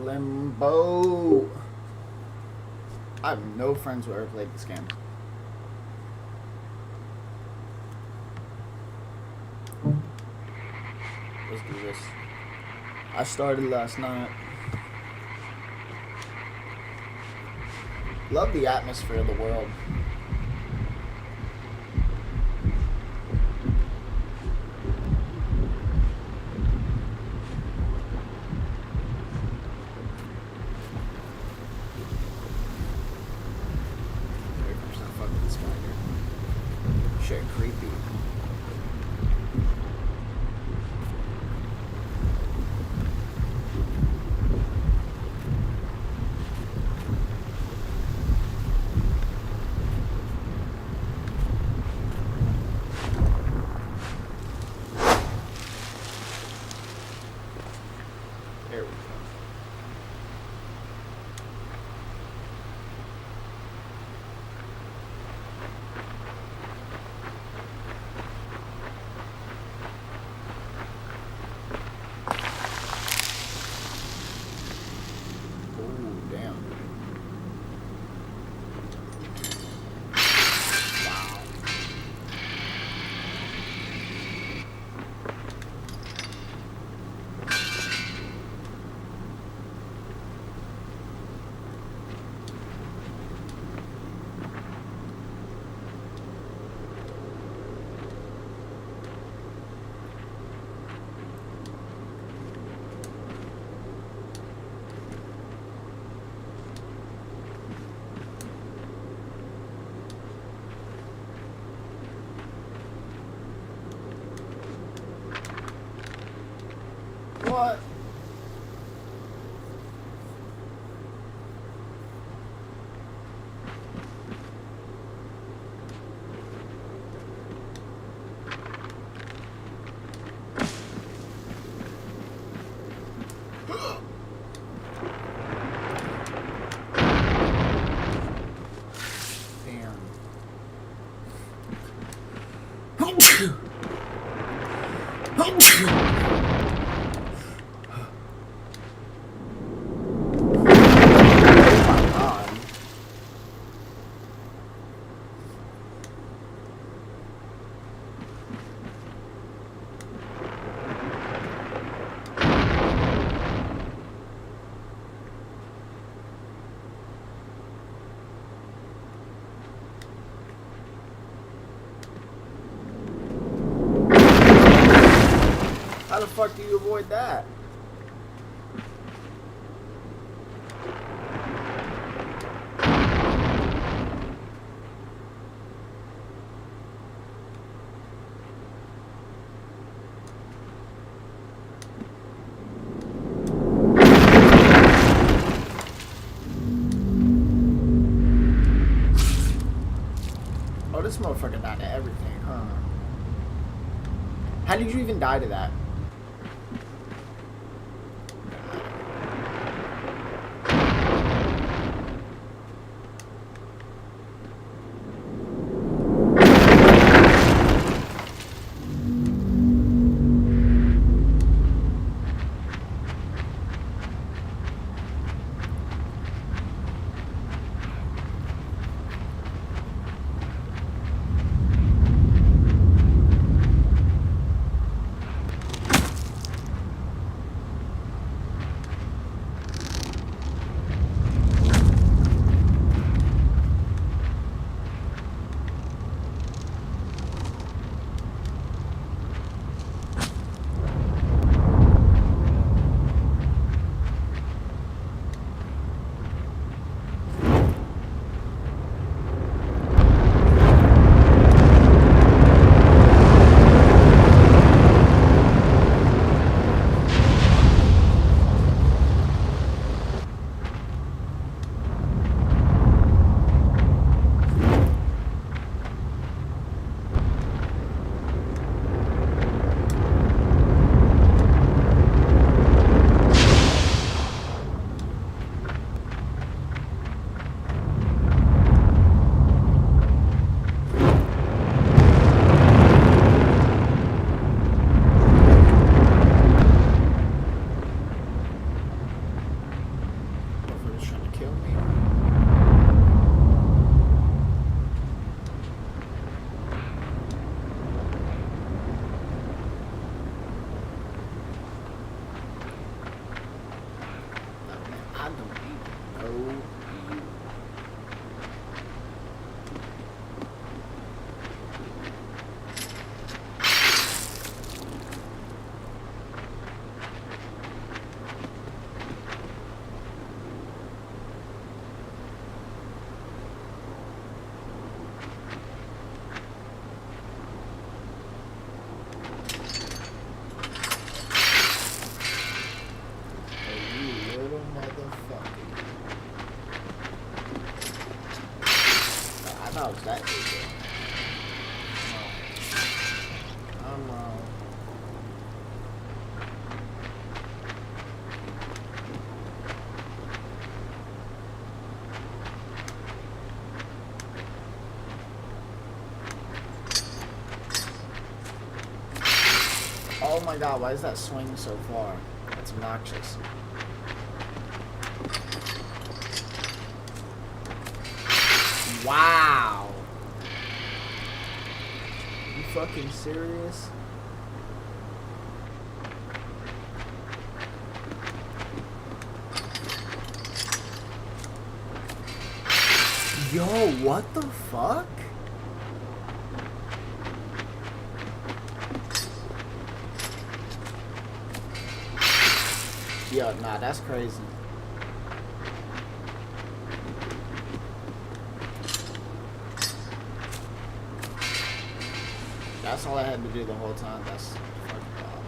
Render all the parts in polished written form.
Limbo. I have no friends who ever played this game. Let's do this. I started last night. Love the atmosphere of the world. Shit, creepy. There we go. What? How the fuck do you avoid that? Oh, this motherfucker died to everything, huh? How did you even die to that? Oh my god, why is that swing so far? That's obnoxious. Wow. You fucking serious? Yo, what the fuck? Yo, nah, that's crazy. That's all I had to do the whole time. That's fucking wild.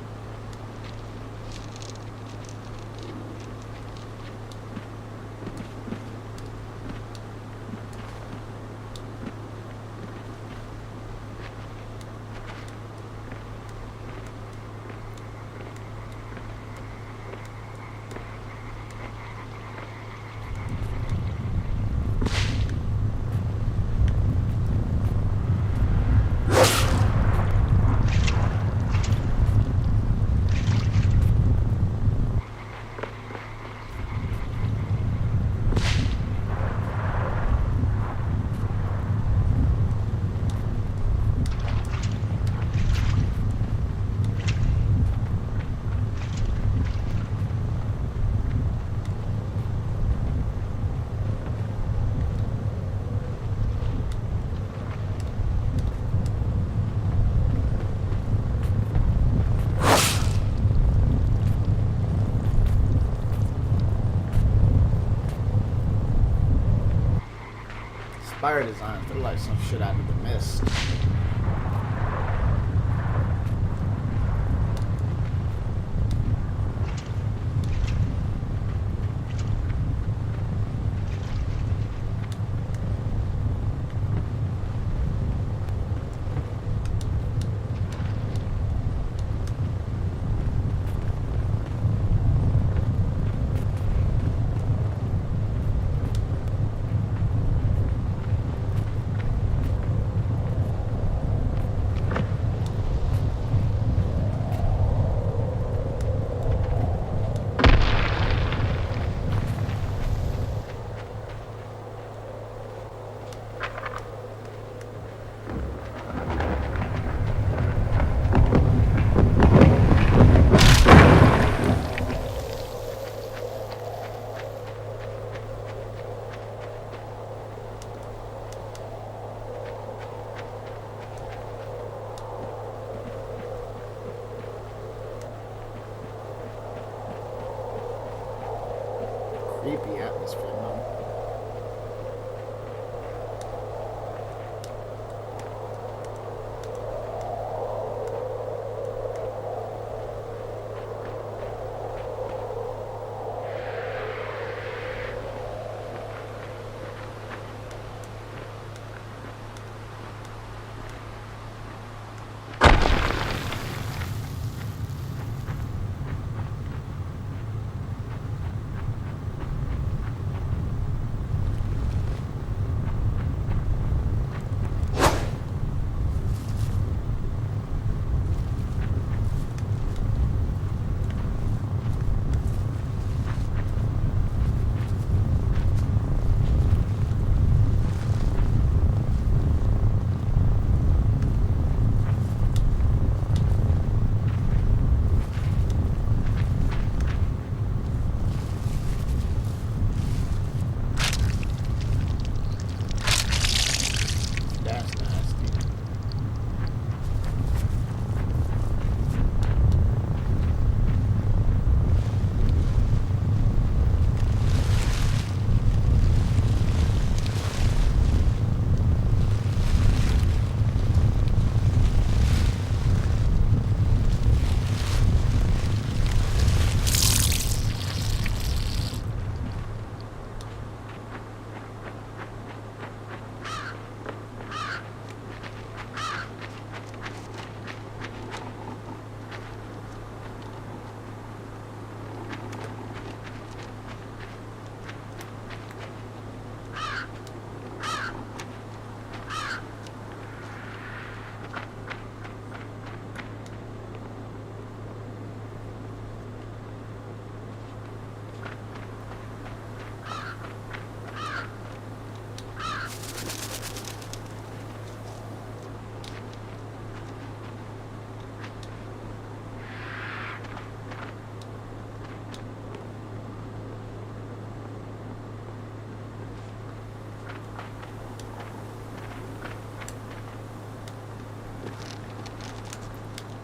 Spire designs, they're like some shit out of the mist. Creepy atmosphere, man.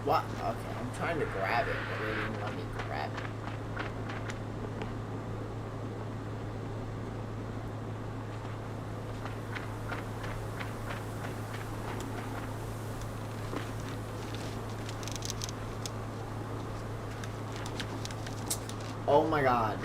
What? Okay, I'm trying to grab it, but it didn't let me grab it. Oh my god.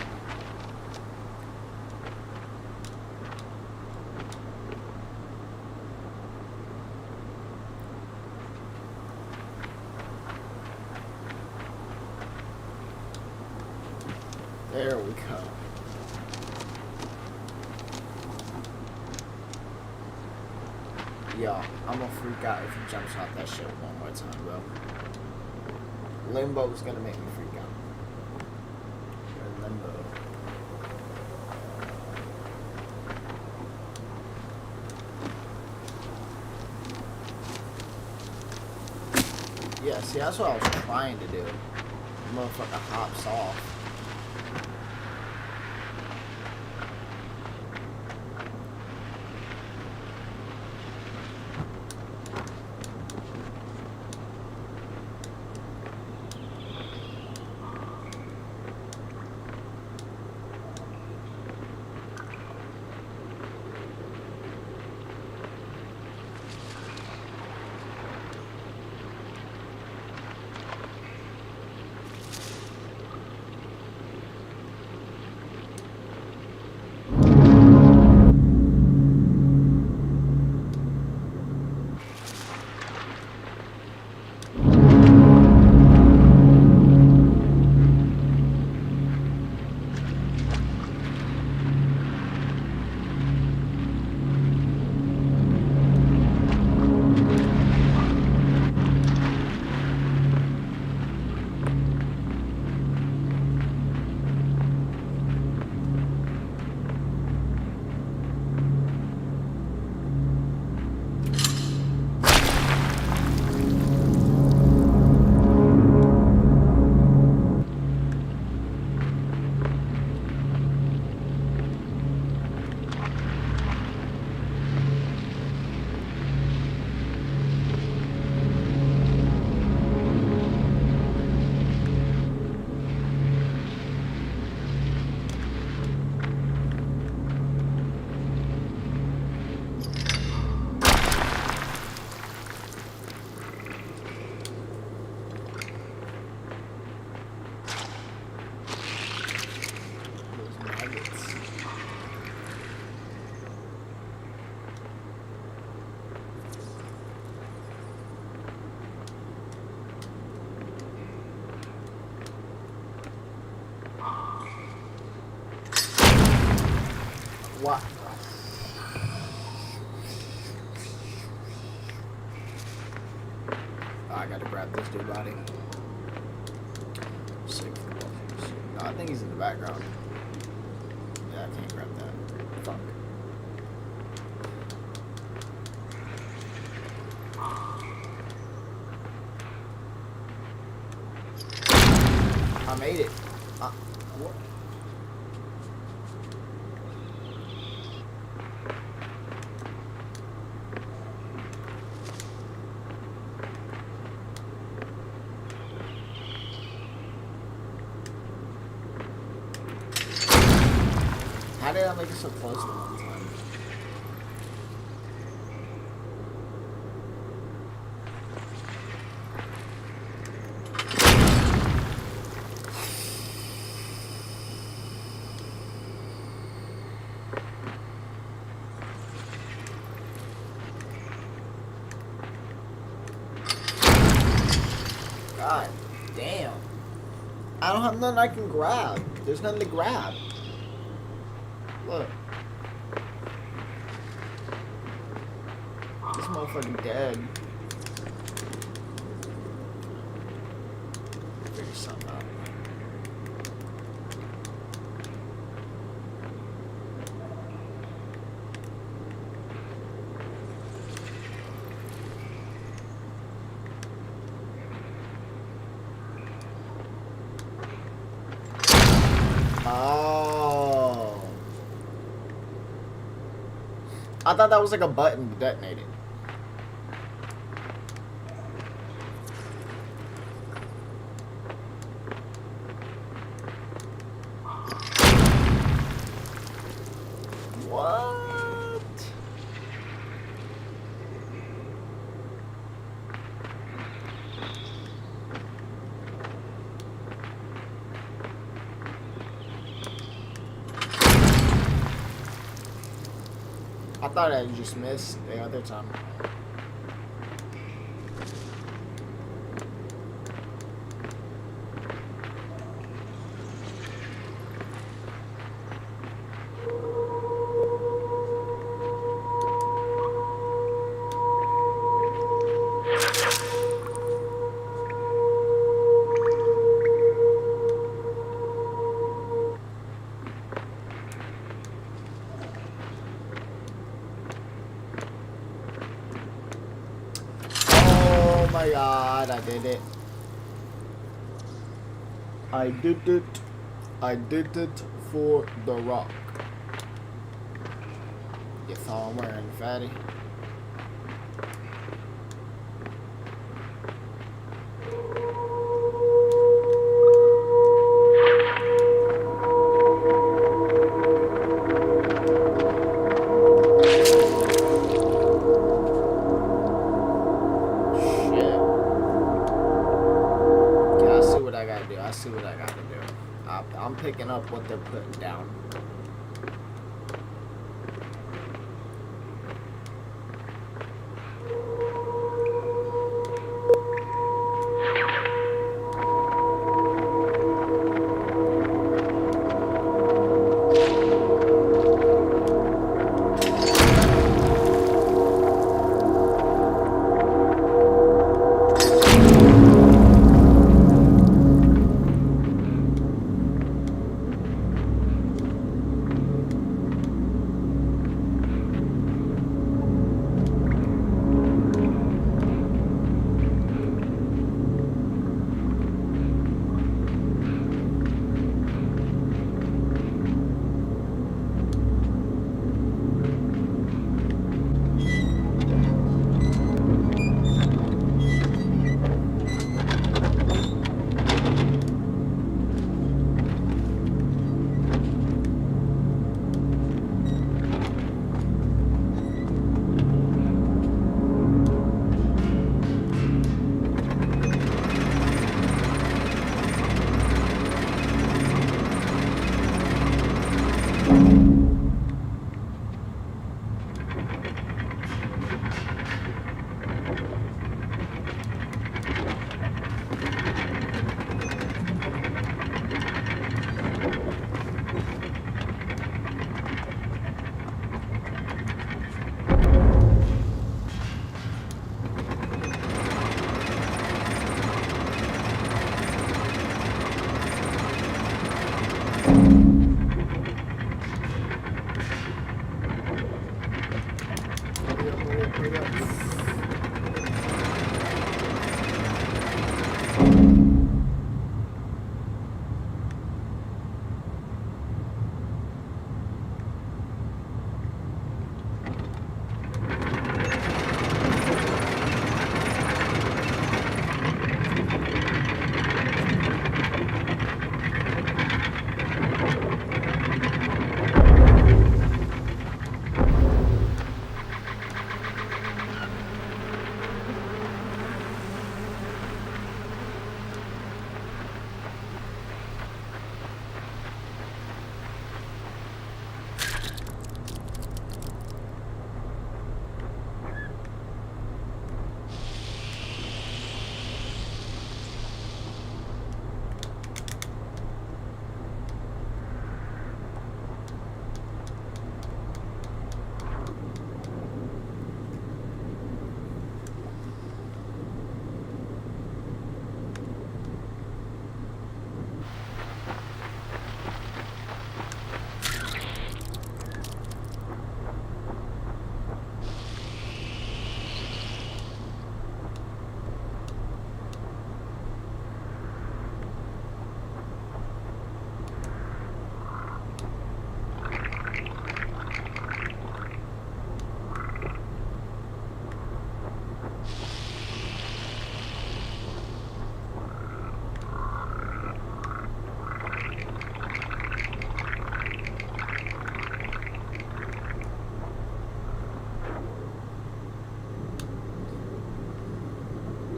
There we go. Yo, I'm gonna freak out if he jumps off that shit one more time, bro. Limbo is gonna make me freak out. Limbo. Yeah, see, that's what I was trying to do. The motherfucker hops off. What? Oh, I gotta grab this dude body. Sick. No, I think he's in the background. Yeah, I can't grab that. Fuck. I made it. What? How did I make it so close to one time? God damn. I don't have nothing I can grab. There's nothing to grab. Look. This motherfucker dead. Figure something out. Oh. I thought that was like a button to detonate it. I thought I just missed the other time. Oh my god, I did it. I did it. I did it for the rock. You thought I'm wearing, fatty? I see what I gotta do. I'm picking up what they're putting down.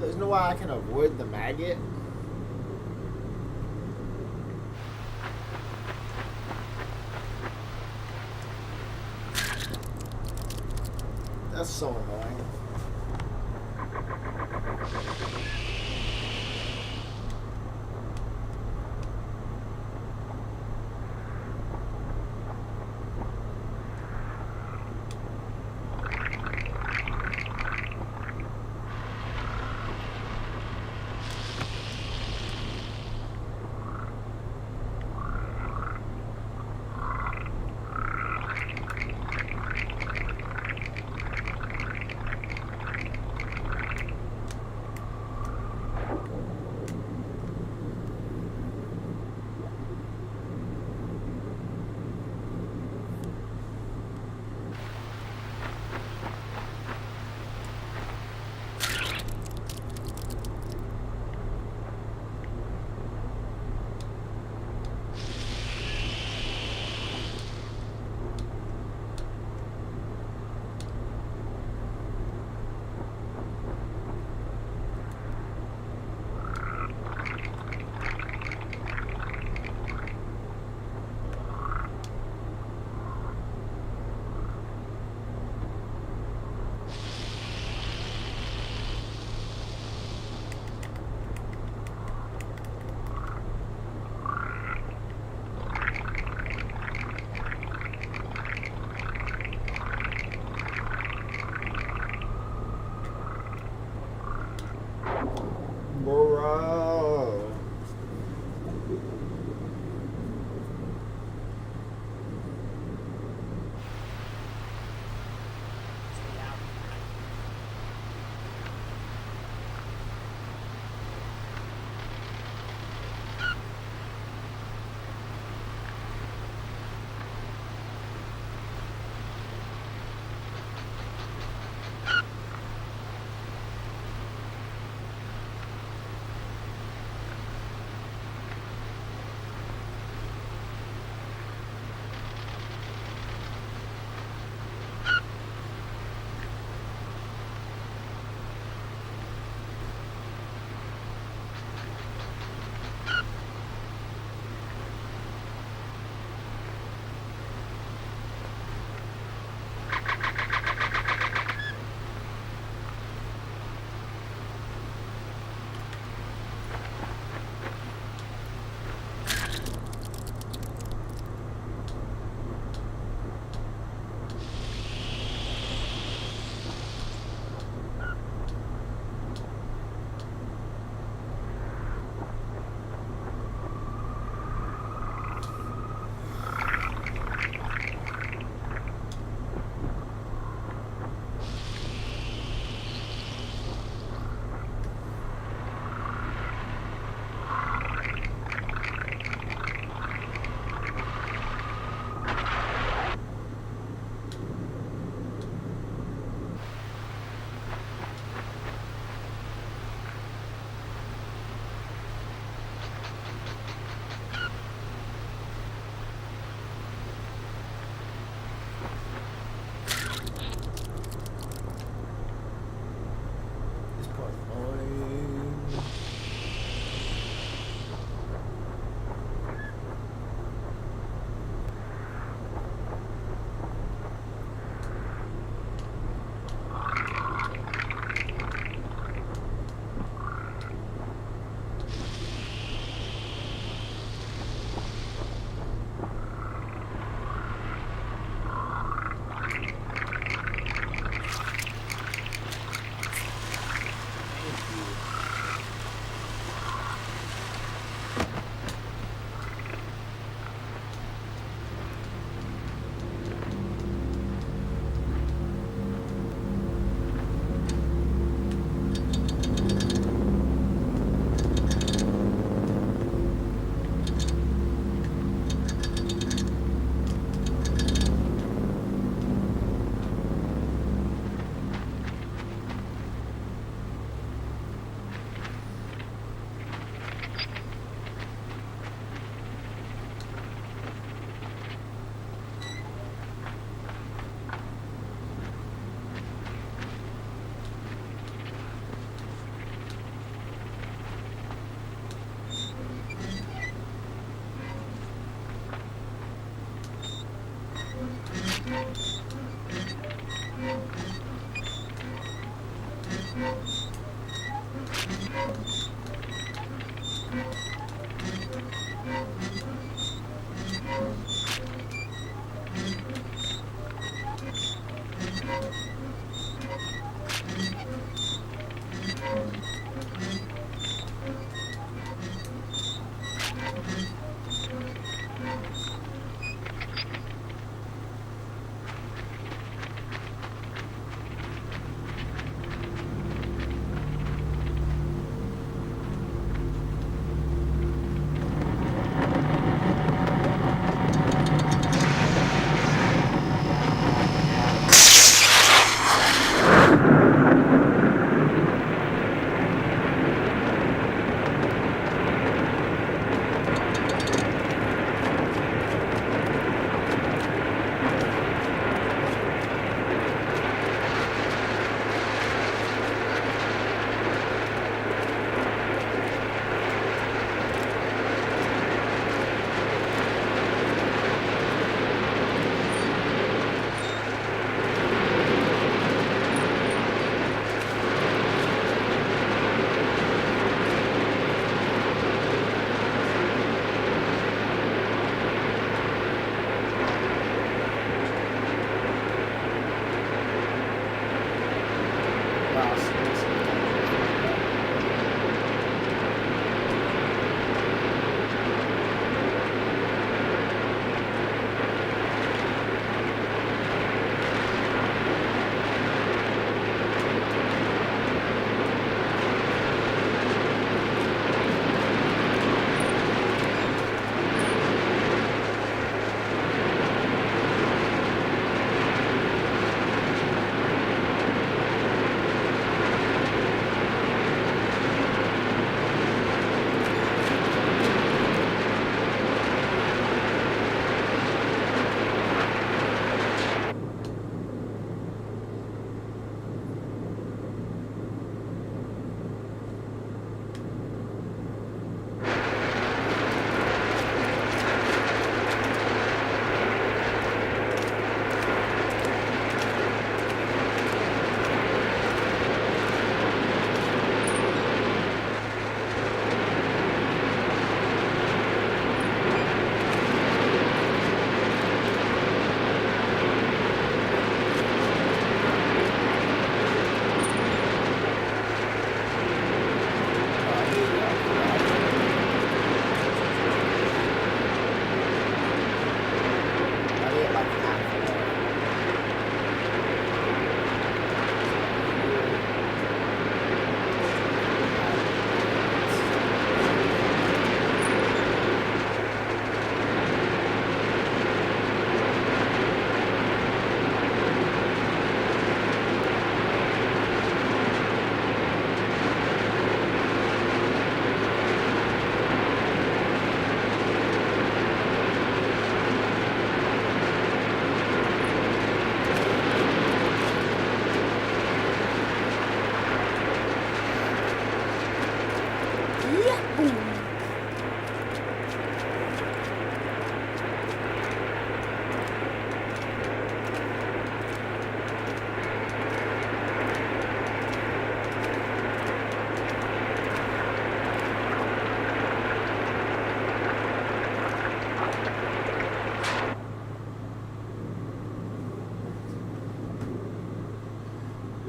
There's no way I can avoid the maggot. That's so annoying. Bro.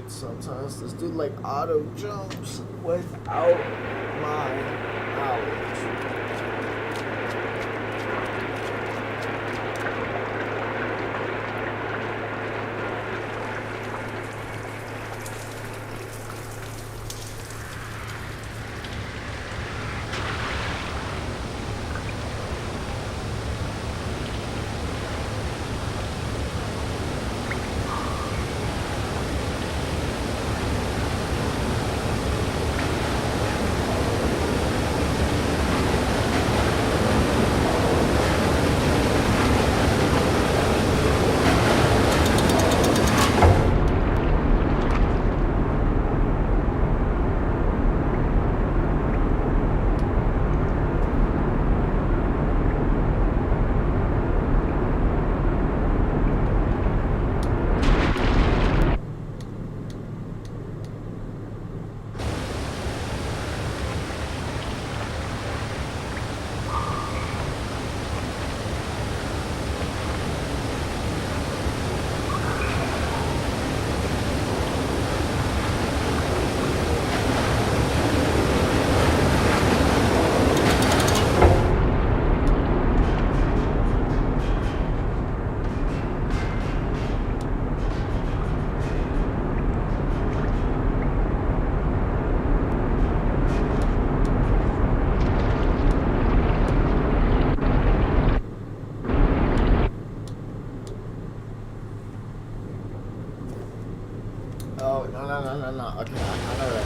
Sometimes this dude like auto jumps without my knowledge. Oh, no. Okay, I know that.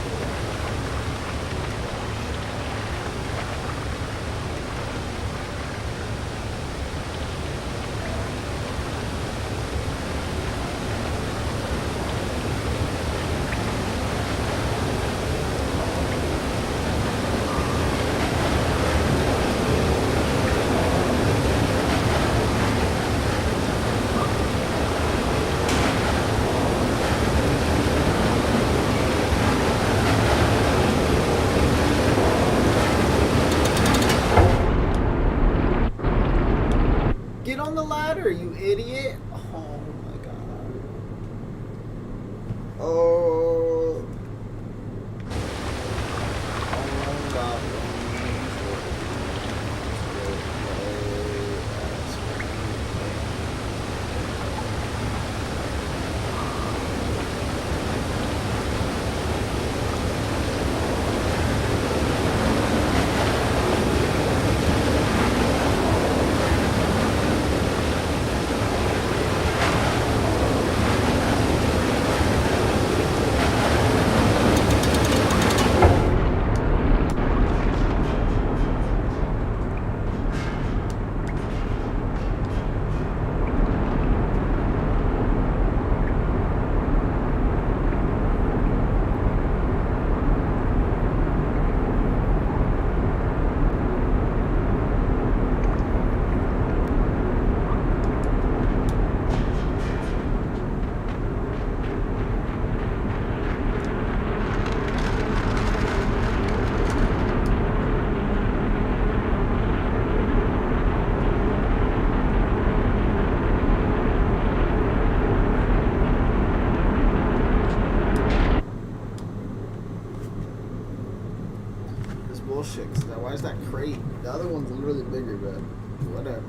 Get on the ladder, you idiot! Oh my god. Oh. Oh my god. Bullshit. Now, why is that crate? The other one's literally bigger, but whatever.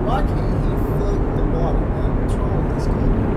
Why can't he float in the water, man? What's wrong with this kid?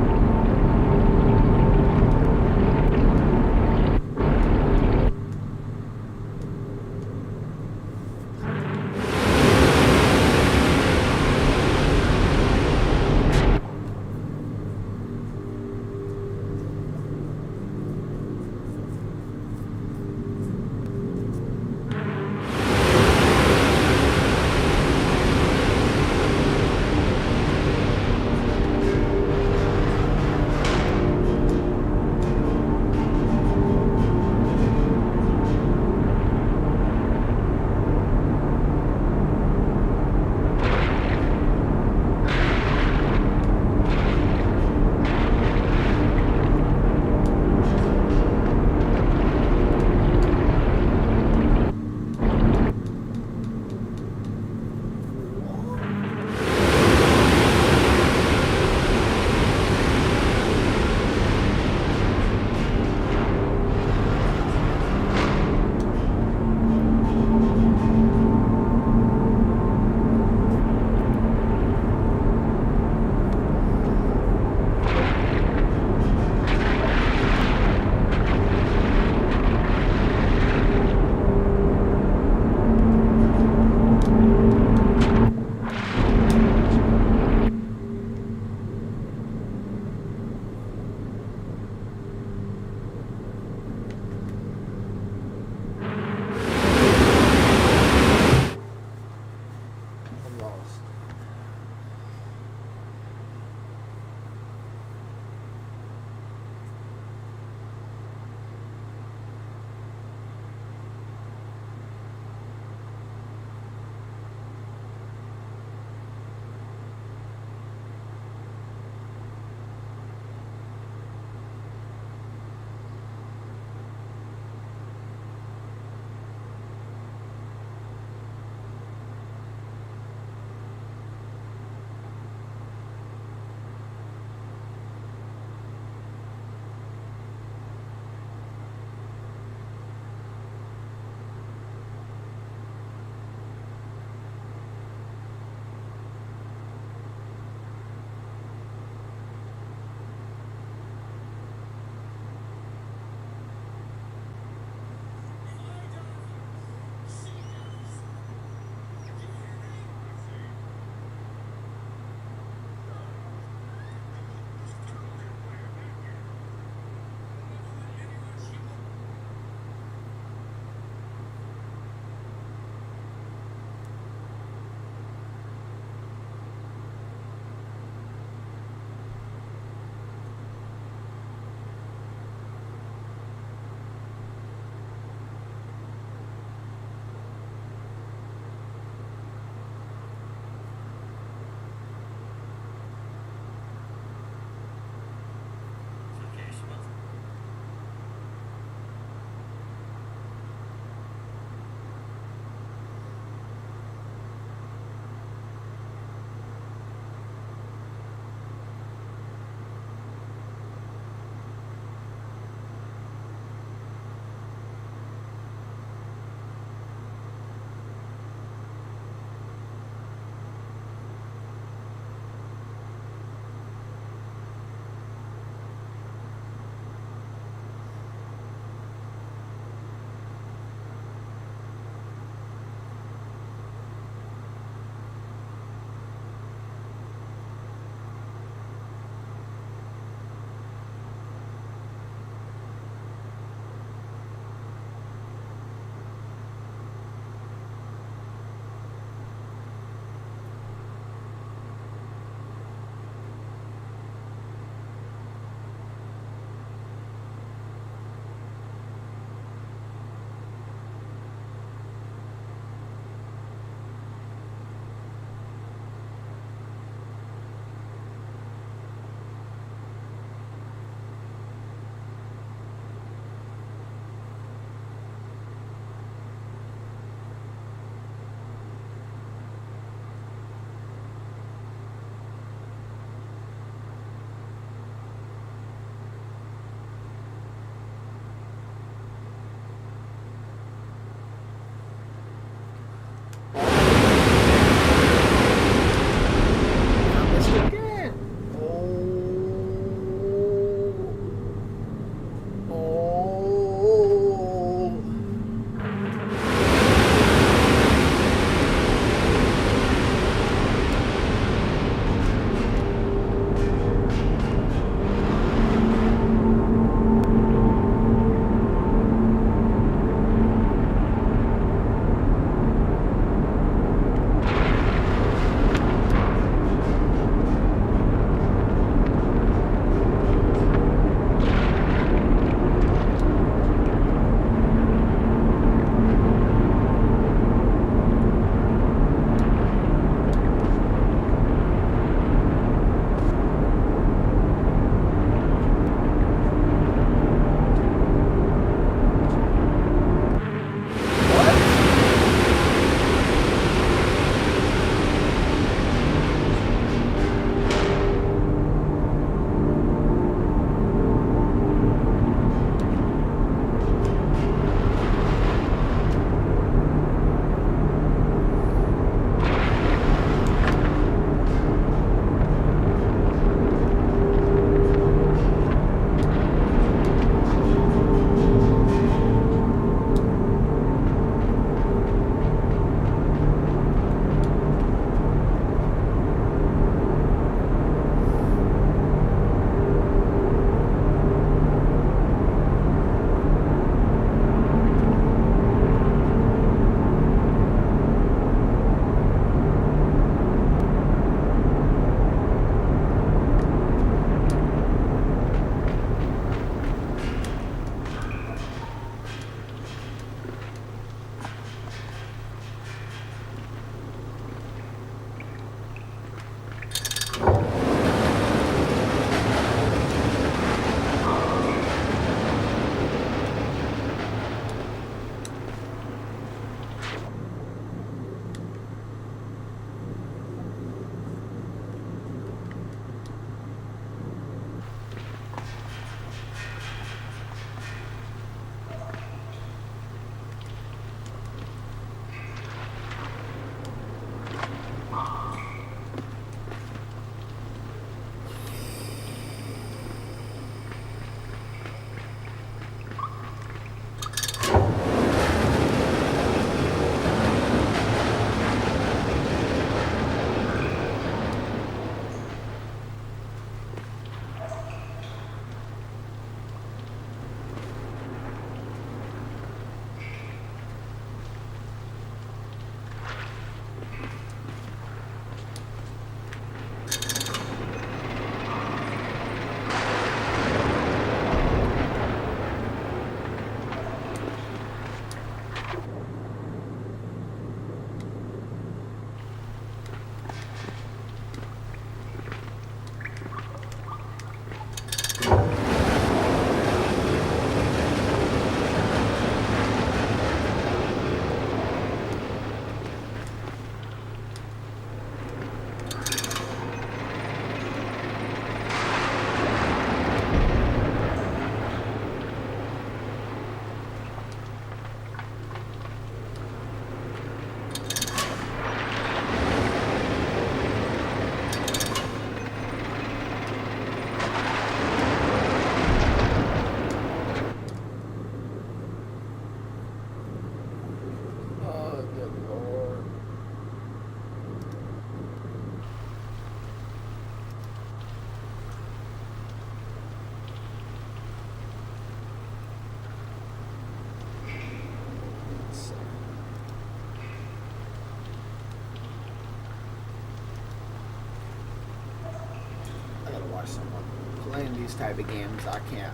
watch someone playing these type of games. I can't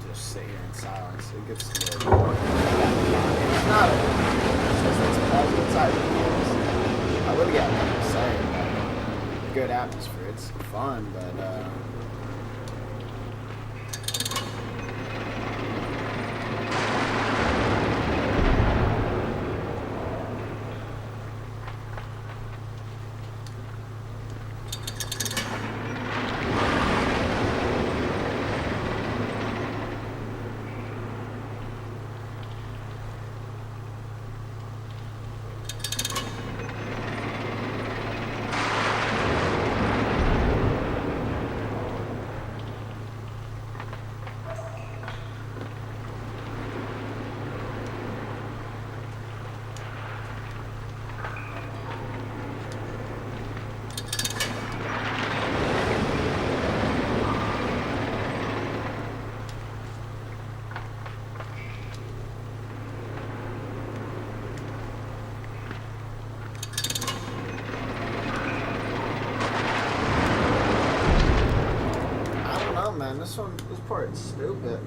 just sit here in silence. It gets a little boring. It's not it's just these puzzle type of games. I really got nothing to say about it. Good atmosphere. It's fun, but man, this part's stupid.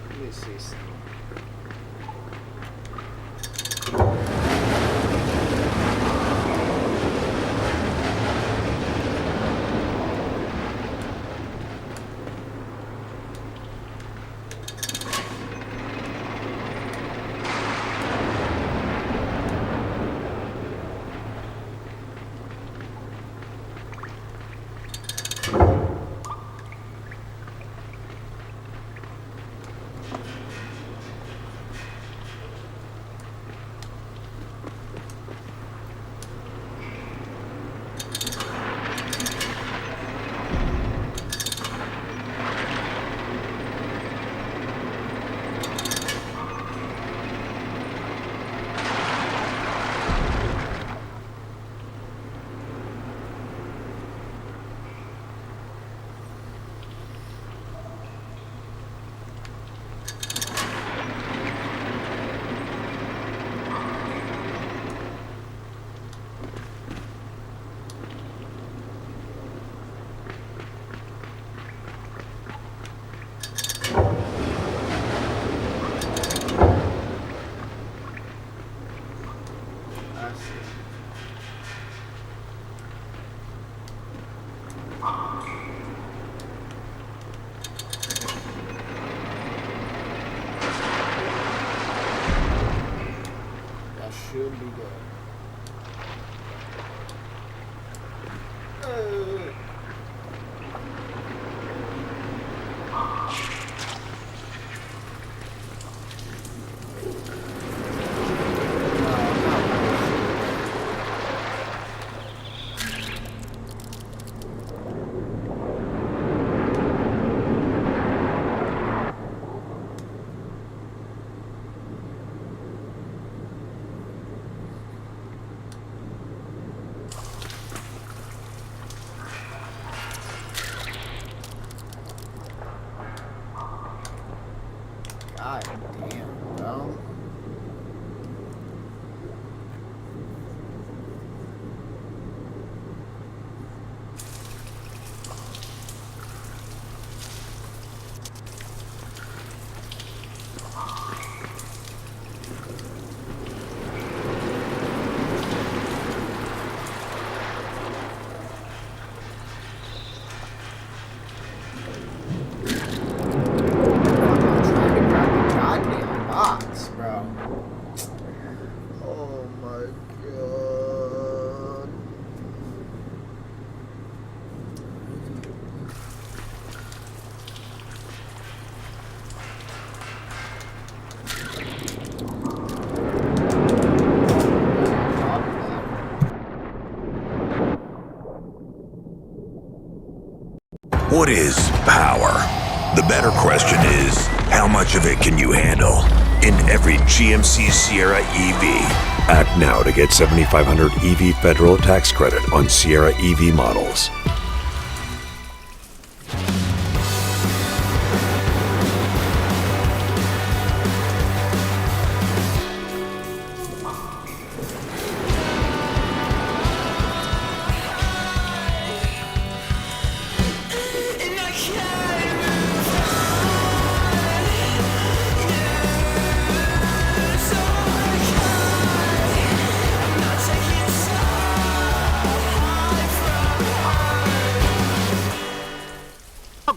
Let me see some. Should be good. What is power? The better question is, how much of it can you handle? In every GMC Sierra EV. Act now to get $7,500 EV federal tax credit on Sierra EV models.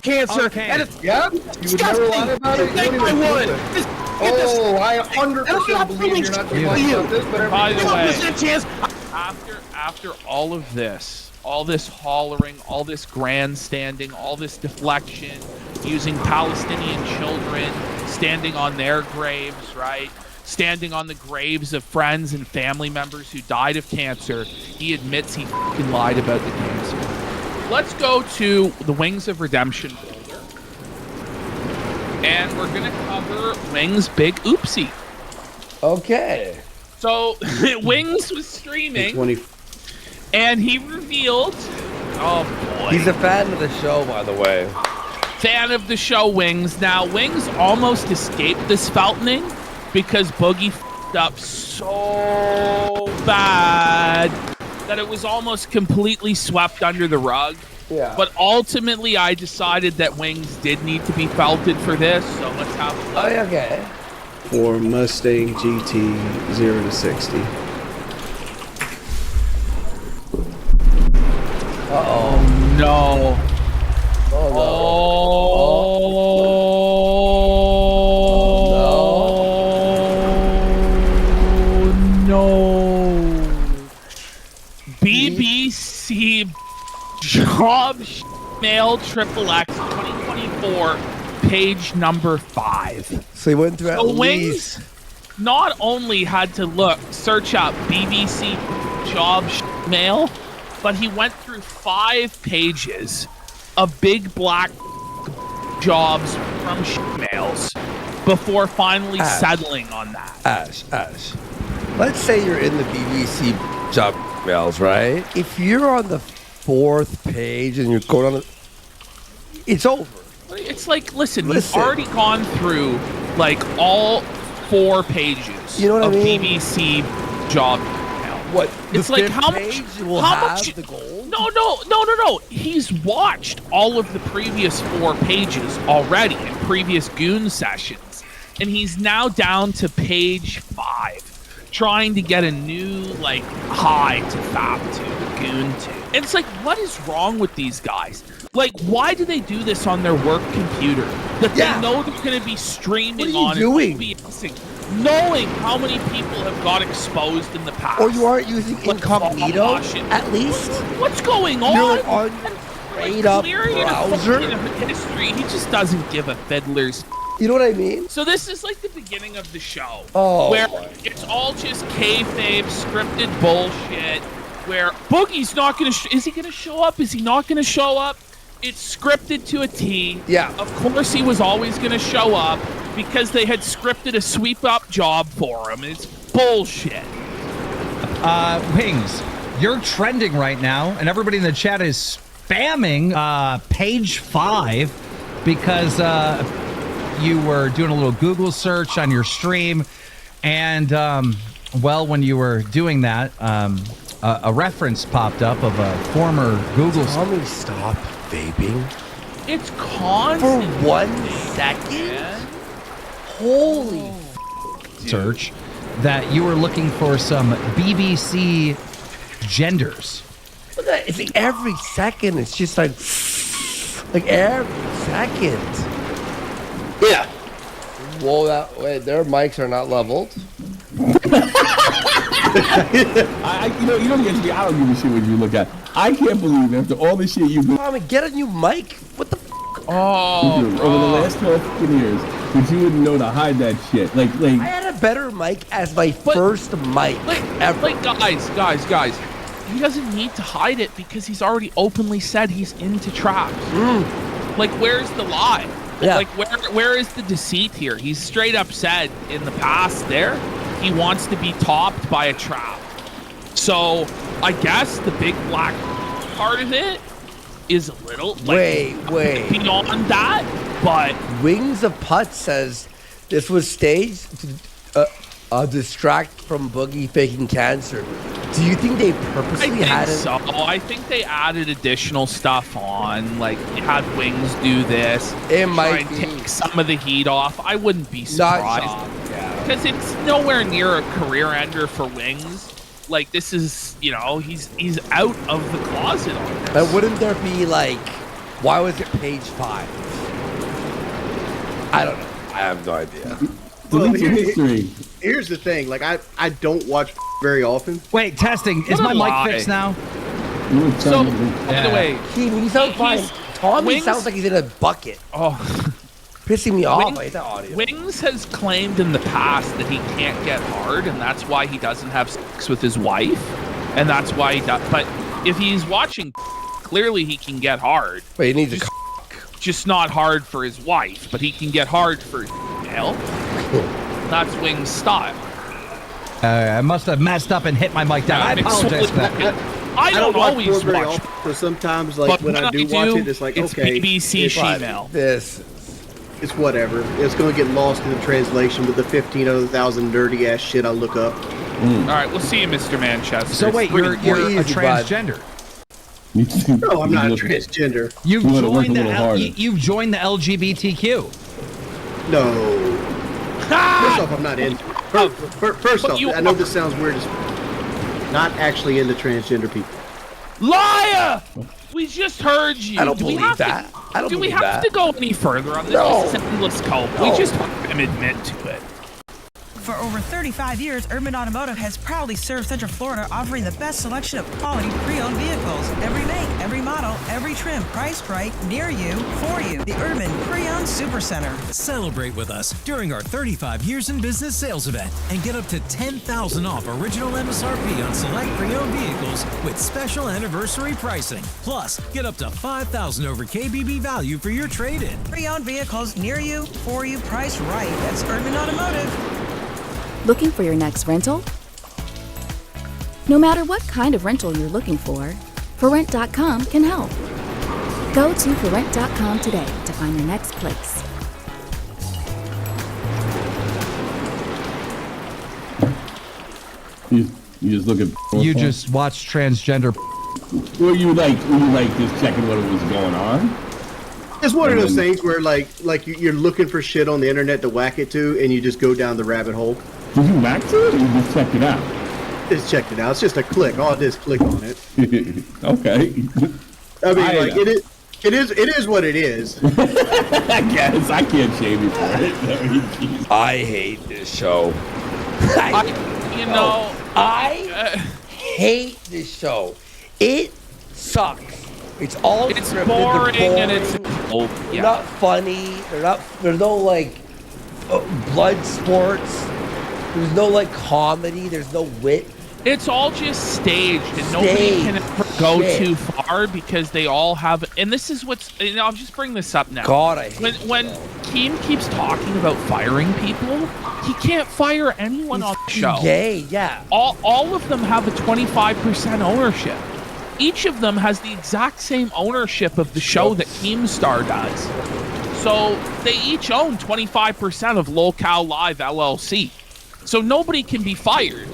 Cancer. Okay. And it's Yeah? You would never lie about it? I would. I 100% believe you're not too lying about this, but By the way, chance. after all of this, all this hollering, all this grandstanding, all this deflection, using Palestinian children, standing on their graves, right? Standing on the graves of friends and family members who died of cancer, he admits he fucking lied about the cancer. Let's go to the Wings of Redemption folder. And we're going to cover Wings' big oopsie. Okay. So, Wings was streaming, and he revealed... Oh, boy. He's a fan of the show, by the way. Fan of the show, Wings. Now, Wings almost escaped this feltoning because Boogie f***ed up so bad that it was almost completely swept under the rug. Yeah. But ultimately, I decided that Wings did need to be felted for this, so let's have a look. Oh, okay. For Mustang GT 0 to 60. Uh-oh. No. Oh, no. No. BBC Job Mail Triple X 2024, page number 5. So he went through at So least... Wings not only had to search up BBC Job Mail, but he went through 5 pages of big black jobs from mails before finally settling on that. Ash. Let's say you're in the BBC job mails, right? If you're on the 4th page and you're going on it's over. It's like, listen, you've already gone through like all 4 pages You know what of I mean? BBC job mail. What? It's like how much? How much? the gold? No. He's watched all of the previous 4 pages already in previous Goon sessions, and he's now down to page 5, trying to get a new like high to fap to, Goon to. And it's like, what is wrong with these guys? Like, why do they do this on their work computer that they know they're going to be streaming on? What are you doing? Knowing how many people have got exposed in the past. Or you aren't using incognito, at least? What's going on? You're on straight up browser? History. He just doesn't give a fiddler's. You know what I mean? So this is like the beginning of the show. Oh. Where it's all just kayfabe, scripted bullshit. Where Boogie's not going to... Is he going to show up? Is he not going to show up? It's scripted to a T. Yeah. Of course he was always going to show up because they had scripted a sweep-up job for him. It's bullshit. Wings, you're trending right now, and everybody in the chat is spamming page 5 because you were doing a little Google search on your stream, and, well, when you were doing that, a reference popped up of a former Google... Tell me stop vaping. It's constant. For 1 second? Holy search that you were looking for some BBC genders. It's like every second. It's just like every second. Yeah. Whoa, wait, their mics are not leveled. You don't get to be. I don't give a shit what you look at. I can't believe after all the shit you've been. Tommy, get a new mic. What the f? Oh, over the last 12 years, but you wouldn't know to hide that shit. Like I had a better mic as my first mic ever. Like, guys, he doesn't need to hide it because he's already openly said he's into traps. Like, where's the lie? Yeah. Like, where is the deceit here? He's straight up said in the past there he wants to be topped by a trap. So I guess the big black part of it is a little like, wait. beyond that, but Wings of Putt says this was staged to distract from Boogie faking cancer. Do you think they purposely had it? So. I think they added additional stuff on, like had Wings do this. It try might and be. take some of the heat off. I wouldn't be Not surprised shocked, yeah. because it's nowhere near a career ender for Wings. Like, this is, you know, he's out of the closet on this. But wouldn't there be like, why was it page 5? I don't know. I have no idea. Delete your history. Here's the thing. Like, I don't watch very often. Wait, testing. Is What my a mic lie. fixed now? So, by the way, Keen, you sound fine. he's- Tommy Wings- sounds like he's in a bucket. oh, Pissing me off. Wings- I hate that audio. Wings has claimed in the past that he can't get hard, and that's why he doesn't have sex with his wife, and that's why he does. But if he's watching, clearly he can get hard. Wait, he needs a Just not hard for his wife, but he can get hard for his male. That's Wings' style. I must have messed up and hit my mic down. I Mixed apologize with- for that. I don't watch always porn very watch, often, so sometimes, like, but when I do watch it, it's like, okay, BBC it's, Shemale. This. it's whatever. It's going to get lost in the translation with the 15 other thousand dirty ass shit I look up. All right, we'll see you, Mr. Manchester. So wait, you're a easy, bud. transgender. No, I'm not a transgender. You've You wanna work joined a the little harder. you've joined the LGBTQ. No. First off, I'm not in. First But off, you I know are. this sounds weird. Not actually into transgender people. Liar! We just heard you. I don't Do we believe have to- that. I don't Do we believe have that. to go any further on this? No. This is endless cope. No. We just heard him admit to it. For over 35 years, Urban Automotive has proudly served Central Florida, offering the best selection of quality pre-owned vehicles. Every make, every model, every trim, priced right, near you, for you. The Urban Pre-Owned Super Center. Celebrate with us during our 35 years in business sales event and get up to $10,000 off original MSRP on select pre-owned vehicles with special anniversary pricing. Plus, get up to $5,000 over KBB value for your trade-in. Pre-owned vehicles near you, for you, priced right. That's Urban Automotive. Looking for your next rental? No matter what kind of rental you're looking ForRent.com can help. Go to ForRent.com today to find your next place. You just look at. You just watched transgender. Were you like just checking what was going on? It's one of And those then- things where, like you're looking for shit on the internet to whack it to, and you just go down the rabbit hole. Did you back to it or you just checked it out? Just checked it out. It's just a click. All it is, click on it. Okay. I mean, I like know. it is what it is. I guess I can't shame you for it. I hate this show. I hate this show. It sucks. It's all It's scripted, boring they're and it's boring. yeah. They're not funny. There's no like blood sports. There's no like comedy. There's no wit. It's all just staged, and nobody can ever go too far because they all have. And this is what's. And I'll just bring this up now. God, I hate when Keem keeps talking about firing people, he can't fire anyone on the show. Gay, yeah. All of them have a 25% ownership. Each of them has the exact same ownership of the show that Keemstar does. So they each own 25% of Locale Live LLC. So nobody can be fired.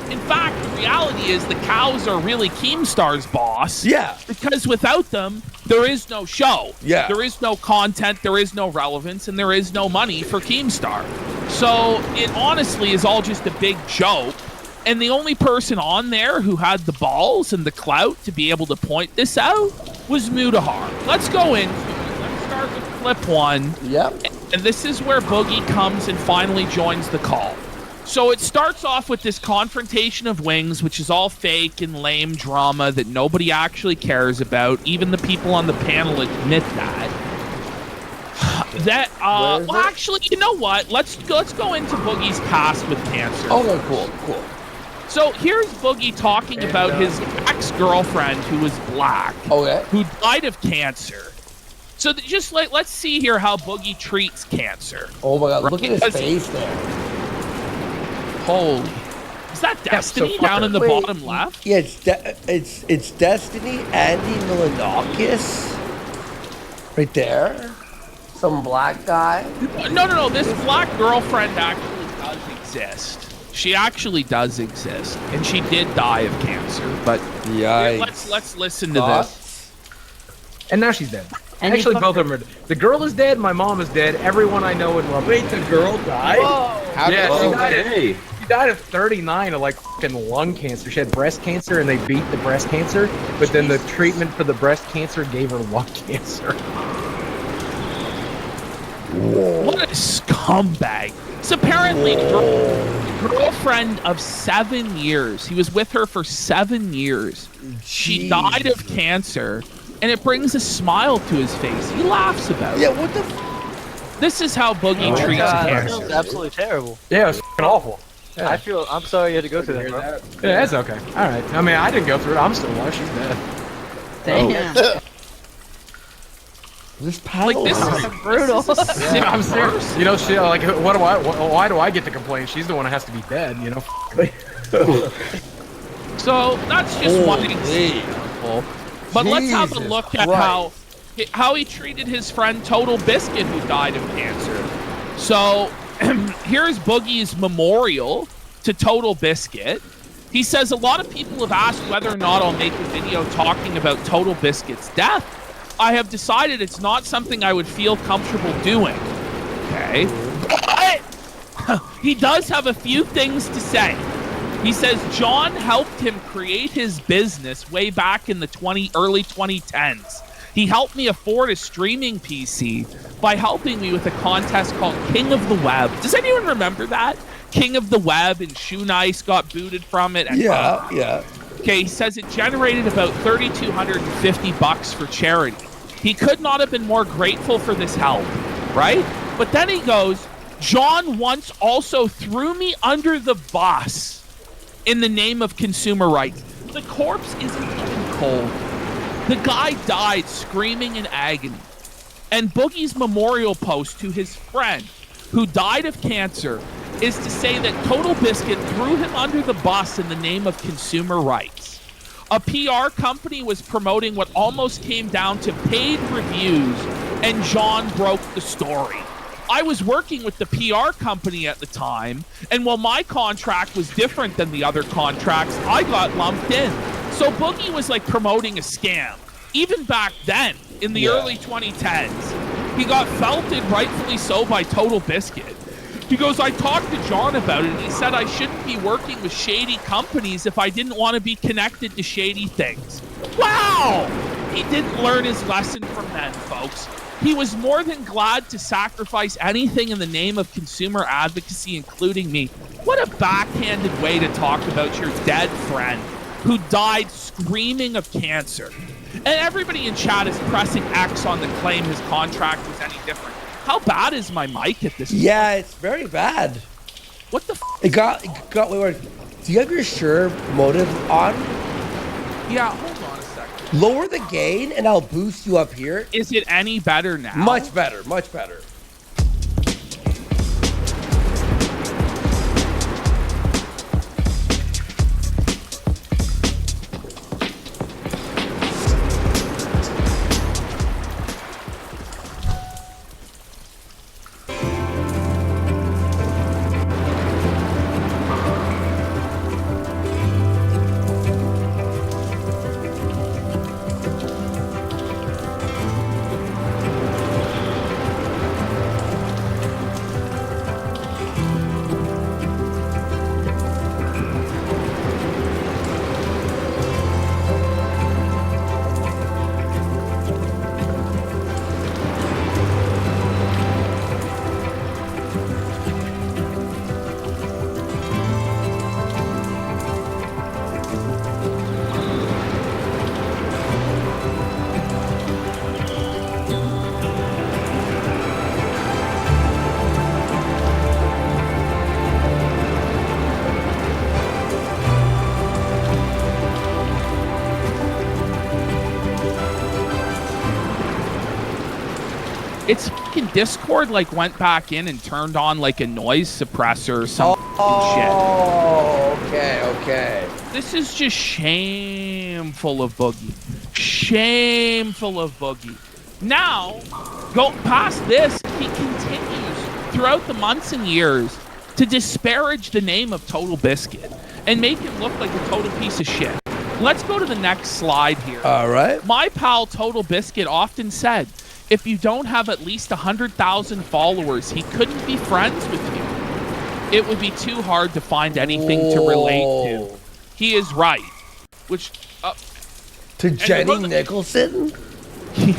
In fact, the reality is the cows are really Keemstar's boss. Yeah. Because without them, there is no show. Yeah. There is no content, there is no relevance, and there is no money for Keemstar. So it honestly is all just a big joke. And the only person on there who had the balls and the clout to be able to point this out was Mudahar. Let's go into it. Let's start with clip 1. Yep. And this is where Boogie comes and finally joins the call. So it starts off with this confrontation of Wings, which is all fake and lame drama that nobody actually cares about. Even the people on the panel admit that. Well, actually, you know what? Let's go into Boogie's past with cancer. Okay, cool. So here's Boogie talking about his ex-girlfriend who was black, who died of cancer. So just let's see here how Boogie treats cancer. Oh my God! Right? Look at his face there. Holy, is that Destiny down in the bottom left? Yeah, it's Destiny, Andy Milanakis, right there. Some black guy. No. This black girlfriend actually does exist. She actually does exist, and she did die of cancer. But let's listen to this. And now she's dead. Actually, both of them are. The girl is dead. My mom is dead. Everyone I know and love. Wait, the girl died? She died of 39 of fucking lung cancer. She had breast cancer, and they beat the breast cancer. But then the treatment for the breast cancer gave her lung cancer. Whoa. What a scumbag! So apparently, girlfriend of 7 years. He was with her for 7 years. She died of cancer, and it brings a smile to his face. He laughs about it. Yeah, what the? This is how Boogie treats cancer. That's absolutely terrible. Yeah, it was fucking awful. Yeah. I'm sorry you had to go through that, bro. Yeah, that's okay. All right. I mean, I didn't go through it. I'm still alive. She's dead. Damn. This paddle this is brutal. Yeah, I'm serious. You know, she why do I get to complain? She's the one that has to be dead. You know. So that's just one example. But let's have a look at how he treated his friend Total Biscuit, who died of cancer. So here's Boogie's memorial to Total Biscuit. He says, a lot of people have asked whether or not I'll make a video talking about Total Biscuit's death. I have decided it's not something I would feel comfortable doing. Okay. But he does have a few things to say. He says John helped him create his business way back in the early 2010s. He helped me afford a streaming PC by helping me with a contest called King of the Web. Does anyone remember that? King of the Web, and Shoe Nice got booted from it. And, yeah. Okay, he says it generated about $3,250 for charity. He could not have been more grateful for this help, right? But then he goes, John once also threw me under the bus in the name of consumer rights. The corpse isn't even cold. The guy died screaming in agony. And Boogie's memorial post to his friend who died of cancer is to say that Total Biscuit threw him under the bus in the name of consumer rights. A PR company was promoting what almost came down to paid reviews, and John broke the story. I was working with the PR company at the time, and while my contract was different than the other contracts, I got lumped in. So Boogie was promoting a scam. Even back then, in the early 2010s, he got felted, rightfully so, by Total Biscuit. He goes, I talked to John about it, and he said I shouldn't be working with shady companies if I didn't want to be connected to shady things. Wow! He didn't learn his lesson from then, folks. He was more than glad to sacrifice anything in the name of consumer advocacy, including me. What a backhanded way to talk about your dead friend who died screaming of cancer. And everybody in chat is pressing X on the claim his contract was any different. How bad is my mic at this point? Yeah, it's very bad. What the It got, wait. Do you have your Shure motive on? Yeah, hold on a second. Lower the gain and I'll boost you up here. Is it any better now? Much better, much better. It's fucking Discord like went back in and turned on like a noise suppressor or some shit. Oh, okay. This is just shameful of Boogie. Shameful of Boogie. Now, go past this, he continues throughout the months and years to disparage the name of Total Biscuit and make him look like a total piece of shit. Let's go to the next slide here. All right. My pal Total Biscuit often said, if you don't have at least 100,000 followers, he couldn't be friends with you. It would be too hard to find anything to relate to. He is right. Which, to Jenny Nicholson?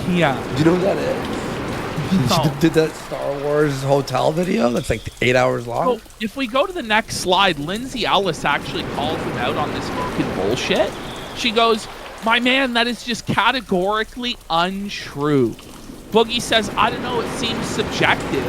Yeah. Do you know who that is? No. Did that Star Wars hotel video that's like 8 hours long? So if we go to the next slide, Lindsay Ellis actually calls him out on this fucking bullshit. She goes, my man, that is just categorically untrue. Boogie says, I don't know, it seems subjective.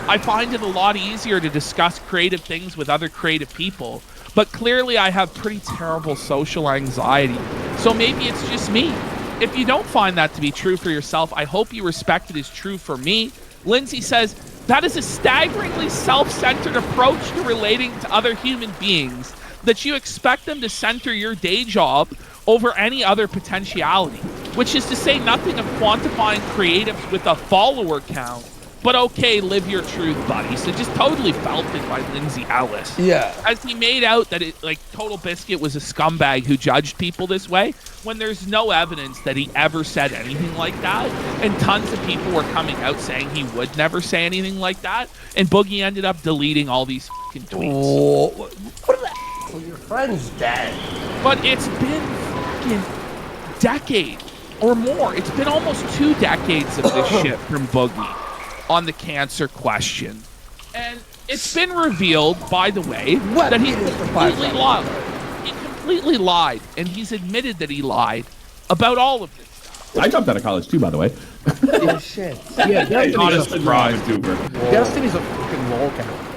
I find it a lot easier to discuss creative things with other creative people, but clearly I have pretty terrible social anxiety. So maybe it's just me. If you don't find that to be true for yourself, I hope you respect it as true for me. Lindsay says, that is a staggeringly self-centered approach to relating to other human beings, that you expect them to center your day job over any other potentiality, which is to say nothing of quantifying creatives with a follower count. But okay, live your truth, buddy. So just totally belted by Lindsay Ellis. Yeah. As he made out that it, like, Total Biscuit was a scumbag who judged people this way, when there's no evidence that he ever said anything like that, and tons of people were coming out saying he would never say anything like that, and Boogie ended up deleting all these fucking tweets. Oh, what the your friend's dead. But it's been fucking decade or more. It's been almost 2 decades of this shit from Boogie on the cancer question. And it's been revealed, by the way, that he completely lied. He completely lied, and he's admitted that he lied about all of this stuff. I dropped out of college too, by the way. Oh, shit. Yeah, Not a surprise. Destiny's a fucking lolcat.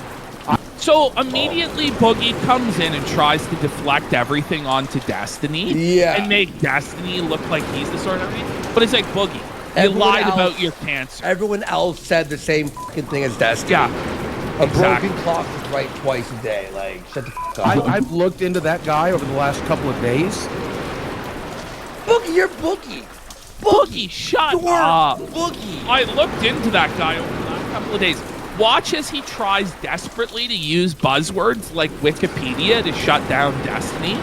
So immediately Boogie comes in and tries to deflect everything onto Destiny. Yeah. And make Destiny look like he's the sort of everything. But it's like, Boogie, you Everyone lied else- about your cancer. Everyone else said the same fucking thing as Destiny. Yeah. A exactly. broken clock is right twice a day. Like, shut the fuck up. I've looked into that guy over the last couple of days. Boogie, you're Boogie. Boogie, shut up. Boogie. I looked into that guy over the last couple of days. Watch as he tries desperately to use buzzwords like Wikipedia to shut down Destiny.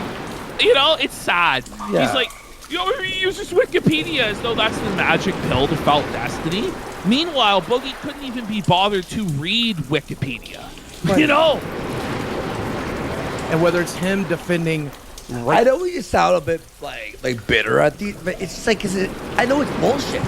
You know, it's sad. Yeah. He's like, he uses Wikipedia as though that's the magic pill to felt Destiny. Meanwhile, Boogie couldn't even be bothered to read Wikipedia. Right. You know? And whether it's him defending... I know you sound a bit like bitter at these, but it's just like, I know it's bullshit.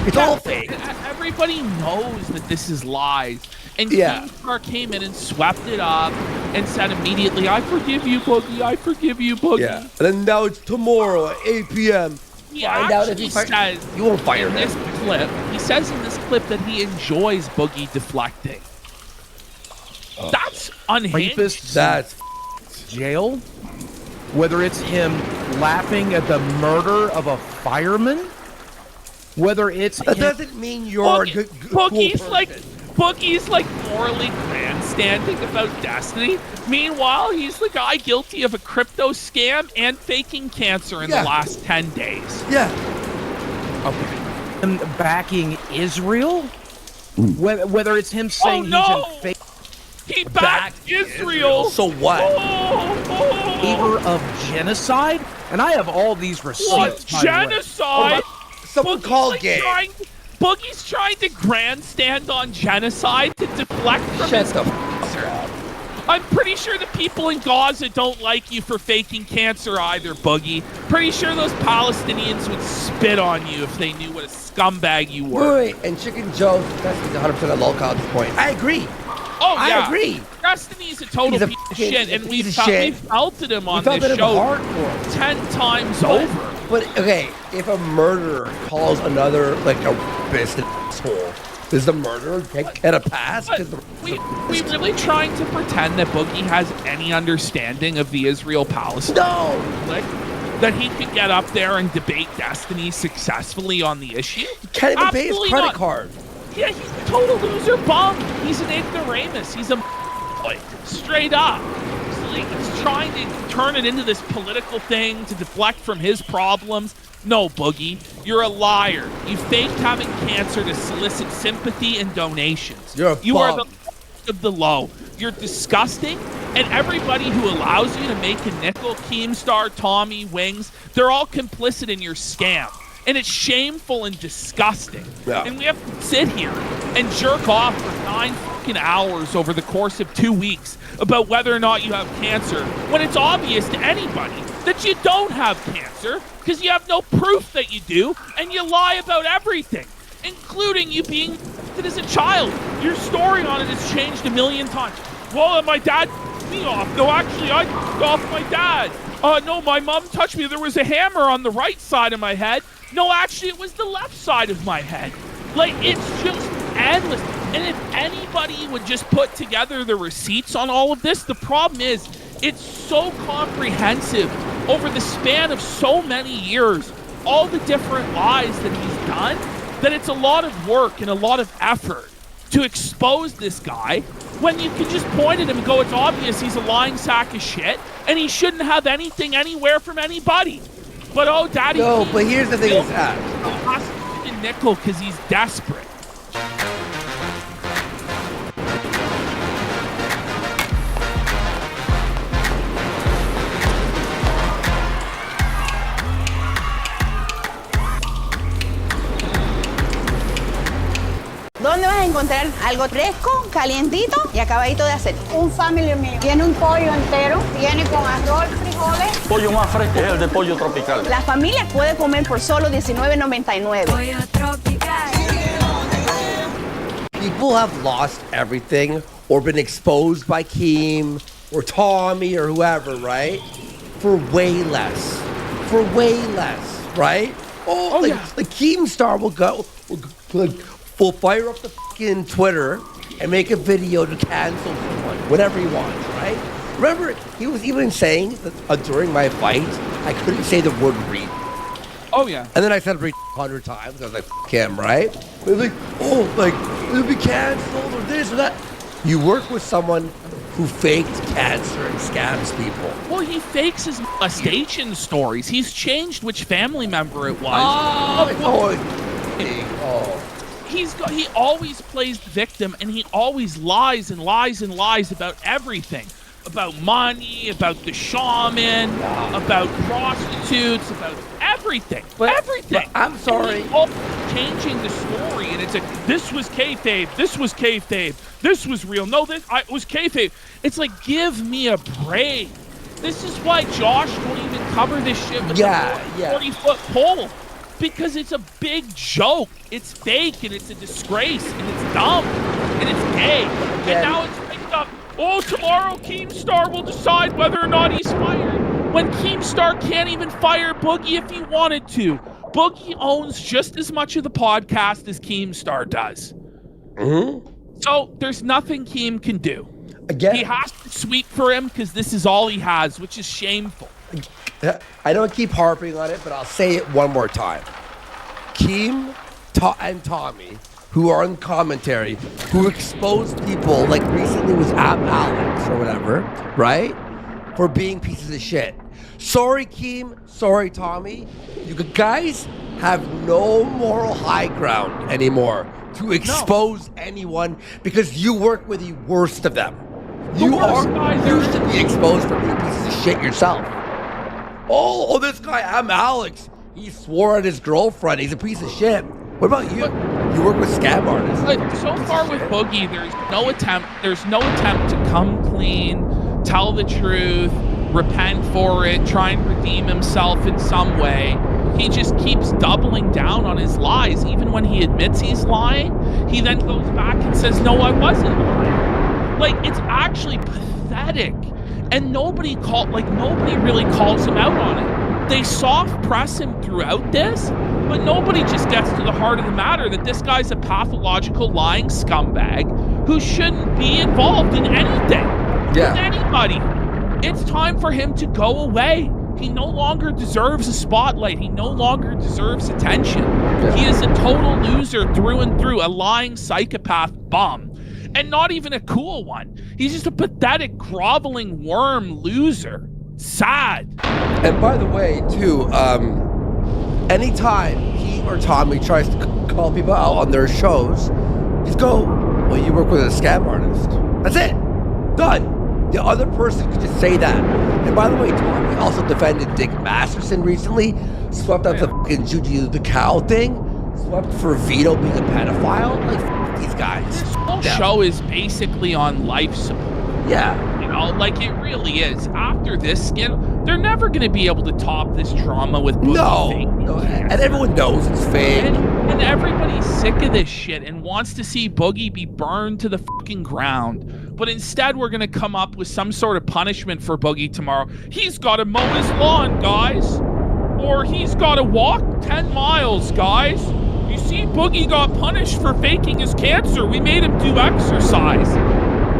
It's all fake. Everybody knows that this is lies. And Yeah. Keemstar came in and swept it up and said immediately, I forgive you, Boogie. I forgive you, Boogie. Yeah. And then now it's tomorrow at 8 p.m. He Find out if actually he fire- says You won't fire in him. this clip, he says in this clip that he enjoys Boogie deflecting. That's unhinged. Rapists, That's jail. Whether it's him laughing at the murder of a fireman, whether it's That him, doesn't mean you're a good, cool person. Boogie's like morally grandstanding about Destiny. Meanwhile, he's the guy guilty of a crypto scam and faking cancer in the last 10 days. Yeah. Okay. him backing Israel, whether it's him saying no! he's in favor He backed Israel. So what? of genocide, and I have all these receipts. What by the way. genocide? Someone call Gabe. Boogie's trying to grandstand on genocide to deflect from Shut his the cancer. I'm pretty sure the people in Gaza don't like you for faking cancer either, Boogie. Pretty sure those Palestinians would spit on you if they knew what a scumbag you were. Wait, and Chicken Joe, Destiny's 100% a local at this point. I agree. Oh, yeah. I agree. Destiny's a total He's a piece of fucking shit, and we piece of shit. felted him on felted this him show hardcore. 10 times over. But, okay, if a murderer calls another, like, a business asshole, does the murderer get a pass? We really trying to pretend that Boogie has any understanding of the Israel-Palestine conflict? That he could get up there and debate Destiny successfully on the issue? Can't even pay his Absolutely credit not. card. Yeah, he's a total loser bum. He's an ignoramus. He's a like, straight up. He's trying to turn it into this political thing to deflect from his problems. No, Boogie, you're a liar. You faked having cancer to solicit sympathy and donations. You are the lowest of the low. You're disgusting, and everybody who allows you to make a nickel, Keemstar, Tommy, Wings, they're all complicit in your scam. And it's shameful and disgusting. Yeah. And we have to sit here and jerk off for 9 fucking hours over the course of 2 weeks about whether or not you have cancer when it's obvious to anybody that you don't have cancer because you have no proof that you do, and you lie about everything, including you being infected as a child. Your story on it has changed a million times. Well, my dad me off. No, actually, I off my dad. No, my mom touched me. There was a hammer on the right side of my head. No, actually, it was the left side of my head. Like, it's just endless. And if anybody would just put together the receipts on all of this, the problem is it's so comprehensive over the span of so many years, all the different lies that he's done, that it's a lot of work and a lot of effort to expose this guy when you can just point at him and go, it's obvious he's a lying sack of shit and he shouldn't have anything anywhere from anybody. But oh, Daddy. No, but here's the thing is that he has to nickel because he's desperate. ¿Dónde vas a encontrar algo fresco, calientito y acabadito de hacer? Un family mío. Tiene un pollo entero, viene con arroz, frijoles. Pollo más fresco es el de pollo tropical. La familia puede comer por solo $19.99. Pollo tropical. People have lost everything or been exposed by Keem or Tommy or whoever, right? For way less. For way less, right? Oh, like Keemstar will fire up the fucking Twitter and make a video to cancel someone, whatever he wants, right? Remember, he was even saying that during my fight, I couldn't say the word read. Oh, yeah. And then I said read 100 times. I was like, f*** him, right? But like, oh, like, it'll be canceled or this or that. You work with someone who faked cancer and scams people. Well, he fakes his molestation stories. He's changed which family member it was. He always plays the victim, and he always lies and lies and lies about everything. About money, about the shaman, about prostitutes, about everything. Everything. I'm sorry. Changing the story, and it's this was kayfabe, this was kayfabe, this was real. No, it was kayfabe. It's like, give me a break. This is why Josh won't even cover this shit with a 40-foot pole. Because it's a big joke. It's fake, and it's a disgrace, and it's dumb, and it's gay. And now it's picked up, oh, tomorrow Keemstar will decide whether or not he's fired. When Keemstar can't even fire Boogie if he wanted to. Boogie owns just as much of the podcast as Keemstar does. Mm-hmm. So there's nothing Keem can do. Again, he has to sweep for him because this is all he has, which is shameful. I don't keep harping on it, but I'll say it one more time. Keem and Tommy, who are in commentary, who exposed people, like recently was Alex or whatever, right? For being pieces of shit. Sorry, Keem. Sorry, Tommy. You guys have no moral high ground anymore to expose anyone because you work with the worst of them. You should be exposed for being pieces of shit yourself. Oh, this guy, I'm Alex. He swore at his girlfriend. He's a piece of shit. What about you? You work with scam artists. So far with Boogie, there's no attempt to come clean, tell the truth, repent for it, try and redeem himself in some way. He just keeps doubling down on his lies. Even when he admits he's lying, he then goes back and says, no, I wasn't lying. Like, it's actually pathetic. And nobody really calls him out on it. They soft press him throughout this, but nobody just gets to the heart of the matter that this guy's a pathological lying scumbag who shouldn't be involved in anything with anybody. It's time for him to go away. He no longer deserves a spotlight. He no longer deserves attention. He is a total loser through and through, a lying psychopath bum. And not even a cool one. He's just a pathetic, groveling worm loser. Sad. And by the way, too, anytime he or Tommy tries to call people out on their shows, just go, well, you work with a scam artist. That's it. Done. The other person could just say that. And by the way, Tommy also defended Dick Masterson recently, swept up the fucking Juju the cow thing, swept for Vito being a pedophile. Like, f- these guys. This whole show is basically on life support. Yeah. You know, like it really is. After this skin, they're never going to be able to top this drama with Boogie. No. And everyone knows it's fake. And everybody's sick of this shit and wants to see Boogie be burned to the fucking ground. But instead, we're going to come up with some sort of punishment for Boogie tomorrow. He's got to mow his lawn, guys. Or he's got to walk 10 miles, guys. You see, Boogie got punished for faking his cancer. We made him do exercise.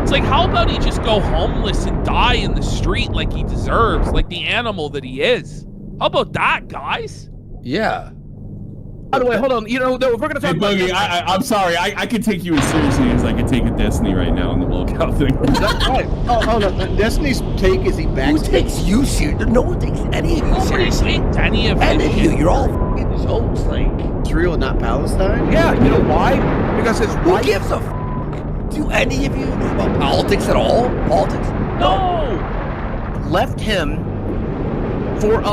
It's like, how about he just go homeless and die in the street like he deserves, like the animal that he is? How about that, guys? Yeah. By the way, hold on. You know, we're going to talk about... Boogie, I'm sorry. I can take you as seriously as I can take a Destiny right now on the lookout thing. That's right. Oh, hold on. Destiny's take is he back. Who takes you seriously? No one takes any of you seriously. Any of you. You're all fucking jokes. Like, Israel, not Palestine? Yeah, you know why? Because his who wife... gives a f? Do any of you know about politics at all? Politics? No! Left him for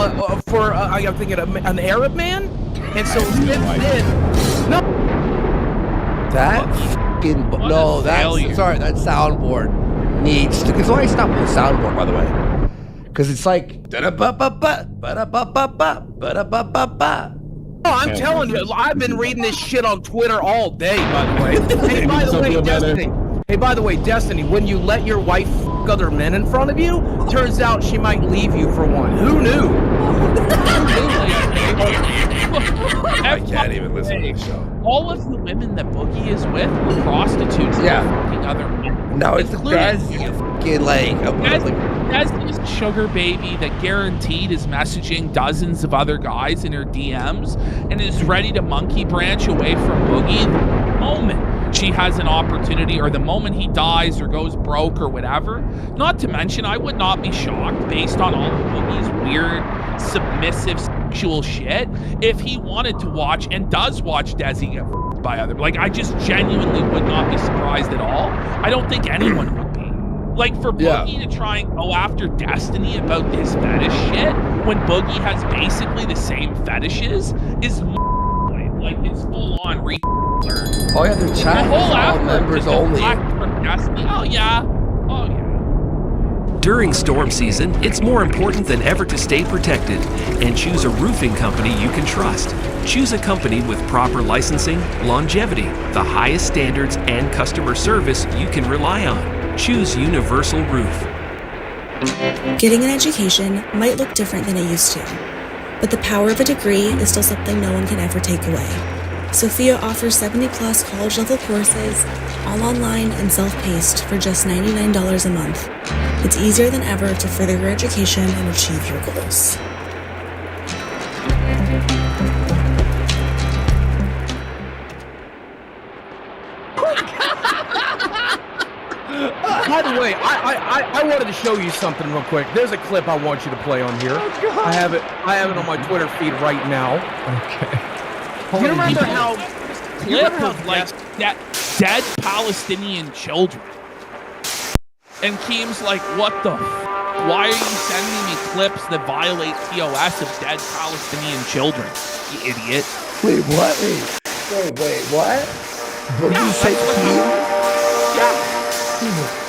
I'm thinking an Arab man? And so since then... No! That fucking... No, that's... Sorry, that soundboard needs to... That's why I stopped with the soundboard, by the way. Because it's like... Oh, I'm telling you, I've been reading this shit on Twitter all day, by the way. Hey, by the way, Destiny. Hey, by the way, Destiny, when you let your wife fuck other men in front of you, turns out she might leave you for one. Who knew? I can't even listen to the show. All of the women that Boogie is with were prostitutes. Yeah. Fucking other women. No, it's Desi, fucking like... Desi's a sugar baby that guaranteed is messaging dozens of other guys in her DMs and is ready to monkey branch away from Boogie the moment she has an opportunity or the moment he dies or goes broke or whatever. Not to mention, I would not be shocked based on all of Boogie's weird, submissive, sexual shit if he wanted to watch and does watch Desi get f***ed by other. Like, I just genuinely would not be surprised at all. I don't think anyone would be. Like, for Boogie to try and go after Destiny about this fetish shit when Boogie has basically the same fetishes is like it's full on re. Oh yeah, they're chat. The whole all members only. From Destiny. Oh yeah. Oh yeah. During storm season, it's more important than ever to stay protected and choose a roofing company you can trust. Choose a company with proper licensing, longevity, the highest standards, and customer service you can rely on. Choose Universal Roof. Getting an education might look different than it used to, but the power of a degree is still something no one can ever take away. Sophia offers 70-plus college-level courses, all online and self-paced for just $99 a month. It's easier than ever to further your education and achieve your goals. By the way, I wanted to show you something real quick. There's a clip I want you to play on here. I have it on my Twitter feed right now. Okay. You remember how clip of like dead Palestinian children? And Keem's like, what the why are you sending me clips that violate TOS of dead Palestinian children, you idiot? Wait, what? Wait, what? Boogie said Yeah.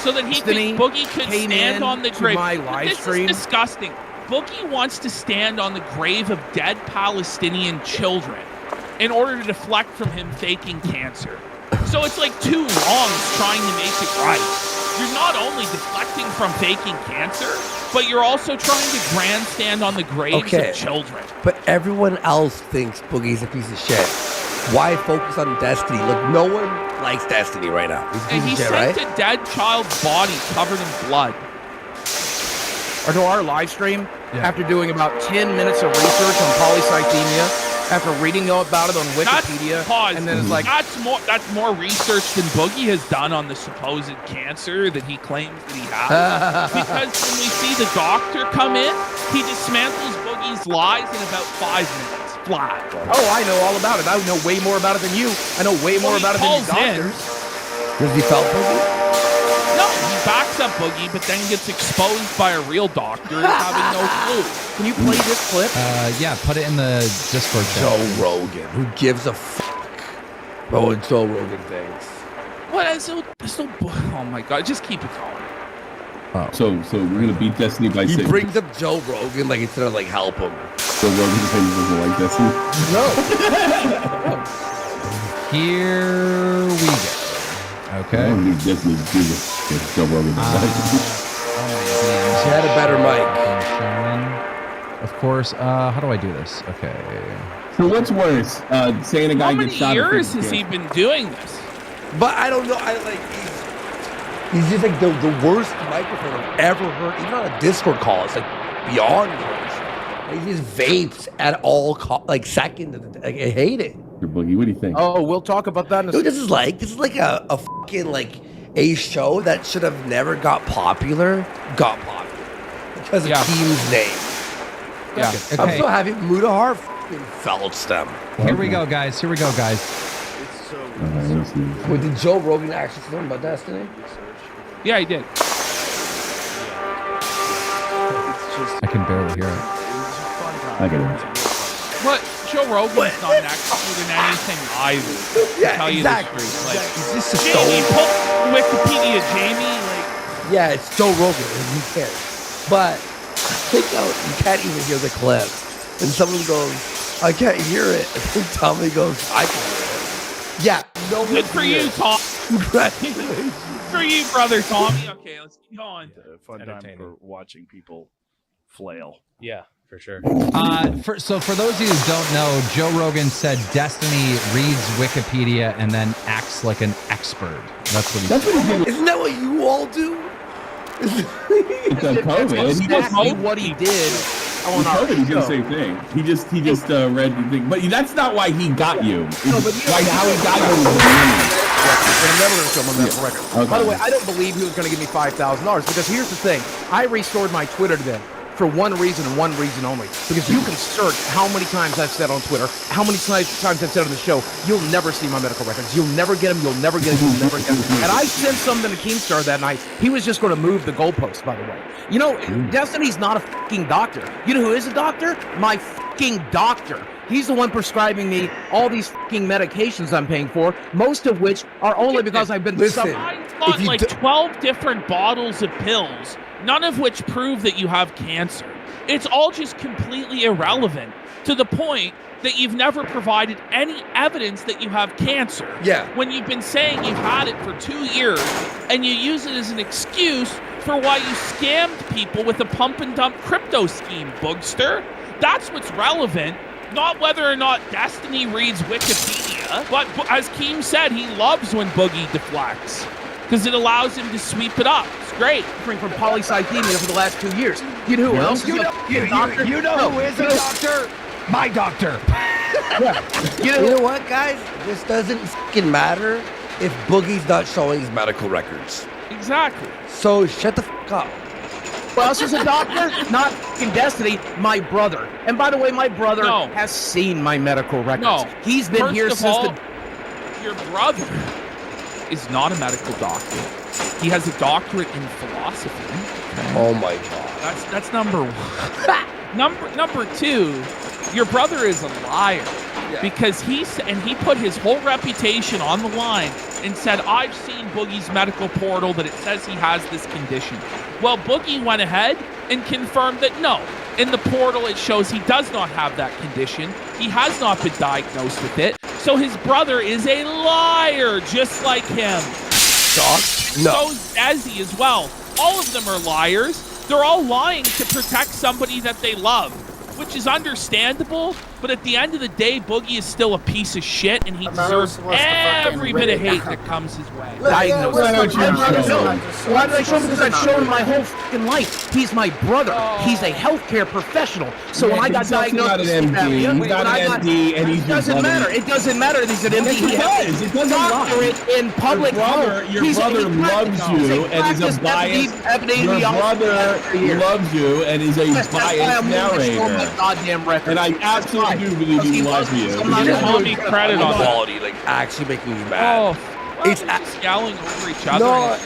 So that Boogie could stand on the grave. This is disgusting. Boogie wants to stand on the grave of dead Palestinian children in order to deflect from him faking cancer. So it's like two wrongs trying to make it right. You're not only deflecting from faking cancer, but you're also trying to grandstand on the graves of children. But everyone else thinks Boogie's a piece of shit. Why focus on Destiny? Look, no one likes Destiny right now. He's a piece And he of shit, sent right? a dead child's body covered in blood. or to our live stream, after doing about 10 minutes of research on polycythemia, after reading about it on Wikipedia, and then it's like that's more research than Boogie has done on the supposed cancer that he claims that he has. Because when we see the doctor come in, he dismantles Boogie's lies in about 5 minutes flat. Oh, I know all about it. I know way more about it than you. I know way more about it than you doctors. Does he felt Boogie? No, he backs up Boogie, but then gets exposed by a real doctor having no clue. Can you play this clip? Yeah, put it in the Discord chat. Joe Rogan. Who gives a fuck about what Joe Rogan thinks? What? Oh my god! Just keep it going. Oh. So we're gonna beat Destiny by He 6. brings up Joe Rogan like instead of like help him. Joe Rogan says he doesn't like Destiny. No. Here we go. Okay. I don't need Destiny to do this. Joe Rogan. She had a better mic. Of course. How do I do this? Okay. So what's worse, saying a guy gets shot? How many years has he been doing this? But I don't know. He's just like the worst microphone I've ever heard. Even on a Discord call, it's like beyond worse. Like, he just vapes at all seconds. I hate it. Boogie, what do you think? Oh, we'll talk about that in a second. This is like a fucking like a show that should have never got popular because of Keem's name. Yeah. Okay. I'm so happy Mudahar fucking felched them. Here we go, guys. Wait, did Joe Rogan actually say something about Destiny? Yeah, he did. I can barely hear it. I get it. What? Joe Rogan's not an expert in anything either. Yeah, tell exactly. You the truth. Like, He's just a Jamie, stoner. pull Wikipedia, Jamie. Like, Yeah, it's Joe Rogan. Who cares? But you can't even hear the clip. And someone goes, I can't hear it. And Tommy goes, I can hear it. Yeah, no. Good for you, Tom. Congratulations. Good for you, brother Tommy. Okay, let's keep going. Fun time for watching people flail. Yeah, for sure. For those of you who don't know, Joe Rogan said Destiny reads Wikipedia and then acts like an expert. That's what he said. Isn't that what you all do? It's on COVID. He just what he did. On COVID, he did the same thing. He just read the thing. But that's not why he got you. No, but how he got you. I'm never going to show him on that record. Okay. By the way, I don't believe he was going to give me $5,000 because here's the thing. I restored my Twitter today for one reason and one reason only. Because you can search how many times I've said on Twitter, how many times I've said on the show, you'll never see my medical records. You'll never get them. You'll never get them. You'll never get them. And I sent something to Keemstar that night. He was just going to move the goalpost, by the way. You know, Destiny's not a fucking doctor. You know who is a doctor? My fucking doctor. He's the one prescribing me all these fucking medications I'm paying for, most of which are only because I've been suffering. I bought like 12 different bottles of pills, none of which prove that you have cancer. It's all just completely irrelevant to the point that you've never provided any evidence that you have cancer. Yeah. When you've been saying you've had it for 2 years and you use it as an excuse for why you scammed people with a pump and dump crypto scheme, Boogster. That's what's relevant. Not whether or not Destiny reads Wikipedia, but as Keem said, he loves when Boogie deflects because it allows him to sweep it up. It's great. Suffering from polycythemia for the last 2 years. You know who else is a doctor? You know who is a doctor? My doctor. Yeah. You know what, guys? This doesn't fucking matter if Boogie's not showing his medical records. Exactly. So shut the fuck up. Who else is a doctor? Not fucking Destiny, my brother. And by the way, my brother has seen my medical records. No. He's been here since your brother is not a medical doctor. He has a doctorate in philosophy. Oh my god. That's number one. Number two, your brother is a liar. Yeah. Because he put his whole reputation on the line and said, I've seen Boogie's medical portal that it says he has this condition. Well, Boogie went ahead and confirmed that no, in the portal it shows he does not have that condition. He has not been diagnosed with it. So his brother is a liar, just like him. Shocked? No. So's Desi as well. All of them are liars. They're all lying to protect somebody that they love, which is understandable, but at the end of the day, Boogie is still a piece of shit, and he deserves every bit of hate that comes his way. Why did I show him? Because I've shown him my whole fucking life. He's my brother. He's a healthcare professional. So when I got diagnosed with sleep apnea, He's not an MD, and he's it doesn't matter. It doesn't matter that he's an MD. Yes, it does. It doesn't doctorate in public health. Your brother loves you and is a biased. Your brother loves you and is a biased narrator. And I absolutely do believe he loves you. Call me credit on quality, like actually making you mad. Oh, it's just yelling over each other. No,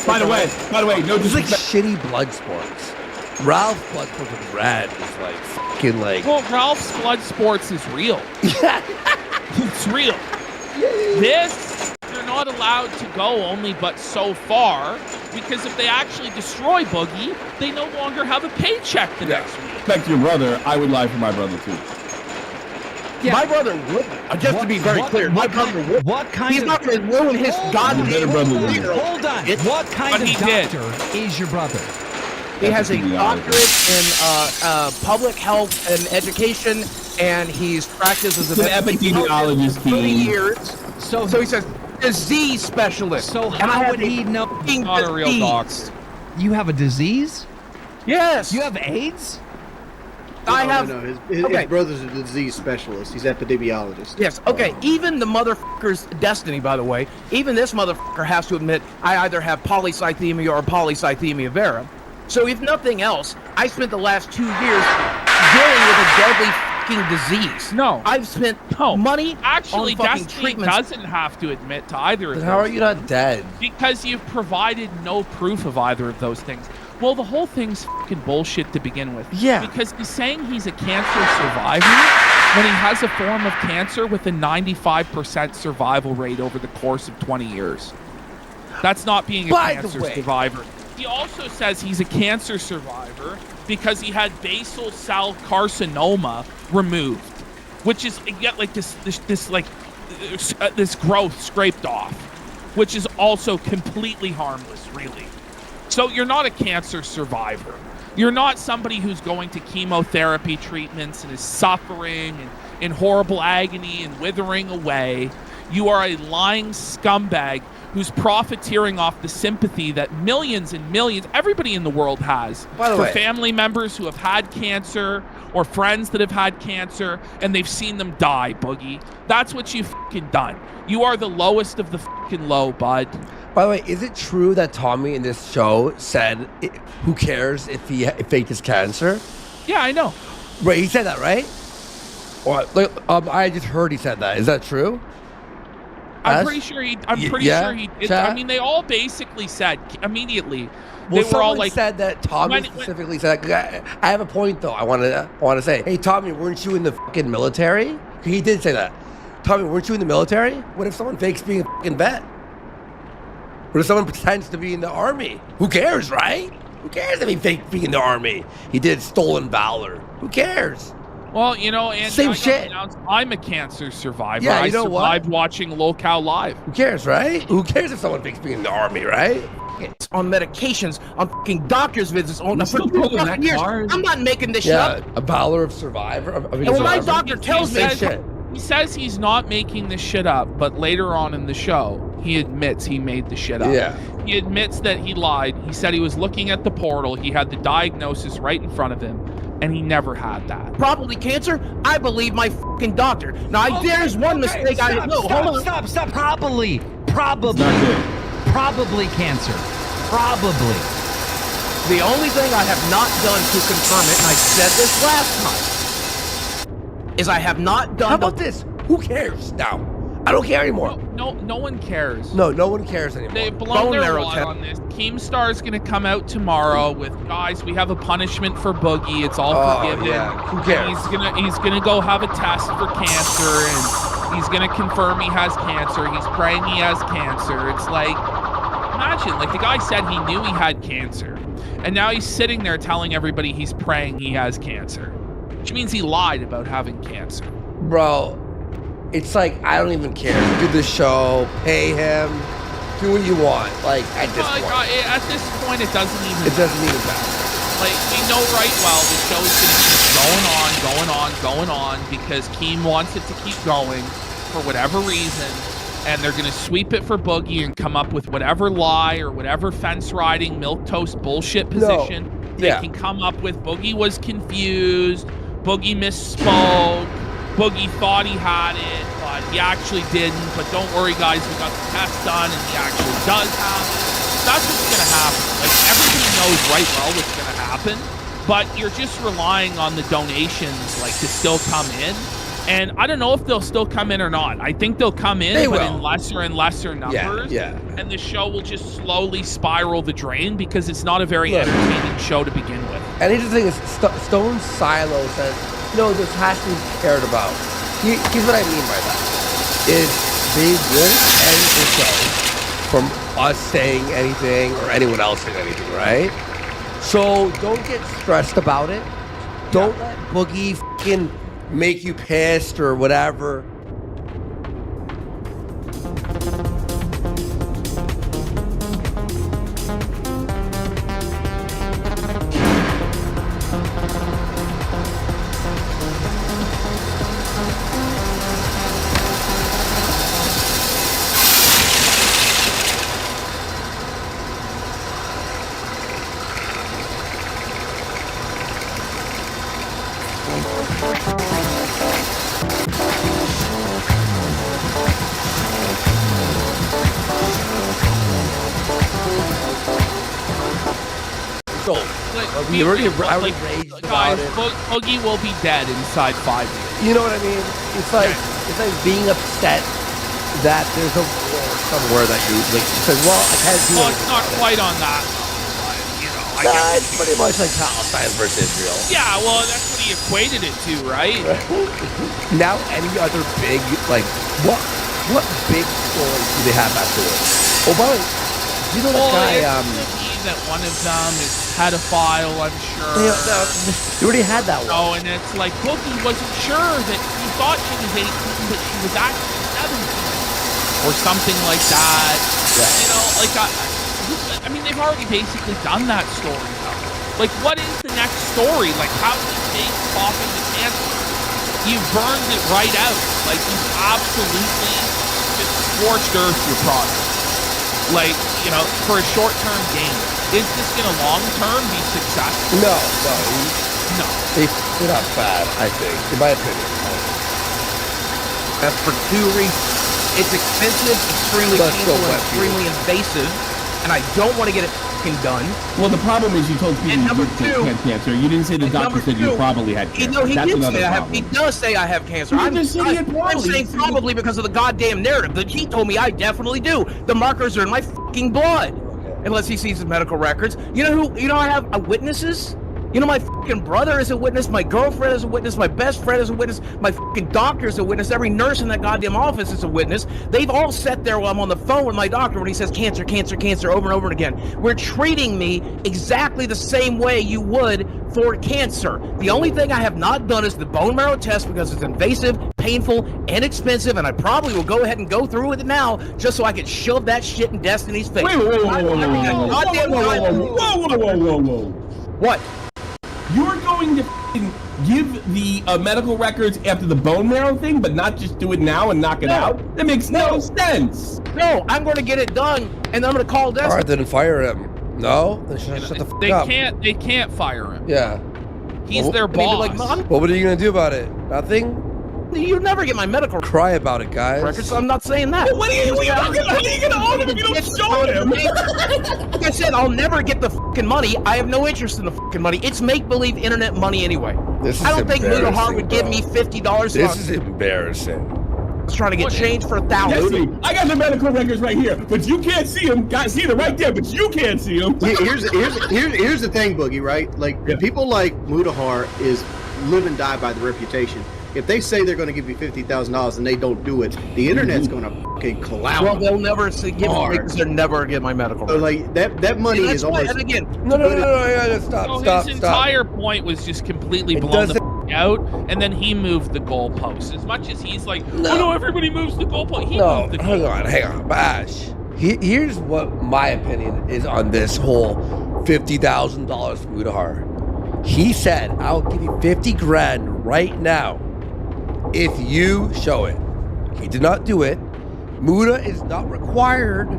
By the way, no it's like disrespect. shitty blood sports. Ralph blood sports with red is like fucking like. Well, Ralph's blood sports is real. It's real. This, they're not allowed to go only but so far, because if they actually destroy Boogie, they no longer have a paycheck the next week. Respect to your brother, I would lie for my brother too. Yeah. My brother wouldn't. Just to be very clear, my brother would. What kind He's of? not going to ruin his goddamn career. Hold on. What kind of doctor is your brother? He has a doctorate in public health and education, and he's practiced as an epidemiologist for 30 team. years. So he says disease specialist. So And I how have would he know? Not a real disease. doctor. You have a disease? Yes. You have AIDS? I have. No, his brother's a disease specialist. He's epidemiologist. Yes, okay. Even the motherfucker's destiny, by the way, even this motherfucker has to admit I either have polycythemia or polycythemia vera. So if nothing else, I spent the last 2 years dealing with a deadly fucking disease. No. I've spent money Actually, on fucking Destiny treatments. doesn't have to admit to either of Then those. how are you not dead? Because you've provided no proof of either of those things. Well, the whole thing's fucking bullshit to begin with. Yeah. Because he's saying he's a cancer survivor when he has a form of cancer with a 95% survival rate over the course of 20 years. That's not being a By the cancer way- survivor. He also says he's a cancer survivor because he had basal cell carcinoma removed, which is you get like this growth scraped off, which is also completely harmless, really. So you're not a cancer survivor. You're not somebody who's going to chemotherapy treatments and is suffering and in horrible agony and withering away. You are a lying scumbag who's profiteering off the sympathy that millions and millions, everybody in the world has, By the for way- family members who have had cancer or friends that have had cancer and they've seen them die, Boogie. That's what you've fucking done. You are the lowest of the fucking low, bud. By the way, is it true that Tommy in this show said, "Who cares if he faked his cancer"? Yeah, I know. Right, he said that, right? Or like, I just heard he said that. Is that true? I'm pretty sure he did. Chat? I mean, they all basically said immediately. Well, They were all someone like, said that Tommy specifically said. I have a point though. I want to say, hey Tommy, weren't you in the fucking military? He did say that. Tommy, weren't you in the military? What if someone fakes being a fucking vet? What if someone pretends to be in the army? Who cares, right? Who cares if he faked being in the army? He did stolen valor. Who cares? well, you know, and Same I gotta shit. announce I'm a cancer survivor. Yeah, I you know what? survived watching Locale Live. Who cares, right? Who cares if someone fakes being in the army, right? On medications, on fucking doctor's visits, on You for still 2 pulling fucking that years. card? I'm not making this shit Yeah, up. a valor of survivor. I mean, And when my survivor. doctor tells me, Same shit. He says he's not making this shit up, but later on in the show, he admits he made the shit up. Yeah. He admits that he lied. He said he was looking at the portal. He had the diagnosis right in front of him, and he never had that. probably cancer. I believe my fucking doctor. Now, there's one mistake I didn't know. Hold on. Stop. Probably cancer. Probably. The only thing I have not done to confirm it, and I said this last time, is I have not done. How about this? Who cares now? I don't care anymore. No one cares. No one cares anymore. They've blown Bone their marrow wad test. on this. Keemstar's going to come out tomorrow with, guys, we have a punishment for Boogie. It's all forgiven. Yeah. Who cares? He's gonna go have a test for cancer, and he's gonna confirm he has cancer. He's praying he has cancer. It's like, imagine, like the guy said he knew he had cancer, and now he's sitting there telling everybody he's praying he has cancer, which means he lied about having cancer. bro, it's like I don't even care. Do the show, pay him, do what you want. Like at this point. At this point, it doesn't even. It doesn't even matter. Like we know right well the show is going to keep going on because Keem wants it to keep going for whatever reason, and they're going to sweep it for Boogie and come up with whatever lie or whatever fence riding milquetoast bullshit position they can come up with. Boogie was confused. Boogie misspoke. Boogie thought he had it, but he actually didn't. But don't worry, guys, we got the test done, and he actually does have it. That's what's going to happen. Like, everybody knows right well what's going to happen, but you're just relying on the donations, like, to still come in. And I don't know if they'll still come in or not. I think they'll come in, but in lesser and lesser numbers. Yeah. And the show will just slowly spiral the drain because it's not a very entertaining show to begin with. And here's the thing: is Stone Silo says, "No, this has to be cared about." Here's what I mean by that: is they won't end the show from us saying anything or anyone else saying anything, right? So don't get stressed about it. Don't let Boogie fucking make you pissed or whatever. We already raged about guys, it. Boogie will be dead inside 5 years. You know what I mean? It's like being upset that there's a war somewhere that you like. Because well, I can't do Well, it's not quite on that. But, you know, it's pretty much like Palestine versus Israel. Yeah, well, that's what he equated it to, right? Now, any other big what big stories do they have afterwards? Oh, by the way, you know that guy? That one of them is pedophile, I'm sure. They already had that one. Oh, and it's like Boogie wasn't sure that he thought she was 18, but she was actually 17, or something like that. Yeah. You know, like I mean, they've already basically done that story though. Like, what is the next story? Like, how do you take coughing the cancer? You burned it right out. Like, you absolutely just scorched earth your product. Like, you know, for a short-term gain. Is this going to long-term be successful? No. They f***ed it up bad, I think, in my opinion. That's for two reasons. It's expensive, extremely painful, and extremely invasive, and I don't want to get it fucking done. Well, the problem is you told people you had cancer. You didn't say the doctor said you probably had cancer. No, he That's did another say problem. he does say I have cancer. I'm saying probably because of the goddamn narrative, but he told me I definitely do. The markers are in my fucking blood. Unless he sees the medical records. You know I have witnesses? You know, my fucking brother is a witness, my girlfriend is a witness, my best friend is a witness, my fucking doctor is a witness, every nurse in that goddamn office is a witness. They've all sat there while I'm on the phone with my doctor when he says cancer, cancer, cancer over and over again. We're treating me exactly the same way you would for cancer. The only thing I have not done is the bone marrow test because it's invasive, painful, and expensive, and I probably will go ahead and go through with it now just so I can shove that shit in Destiny's face. Whoa. What? You're going to give the medical records after the bone marrow thing, but not just do it now and knock it out? That makes no sense. No, I'm going to get it done, and I'm going to call Destiny. All right, then fire him. No? Then shut the fuck up. They can't fire him. Yeah. He's their boss. What are you going to do about it? Nothing? You never get my medical cry about it, guys. records. I'm not saying that. Well, how are you going to own him if you don't show him? Like I said, I'll never get the fucking money. I have no interest in the fucking money. It's make-believe internet money anyway. I don't think Muda Hart would give me $50. This is embarrassing. I was trying to get change for $1,000. I got the medical records right here, but you can't see them. Guys, see them right there, but you can't see them. Here's the thing, Boogie. Right? Like people like Muda Hart is live and die by the reputation. If they say they're going to give you $50,000 and they don't do it, the internet's going to fucking collapse. Well, they'll never give me because they're never get my medical. So like that money is almost. And again, No, stop. His entire point was just completely blown the out, and then he moved the goalpost. As much as he's like, oh no, everybody moves the goalpost. He moved the goalpost. Hang on, Bash. Here's what my opinion is on this whole $50,000 from Mudahar. He said, I'll give you 50 grand right now if you show it. He did not do it. Muda is not required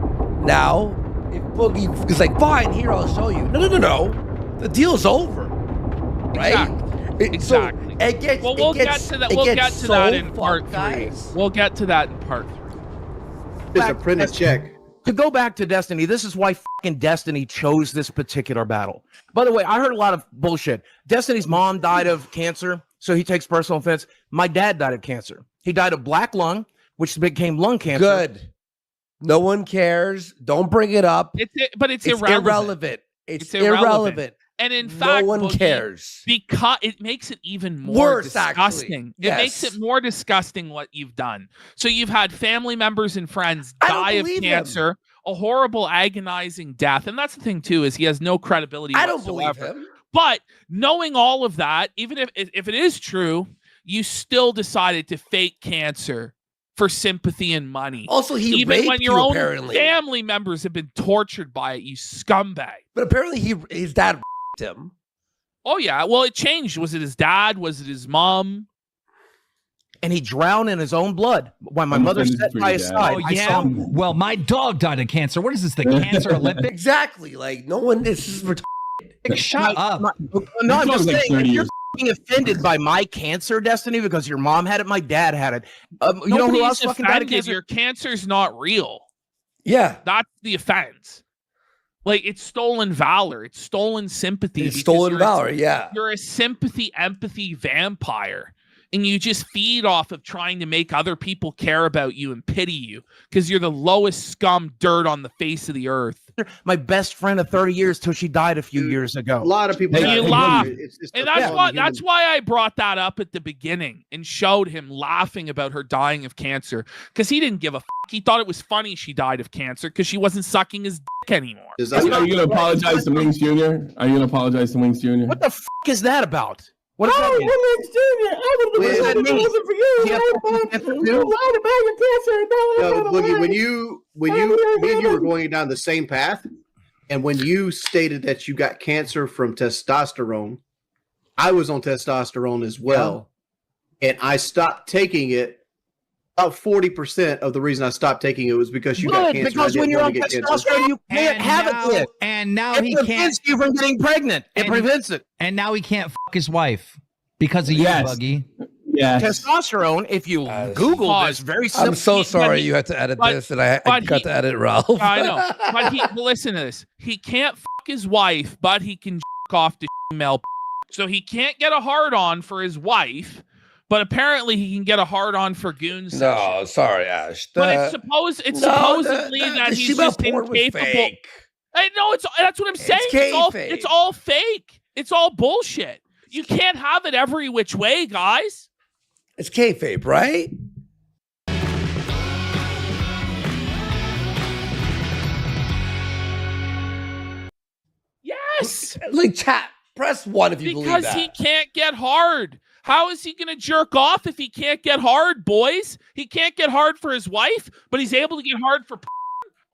now. If Boogie is like, fine, here, I'll show you. No. The deal's over. Right? Exactly. So it gets, we'll get to that. We'll get to that in part 3. Guys. We'll get to that in part 3. It's a printed check. To go back to Destiny, this is why fucking Destiny chose this particular battle. By the way, I heard a lot of bullshit. Destiny's mom died of cancer, so he takes personal offense. My dad died of cancer. He died of black lung, which became lung cancer. Good. No one cares. Don't bring it up. But it's irrelevant. It's irrelevant. And in fact, no one cares because it makes it even more worse. Disgusting. Yes. It makes it more disgusting what you've done. So you've had family members and friends die of cancer, a horrible, agonizing death, and that's the thing too is he has no credibility. I don't whatsoever. believe him. But knowing all of that, even if it is true, you still decided to fake cancer for sympathy and money. Also, he even raped when your you, own apparently. family members have been tortured by it, you scumbag. But apparently, his dad raped him. Oh yeah, well it changed. Was it his dad? Was it his mom? And he drowned in his own blood while my mother sat by his side. Oh yeah. Well, my dog died of cancer. What is this? The Cancer Olympics? Exactly. Like no one. This is Shut up. No, I'm just saying. If you're being offended by my cancer, Destiny, because your mom had it, my dad had it. You know who else fucking died of cancer? Your cancer's not real. Yeah, that's the offense. Like it's stolen valor. It's stolen sympathy. It's stolen valor. Yeah, you're a sympathy, empathy vampire. And you just feed off of trying to make other people care about you and pity you because you're the lowest scum dirt on the face of the earth. My best friend of 30 years till she died a few years ago. A lot of people. And you laugh. And that's why I brought that up at the beginning and showed him laughing about her dying of cancer because he didn't give a fuck. He thought it was funny she died of cancer because she wasn't sucking his dick anymore. Are you going to apologize to Wings Jr.? Are you going to apologize to Wings Jr.? What the fuck is that about? What does that mean? Boogie, when me and you were going down the same path, and when you stated that you got cancer from testosterone, I was on testosterone as well, and I stopped taking it. About 40% of the reason I stopped taking it was because you got cancer. Because when you're on testosterone, you can't have it. And now it he can't. prevents you from getting pregnant. It prevents it. And now he can't fuck his wife because of you, Buggy. Yes. Testosterone, if you Google this, very simple. I'm so sorry you had to edit this, and I got to edit Ralph. I know. But listen to this. He can't fuck his wife, but he can jack off the female. So he can't get a hard-on for his wife. But apparently he can get a hard-on for goons. No, sorry, Ash. But it's supposedly that he's just incapable. No, that's what I'm saying. It's all fake. It's all bullshit. You can't have it every which way, guys. It's kayfabe, right? Yes. Like chat. Press 1 if you believe that. Because he can't get hard. How is he going to jerk off if he can't get hard, boys? He can't get hard for his wife, but he's able to get hard for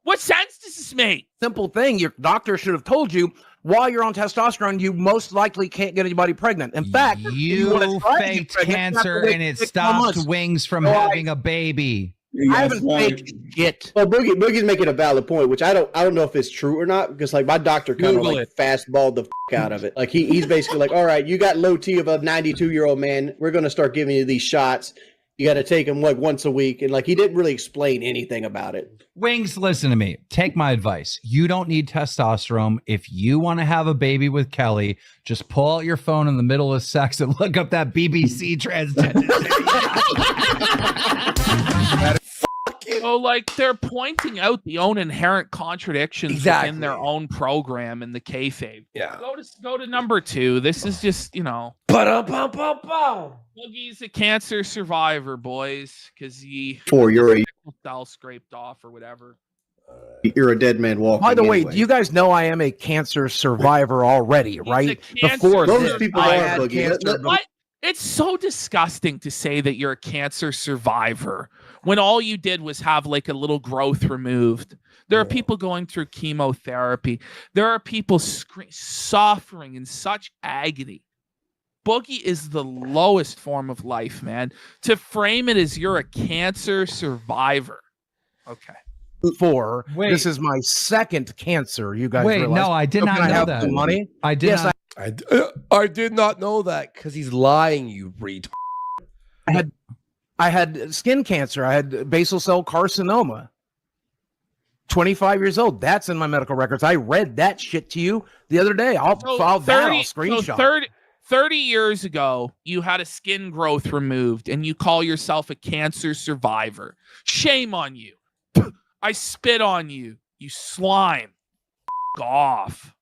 What sense does this make? Simple thing. Your doctor should have told you while you're on testosterone, you most likely can't get anybody pregnant. In fact, you faked cancer and it stopped Wings from having a baby. I haven't faked shit. Well, Boogie's making a valid point, which I don't know if it's true or not, because like my doctor kind of like fastballed the out of it. Like he's basically like, all right, you got low T of a 92-year-old man. We're gonna start giving you these shots. You got to take them like once a week, and like he didn't really explain anything about it. Wings, listen to me. Take my advice. You don't need testosterone. If you want to have a baby with Kelly, just pull out your phone in the middle of sex and look up that BBC transgender. So, like, they're pointing out the own inherent contradictions within their own program in the kayfabe. Yeah. Go to number 2. This is just, Boogie's a cancer survivor, boys, because you're cell scraped off or whatever. You're a dead man walking. By the way, do you guys know I am a cancer survivor already, right? Before most people are, Boogie. It's so disgusting to say that you're a cancer survivor when all you did was have like a little growth removed. There are people going through chemotherapy. There are people suffering in such agony. Boogie is the lowest form of life, man. To frame it as you're a cancer survivor. Okay. This is my second cancer. You guys Wait, realize? no, I did not Can I know have that. the money? I did Yes, not. I did not know that because he's lying, you retard. I had skin cancer. I had basal cell carcinoma. 25 years old. That's in my medical records. I read that shit to you the other day. I'll screenshot. 30 years ago, you had a skin growth removed and you call yourself a cancer survivor. Shame on you. I spit on you, you slime. F off.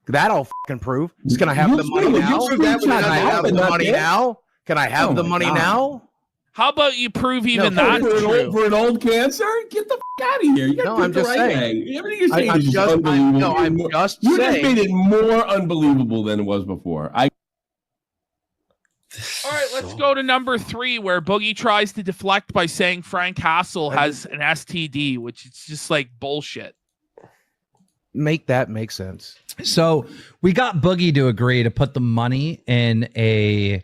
That'll fucking prove. Can I have the money now? Can I have the money now? Can I have the money now? How about you prove even that true? For an old cancer? Get the out of here. You No, I'm just saying. Everything you're saying is just unbelievable. I'm just you saying. just made it more unbelievable than it was before. All right, let's go to number 3, where Boogie tries to deflect by saying Frank Hassel has an STD, which is just like bullshit. Make that make sense. So we got Boogie to agree to put the money in an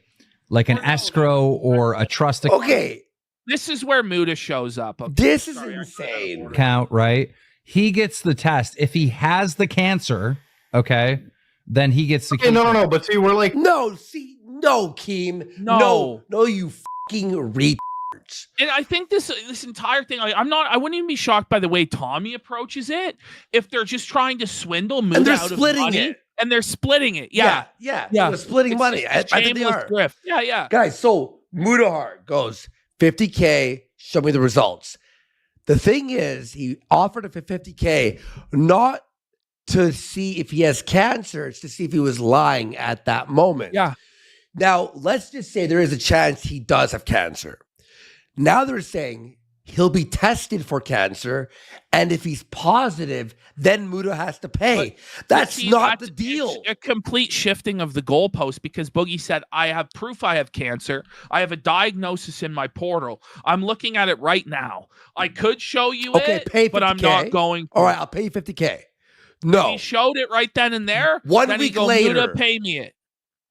escrow or a trust account. Okay. This is where Muda shows up. Okay. This is insane. Account, right? He gets the test. If he has the cancer, okay, then he gets the No. But see, we're like, no, Keem. No, you fucking retards. And I think this entire thing, I wouldn't even be shocked by the way Tommy approaches it if they're just trying to swindle Muda out of money. And they're splitting it. Yeah. They're splitting money. I think they are. Grift. Yeah. Guys, so Mudahar goes $50K, show me the results. The thing is, he offered it for $50K, not to see if he has cancer, it's to see if he was lying at that moment. Yeah. Now, let's just say there is a chance he does have cancer. Now they're saying he'll be tested for cancer, and if he's positive, then Muda has to pay. That's not the deal. It's a complete shifting of the goalpost because Boogie said, I have proof I have cancer. I have a diagnosis in my portal. I'm looking at it right now. I could show you it, but I'm not going to. All right, I'll pay you $50K. No. He showed it right then and there. 1 week later. Muda, pay me it.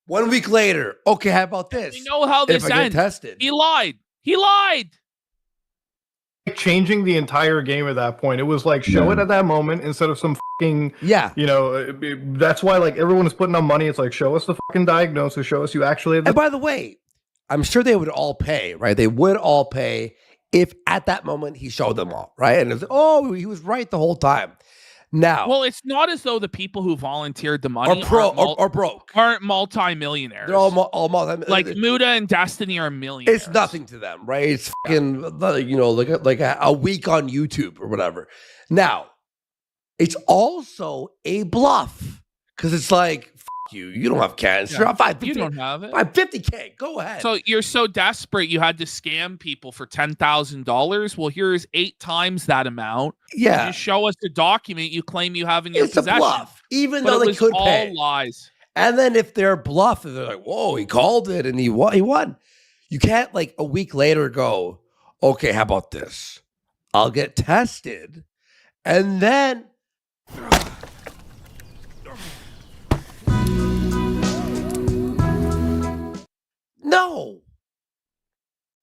1 week later. Okay, how about this? You know how this if I ends. get tested. He lied. He lied. Changing the entire game at that point. It was like show it at that moment instead of some fucking that's why like everyone is putting on money. It's like show us the fucking diagnosis, show us you actually have And by the way, I'm sure they would all pay, right? They would all pay if at that moment he showed them all, right? And it was, he was right the whole time. Now, well, it's not as though the people who volunteered the money are broke, aren't multi-millionaires. They're all multi-millionaires. Like Muda and Destiny are millionaires. It's nothing to them, right? It's fucking, like a week on YouTube or whatever. Now, it's also a bluff because it's like, you don't have cancer. Yeah. You don't have it. By $50K, go ahead. So you're so desperate you had to scam people for $10,000. Well, here's 8 times that amount. Yeah. You show us the document you claim you have in your possession. It's a bluff, even though they could pay. All lies. And then if they're bluffing, they're like, whoa, he called it and he won. You can't like a week later go, okay, how about this? I'll get tested and then... No.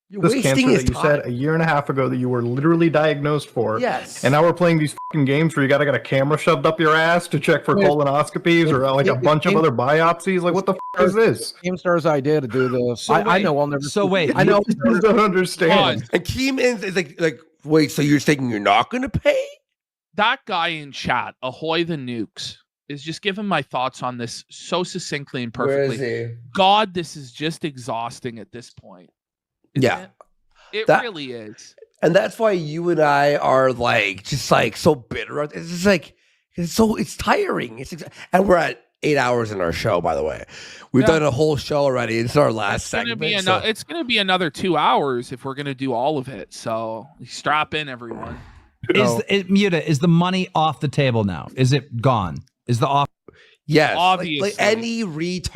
You're this wasting cancer his that you time. said a year and a half ago that you were literally diagnosed for. Yes. And now we're playing these fucking games where you gotta get a camera shoved up your ass to check for colonoscopies or like a bunch of other biopsies. Like, what the fuck is this? GameStar's idea to do this. So I know I'll never. So wait, I know. I don't understand. And Keem is like, wait, so you're thinking you're not going to pay? That guy in chat, Ahoy the Nukes, is just giving my thoughts on this so succinctly and perfectly. Where is he? God, this is just exhausting at this point. Yeah. It really is. And that's why you and I are like, just like so bitter. It's just like, it's tiring. And we're at 8 hours in our show, by the way. We've done a whole show already. It's our last segment. It's going to be another 2 hours if we're going to do all of it. So strap in, everyone. Is the money off the table now? Is it gone? Is the offer? Yes. Obviously. Like any retard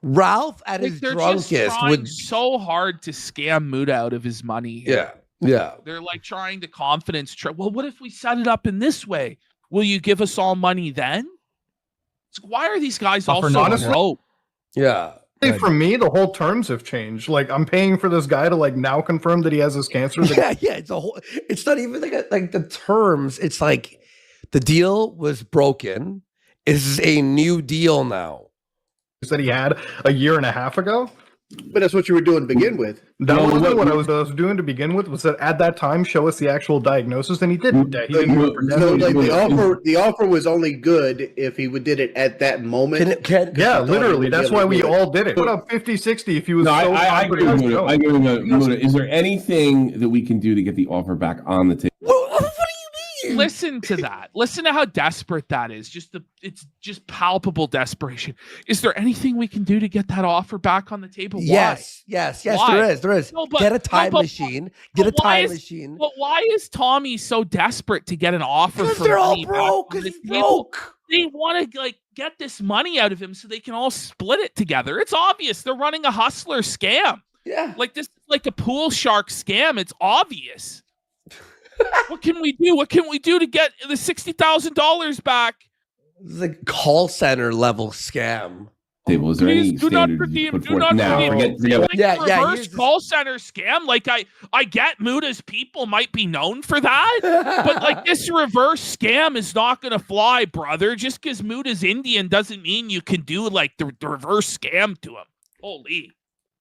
Ralph at his they're drunkest just trying would so hard to scam Muda out of his money. Yeah. Yeah. They're like trying to confidence trip. Well, what if we set it up in this way? Will you give us all money then? It's like, why are these guys all so broke? Yeah. Hey, for me, the whole terms have changed. Like, I'm paying for this guy to like now confirm that he has this cancer. Yeah, it's a whole. It's not even like the terms. It's like the deal was broken. This is a new deal now. That he had a year and a half ago. But that's what you were doing to begin with. That wasn't what I was doing to begin with. Was that at that time show us the actual diagnosis, and he didn't. He didn't do it for So like the offer was only good if he did it at that moment. Yeah, literally. That's why we all did it. Put up 50-60 if he was. No, so I agree with confident. Muda. I agree with Muda. Is there anything that we can do to get the offer back on the table? Listen to that. Listen to how desperate that is. It's just palpable desperation. Is there anything we can do to get that offer back on the table? Why? Yes, Why? there is. No, Get a time machine. Get a time machine. But why is Tommy so desperate to get an offer? Because for they're all money back broke. on the Because he's table? broke. They want to get this money out of him so they can all split it together. It's obvious they're running a hustler scam. Yeah, like this, like a pool shark scam. It's obvious. What can we do? What can we do to get the $60,000 back? It's like call center level scam. Table. Is there any do not standards redeem. put Do forth not now? redeem. Forget Like reverse call center scam. Like I get Muda's people might be known for that, but like this reverse scam is not going to fly, brother. Just because Muda's Indian doesn't mean you can do like the reverse scam to him. Holy.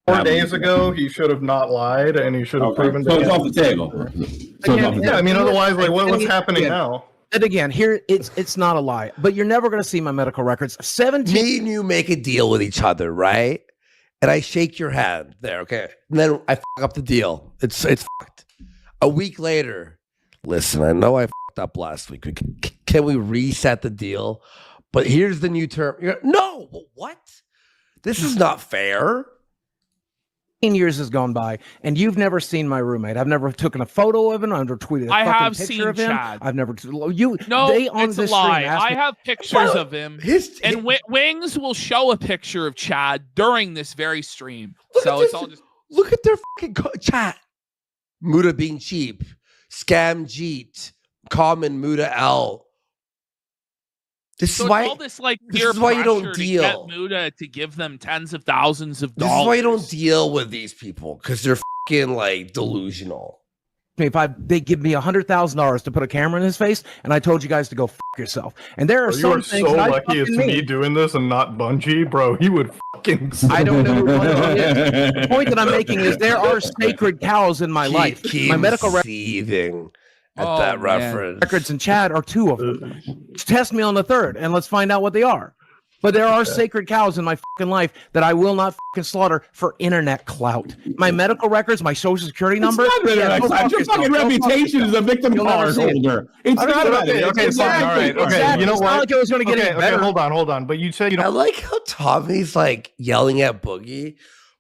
4 days ago, he should have not lied, and he should have proven. So it's off the table. I mean, otherwise, like, what's happening now? And again, here it's not a lie, but you're never going to see my medical records. 17. Me and you make a deal with each other, right? And I shake your hand there, okay? And then I fuck up the deal. It's fucked. A week later, listen, I know I fucked up last week. Can we reset the deal? But here's the new term. No, what? This is not fair. 15 years has gone by, and you've never seen my roommate. I've never taken a photo of him. I've never tweeted a I fucking have picture seen of him. Chad. I've never. No, they on it's a this lie. stream asked I me- have pictures of him. And Wings will show a picture of Chad during this very stream. So it's all just Look at their fucking chat. Muda being cheap. Scam Jeet. Common Muda L. This so is why it's all this like this peer is why you don't pressure to deal. get Muda to give them tens of thousands of This dollars. is why you don't deal with these people, because they're fucking like delusional. If they give me $100,000 to put a camera in his face, and I told you guys to go fuck yourself, and there are You some are things so that I lucky it's fucking me mean. doing this and not Bungie, bro. He would fucking. I don't know who Bungie is. The point that I'm making is there are sacred cows in my life. My medical seething at that reference. records in Chad are two of them. Test me on the third, and let's find out what they are. But there are sacred cows in my fucking life that I will not fucking slaughter for internet clout. My medical records, my social security number. It's not internet clout. Your fucking reputation is a victim card holder. It's not about it. Okay, fine. All right. Okay. You know It's what? not like it was going to get any better. Hold on. But you said you I know. like how Tommy's like yelling at Boogie,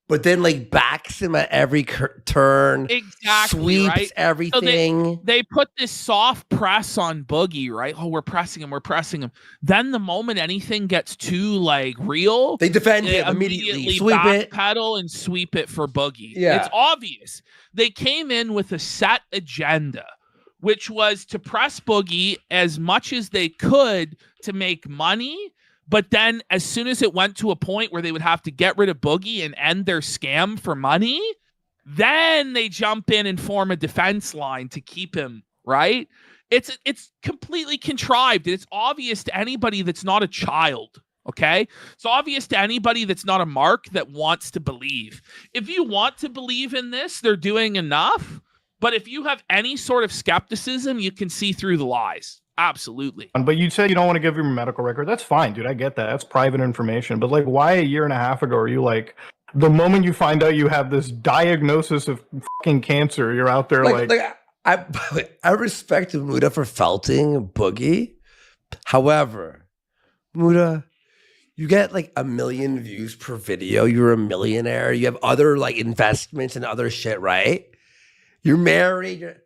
but then like backs him at every turn. Exactly, Sweeps right? everything. So they put this soft press on Boogie, right? Oh, we're pressing him. Then the moment anything gets too like real, they defend him immediately. Sweep it. Backpedal and sweep it for Boogie. Yeah. It's obvious. They came in with a set agenda, which was to press Boogie as much as they could to make money. But then as soon as it went to a point where they would have to get rid of Boogie and end their scam for money, then they jump in and form a defense line to keep him, right? It's completely contrived. It's obvious to anybody that's not a child, okay? It's obvious to anybody that's not a mark that wants to believe. If you want to believe in this, they're doing enough. But if you have any sort of skepticism, you can see through the lies. Absolutely. But you said you don't want to give your medical record. That's fine, dude. I get that. That's private information. But like, why a year and a half ago are you like, the moment you find out you have this diagnosis of fucking cancer, you're out there like I respect Muda for felting Boogie. However, Muda, you get like 1 million views per video. You're a millionaire. You have other like investments and other shit, right? You're married.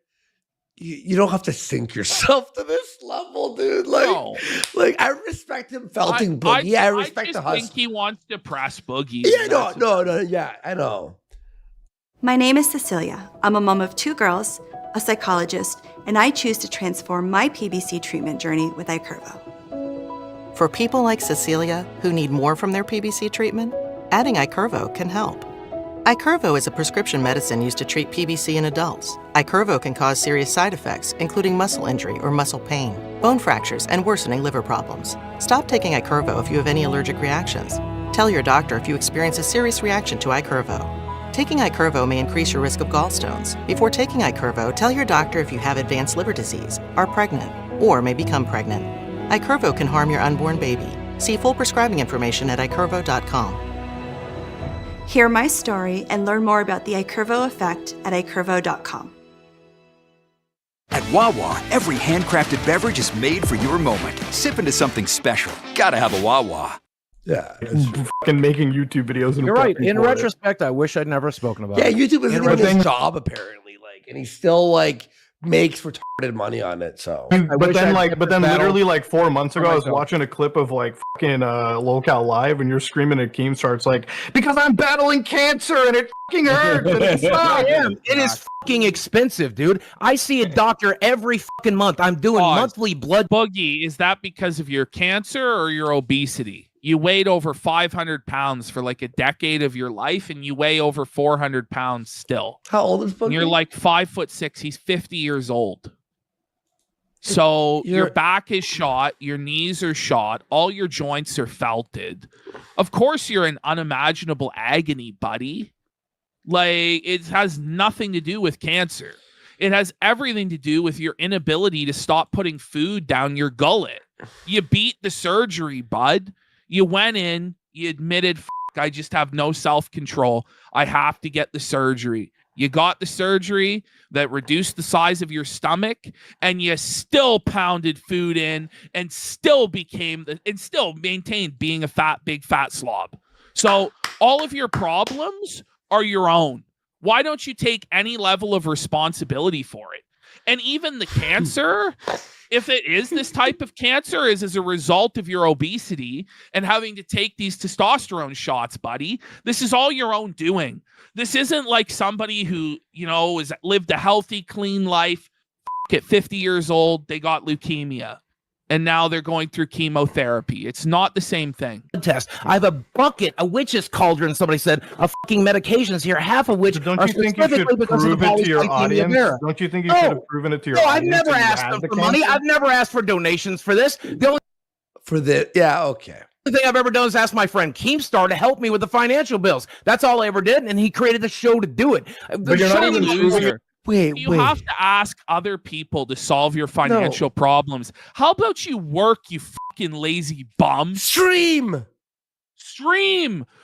you don't have to sink yourself to this level, dude. Like I respect him felting Boogie. I respect the hustle. I think he wants to press Boogie. Yeah, no. Yeah, I know. My name is Cecilia. I'm a mom of 2 girls, a psychologist, and I choose to transform my PBC treatment journey with iCurvo. For people like Cecilia who need more from their PBC treatment, adding iCurvo can help. iCurvo is a prescription medicine used to treat PBC in adults. iCurvo can cause serious side effects, including muscle injury or muscle pain, bone fractures, and worsening liver problems. Stop taking iCurvo if you have any allergic reactions. Tell your doctor if you experience a serious reaction to iCurvo. Taking iCurvo may increase your risk of gallstones. Before taking iCurvo, tell your doctor if you have advanced liver disease, are pregnant, or may become pregnant. iCurvo can harm your unborn baby. See full prescribing information at iCurvo.com. Hear my story and learn more about the iCurvo effect at iCurvo.com. At Wawa, every handcrafted beverage is made for your moment. Sip into something special. Gotta have a Wawa. Yeah, fucking making YouTube videos. And You're right. In retrospect, I wish I'd never spoken about it. Yeah, YouTube isn't even his job apparently. Like, and he still like makes retarded money on it. So, but then literally like 4 months ago, I was watching a clip of like fucking Locale Live, and you're screaming at Keemstar. It's like, because I'm battling cancer and it fucking hurts. And it's I am. It is fucking expensive, dude. I see a doctor every fucking month. I'm doing monthly blood. Boogie, is that because of your cancer or your obesity? You weighed over 500 pounds for like a decade of your life, and you weigh over 400 pounds still. How old is Boogie? And you're like 5'6". He's 50 years old. So your back is shot, your knees are shot, all your joints are felted. Of course, you're in unimaginable agony, buddy. Like, it has nothing to do with cancer. It has everything to do with your inability to stop putting food down your gullet. You beat the surgery, bud. You went in, you admitted, I just have no self-control. I have to get the surgery. You got the surgery that reduced the size of your stomach, and you still pounded food in and still maintained being a big fat slob. So all of your problems are your own. Why don't you take any level of responsibility for it? And even the cancer, if it is this type of cancer, is as a result of your obesity and having to take these testosterone shots, buddy. This is all your own doing. This isn't like somebody who, has lived a healthy, clean life. At 50 years old, they got leukemia, and now they're going through chemotherapy. It's not the same thing. Test. I have a bucket, a witch's cauldron, somebody said, of fucking medications here, half of which don't you think you should prove it to your audience? Don't you think you should have proven it to your audience? No, I've never asked them for money. I've never asked for donations for this. Okay. The thing I've ever done is ask my friend Keemstar to help me with the financial bills. That's all I ever did, and he created the show to do it. But you're not even loser. You have to ask other people to solve your financial problems. How about you work, you fucking lazy bum? Stream.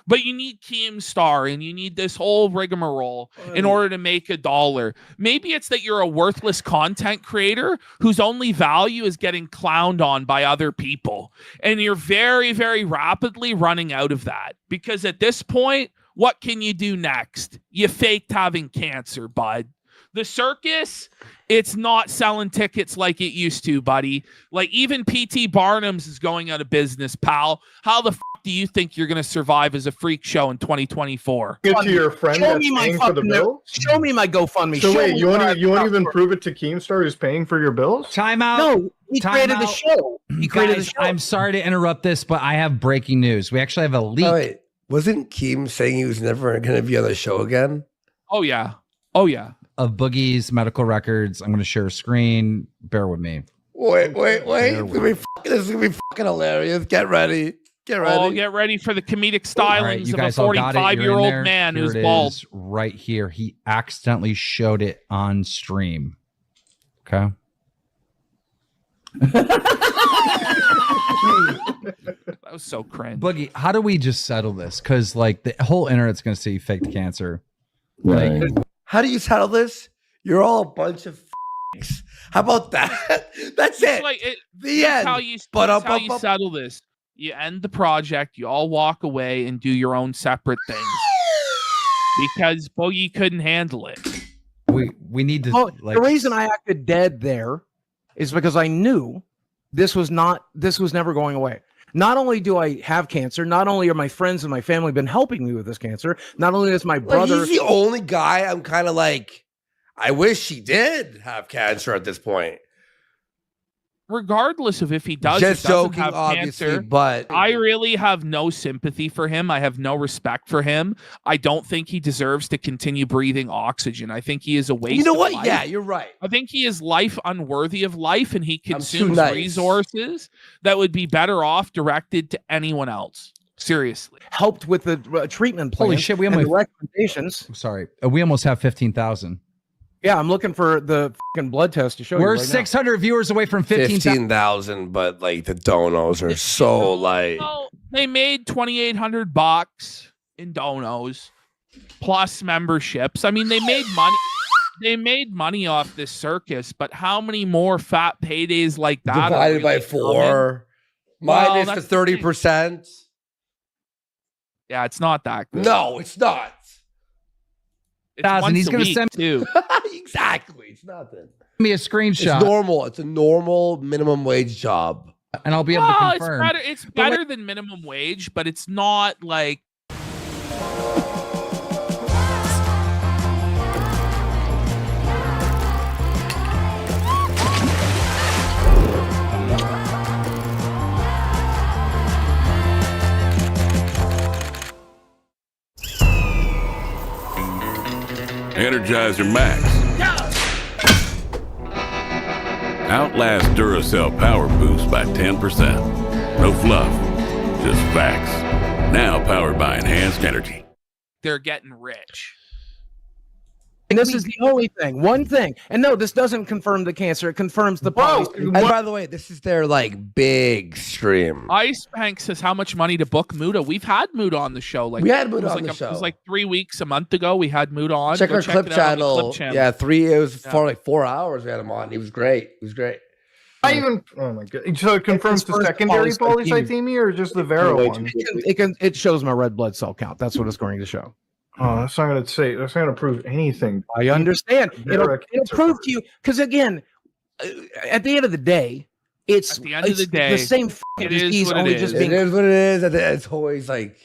But you need Keemstar, and you need this whole rigmarole in order to make $1. Maybe it's that you're a worthless content creator whose only value is getting clowned on by other people. And you're very, very rapidly running out of that. Because at this point, what can you do next? You faked having cancer, bud. The circus, it's not selling tickets like it used to, buddy. Like, even P.T. Barnum's is going out of business, pal. How the do you think you're going to survive as a freak show in 2024? Get to your friend that's paying for the bill? Show me my GoFundMe. So wait, you won't even prove it to Keemstar who's paying for your bills? Time out. No, he created the show. I'm sorry to interrupt this, but I have breaking news. We actually have a leak. Oh, wait. Wasn't Keem saying he was never going to be on the show again? Oh, yeah. Of Boogie's medical records. I'm going to share a screen. Bear with me. Wait. This is going to be fucking hilarious. Get ready. Oh, get ready for the comedic stylings of a 45-year-old man who's bald. Right here. He accidentally showed it on stream. Okay. That was so cringe. Boogie, how do we just settle this? Because like the whole internet's going to say you faked cancer. Like, how do you settle this? You're all a bunch of f***s. How about that? That's it. The end. How you settle this. You end the project. You all walk away and do your own separate things. Because Boogie couldn't handle it. We need to. Well, the reason I acted dead there is because I knew this was never going away. Not only do I have cancer, not only are my friends and my family been helping me with this cancer, not only is my brother. He's the only guy I'm kind of like, I wish he did have cancer at this point. Regardless of if he does Just or doesn't joking, have obviously, cancer, but I really have no sympathy for him. I have no respect for him. I don't think he deserves to continue breathing oxygen. I think he is a waste. You know of what? life. Yeah, you're right. I think he is life unworthy of life, and he too consumes nice. resources that would be better off directed to anyone else. Seriously, helped with the treatment plan. Holy shit, we and almost the recommendations. I'm sorry, we almost have 15,000. Yeah, I'm looking for the fucking blood test to show We're you. Right 600 viewers away from 15,000, but like the donos are so like. well, they made $2,800 in donos plus memberships. I mean, they made money. They made money off this circus, but how many more fat paydays like that? Divided by 4, minus the 30%. Yeah, it's not that good. No, it's not. It's once he's a gonna week, send too. Exactly. It's nothing. me a screenshot. It's normal. It's a normal minimum wage job. And I'll be able to Well, confirm. it's better than minimum wage, but it's not like. Energizer Max. Outlast Duracell Power Boost by 10%. No fluff, just facts. Now powered by enhanced energy. They're getting rich. And this is the only thing, one thing. And no, this doesn't confirm the cancer. It confirms the policy. And by the way, this is their like big stream. Ice Bank says how much money to book Muda. We've had Muda on the show. Like We had Muda it was on like the show. It was like 3 weeks, a month ago. We had Muda on. Check Go our clip it out on the channel. Clip channel. Yeah, it was for like 4 hours we had him on. He was great. It was great. Oh my god! So it confirms the secondary polycythemia or just the Vera one? It shows my red blood cell count. That's what it's going to show. Oh, that's not going to say. That's not going to prove anything. I understand. It'll prove to you because again, at the end of the day, it's at the end of the day, the same fucking it is disease, what it only is. just being It is what it is. It's always like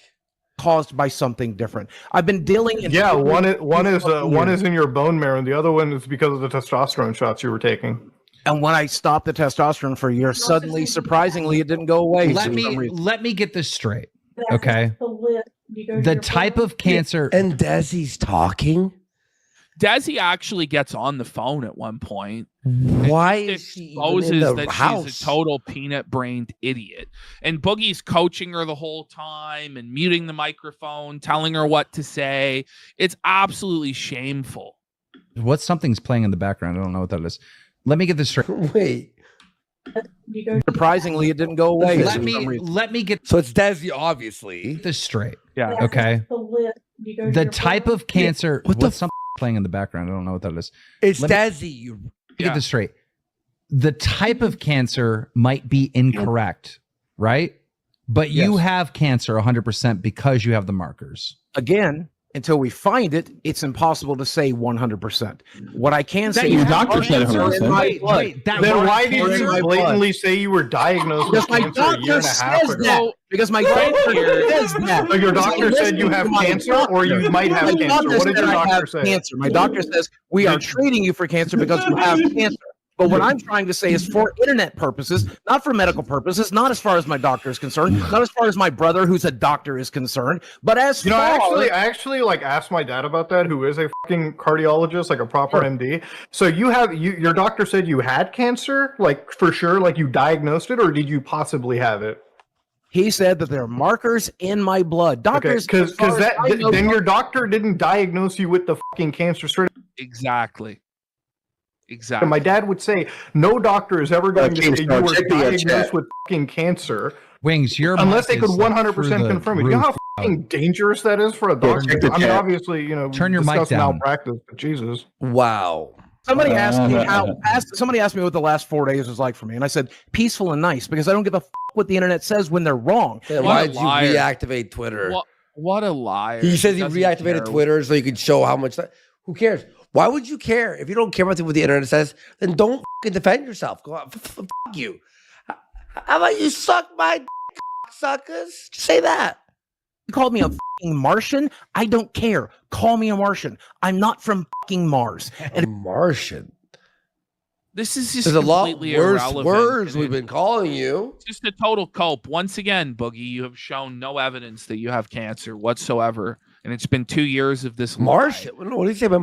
caused by something different. I've been dealing. Yeah, one is in your bone marrow, and the other one is because of the testosterone shots you were taking. And when I stopped the testosterone for a year, suddenly, surprisingly, it didn't go away. Let me get this straight, okay? The type of cancer. And Desi's talking. Desi actually gets on the phone at one point. Why is she exposes even in the that house? she's a total peanut-brained idiot, and Boogie's coaching her the whole time and muting the microphone, telling her what to say. It's absolutely shameful. Something's playing in the background. I don't know what that is. Let me get this straight. Wait. Surprisingly, it didn't go away. Let me get. So it's Desi, obviously. This straight. Yeah. Okay. The type of cancer. What's something playing in the background? I don't know what that is. It's Let me Desi. get this straight. The type of cancer might be incorrect, right? But you have cancer 100% because you have the markers. Again, until we find it, it's impossible to say 100%. What I can say, your doctor said 100%. Wait, Then why did you blatantly say you were diagnosed with because my cancer a year doctor and a half says ago? that. Because my doctor says that. So your doctor said you have cancer, or you might have My cancer. doctor What did said your I doctor have say? cancer. My doctor says we are treating you for cancer because you have cancer. But what I'm trying to say is for internet purposes, not for medical purposes, not as far as my doctor is concerned, not as far as my brother, who's a doctor, is concerned, but as far I actually like asked my dad about that, who is a fucking cardiologist, like a proper MD. So your doctor said you had cancer, like for sure, like you diagnosed it, or did you possibly have it? He said that there are markers in my blood. Doctors, because then your doctor didn't diagnose you with the fucking cancer straight. Exactly. And my dad would say, no doctor is ever going to say you were diagnosed with fucking cancer. Wings, unless they could 100% confirm it. You know how fucking dangerous that is for a doctor? I mean, obviously, turn your mic down. Malpractice, but Jesus. Wow. Somebody asked me somebody asked me what the last 4 days was like for me, and I said peaceful and nice because I don't give a what the internet says when they're wrong. Why did you reactivate Twitter? What a liar. He says he doesn't reactivated care. Twitter so you could show how much. Who cares? Why would you care? If you don't care about what the internet says, then don't fucking defend yourself. Go out. Fuck you. How about you suck my dick, suckers? Just say that. You called me a fucking Martian? I don't care. Call me a Martian. I'm not from fucking Mars. And Martian. This is just There's a lot completely worse irrelevant. words we've been calling you. It's just a total cope. Once again, Boogie, you have shown no evidence that you have cancer whatsoever. And it's been 2 years of this Martian? lie. What do you say about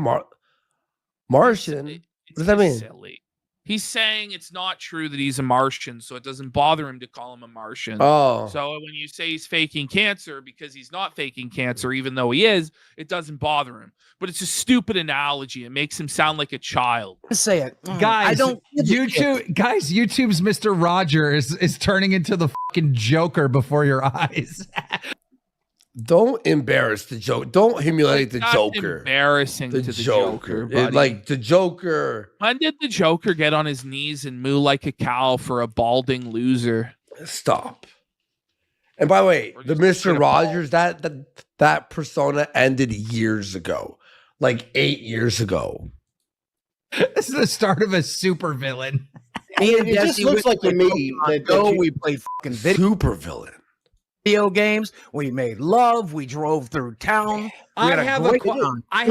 Martian? What does that mean? Silly. He's saying it's not true that he's a Martian, so it doesn't bother him to call him a Martian. Oh. So when you say he's faking cancer because he's not faking cancer, even though he is, it doesn't bother him. But it's a stupid analogy. It makes him sound like a child. Say it. Guys, I don't YouTube's Mr. Roger is turning into the fucking Joker before your eyes. Don't embarrass the joke. Don't humiliate the Not Joker. Embarrassing to the Joker. buddy. Like the Joker. When did the Joker get on his knees and moo like a cow for a balding loser? Stop. And by the way, the Mr. Rogers, that persona ended years ago. Like 8 years ago. This is the start of a super villain. It just looks like to me that we played fucking super villain. Video games. We made love. We drove through town. I have a theory. I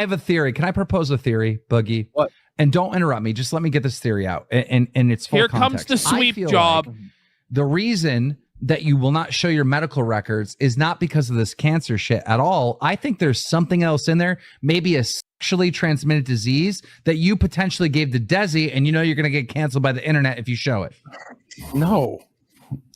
have a theory. Can I propose a theory, Boogie? What? And don't interrupt me. Just let me get this theory out. And it's full Here context. comes the sweep I feel job. like the reason that you will not show your medical records is not because of this cancer shit at all. I think there's something else in there, maybe a sexually transmitted disease that you potentially gave to Desi, and you know you're going to get canceled by the internet if you show it. No.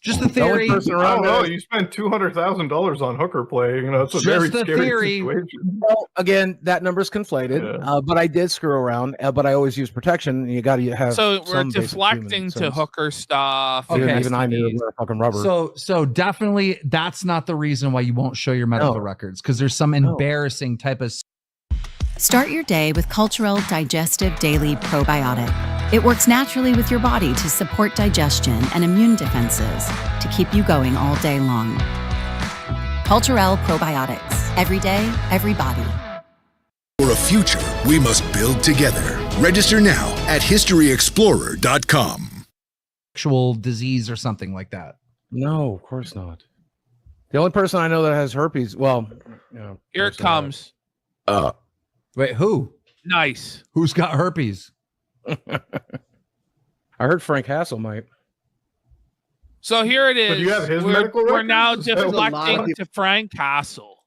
Just the theory. I don't know. You spent $200,000 on hooker play. You know, it's a very scary situation. Well, again, that number's conflated. But I did screw around. But I always use protection. You got to have. So we're some basic deflecting human to sense. hooker stuff. Okay. Even I knew to wear fucking rubber. So definitely that's not the reason why you won't show your medical records, because there's some embarrassing type of. Start your day with Cultural Digestive Daily Probiotic. It works naturally with your body to support digestion and immune defenses to keep you going all day long. Cultural Probiotics. Every day, every body. For a future we must build together. Register now at historyexplorer.com. Actual disease or something like that. No, of course not. The only person I know that has herpes, well, Here it comes. Wait, who? Nice. Who's got herpes? I heard Frank Hassel might. So here it So is. do you have his we're, medical we're now records? There's a lot deflecting of- to Frank Castle.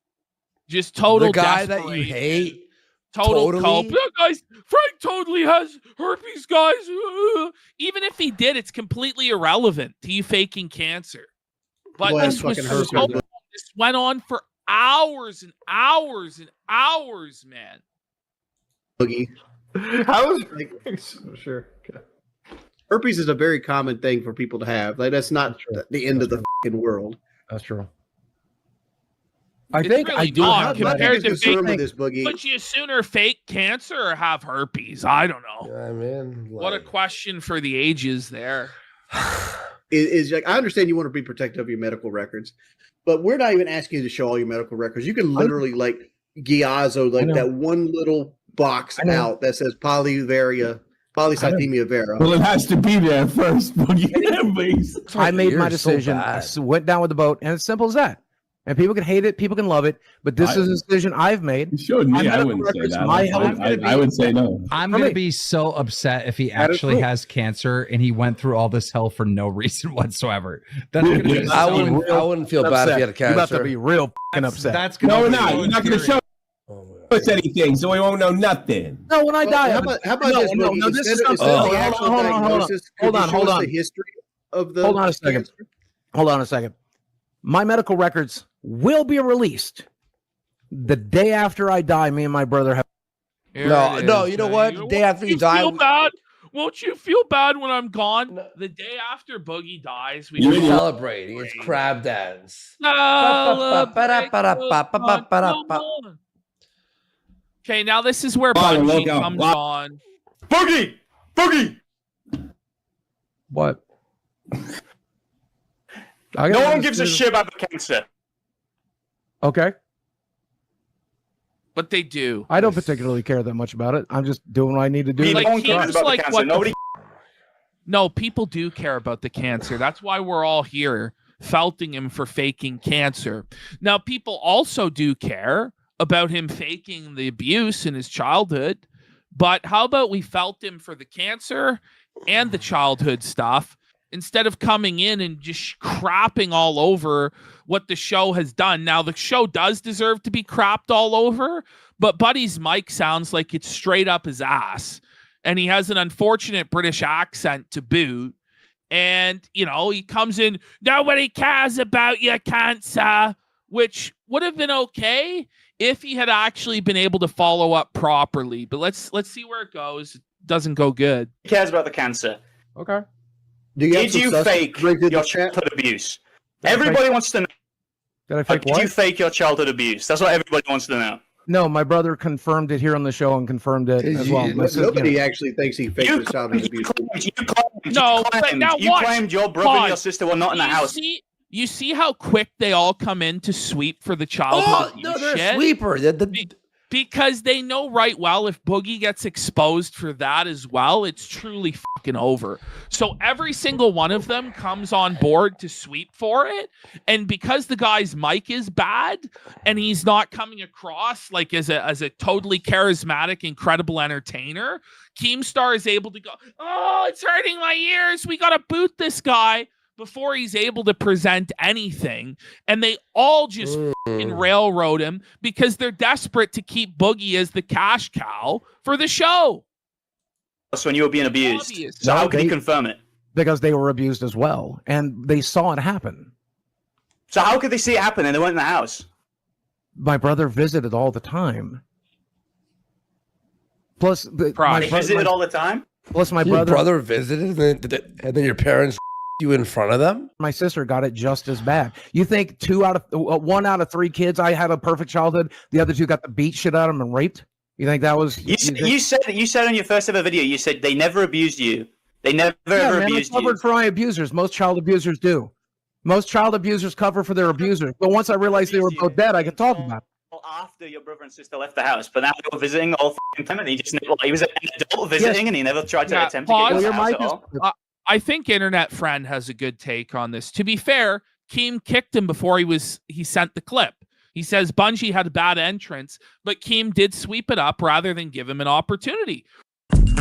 Just total The guy that you desperation. hate. Total Totally? cope. Yeah, guys, Frank totally has herpes, guys. Even if he did, it's completely irrelevant to you faking cancer. But Well, this was fucking so herpes. long. This went on for hours and hours and hours, man. Boogie. How is sure? Okay. Herpes is a very common thing for people to have. Like that's not the end of the fucking world. That's true. I It's think really I do not have compared to concern with fake. this, Boogie. Would you sooner fake cancer or have herpes? I don't know. I mean, What a question for the ages there. Is like I understand you want to be protective of your medical records, but we're not even asking you to show all your medical records. You can literally like Giazzo, like that one little box out that says polycythemia vera. Well, it has to be there first. Please. I made my You're so decision. bad. Went down with the boat, and it's simple as that. And people can hate it, people can love it, but this is a decision I've made. You showed me. My I medical wouldn't say records, that. my health- I would say no. I'm going to be so upset if he actually has cancer and he went through all this hell for no reason whatsoever. That's going to be I wouldn't feel bad if he had a You're about to cancer. be real fucking upset. That's No, gonna we're be not. so You're not going to show us anything, so we won't know nothing. No, when I die, How about this? no, Boogie? this is Instead of something. the actual diagnosis, could you show us the history of the Hold on a second. cancer? Hold on a second. My medical records will be released the day after I die. Me and my brother have. Here No, it no, is, you know man. what? The day after you die, feel bad? Won't you feel bad when I'm gone? The day after Boogie dies, we You're just celebrating. It's crab dance. Okay, now this is where Bottom, Bungie look out. comes Wow. on. Boogie! Boogie! What? No one gives a shit about the cancer. Okay. But they do. I don't particularly care that much about it. I'm just doing what I need to do. Like, Like, Keem's like what No, people do care about the cancer. That's why we're all here felting him for faking cancer. Now, people also do care about him faking the abuse in his childhood. But how about we felt him for the cancer and the childhood stuff instead of coming in and just crapping all over what the show has done. Now, the show does deserve to be crapped all over, but Buddy's mic sounds like it's straight up his ass. And he has an unfortunate British accent to boot. And, you know, he comes in, nobody cares about your cancer, which would have been okay if he had actually been able to follow up properly. But let's see where it goes. It doesn't go good. Who cares about the cancer? Okay. Did you fake your childhood abuse? Everybody wants to know. Did I fake Did you fake your childhood abuse? That's what everybody wants to know. No, my brother confirmed it here on the show and confirmed it as well. Nobody actually thinks he faked his childhood abuse. You claimed your brother and your sister were not in the house. You see how quick they all come in to sweep for the childhood abuse they're shit? a sweeper. Because they know right well if Boogie gets exposed for that as well, it's truly fucking over. So every single one of them comes on board to sweep for it. And because the guy's mic is bad and he's not coming across like as a totally charismatic, incredible entertainer, Keemstar is able to go, oh, it's hurting my ears. We got to boot this guy before he's able to present anything. And they all just fucking railroad him because they're desperate to keep Boogie as the cash cow for the show. That's when you were being abused. So how can you confirm it? Because they were abused as well. And they saw it happen. So how could they see it happen and they weren't in the house? My brother visited all the time. Plus, They visited all the time? Plus, my Your brother visited and then your parents you in front of them? My sister got it just as bad. You think 1 out of 3 kids I had a perfect childhood, the other 2 got the beat shit out of them and raped? You think that was You said on your first ever video, you said they never abused you. They never ever abused I covered for my abusers. Most child abusers do. Most child abusers cover for their abusers. But once I realized they were both dead, I could talk about it. After your brother and sister left the house, but now they were visiting all the time, and he was an adult visiting, and he never tried to attempt to get your house at all. I think Internet Friend has a good take on this. To be fair, Keem kicked him before he sent the clip. He says Bungie had a bad entrance, but Keem did sweep it up rather than give him an opportunity.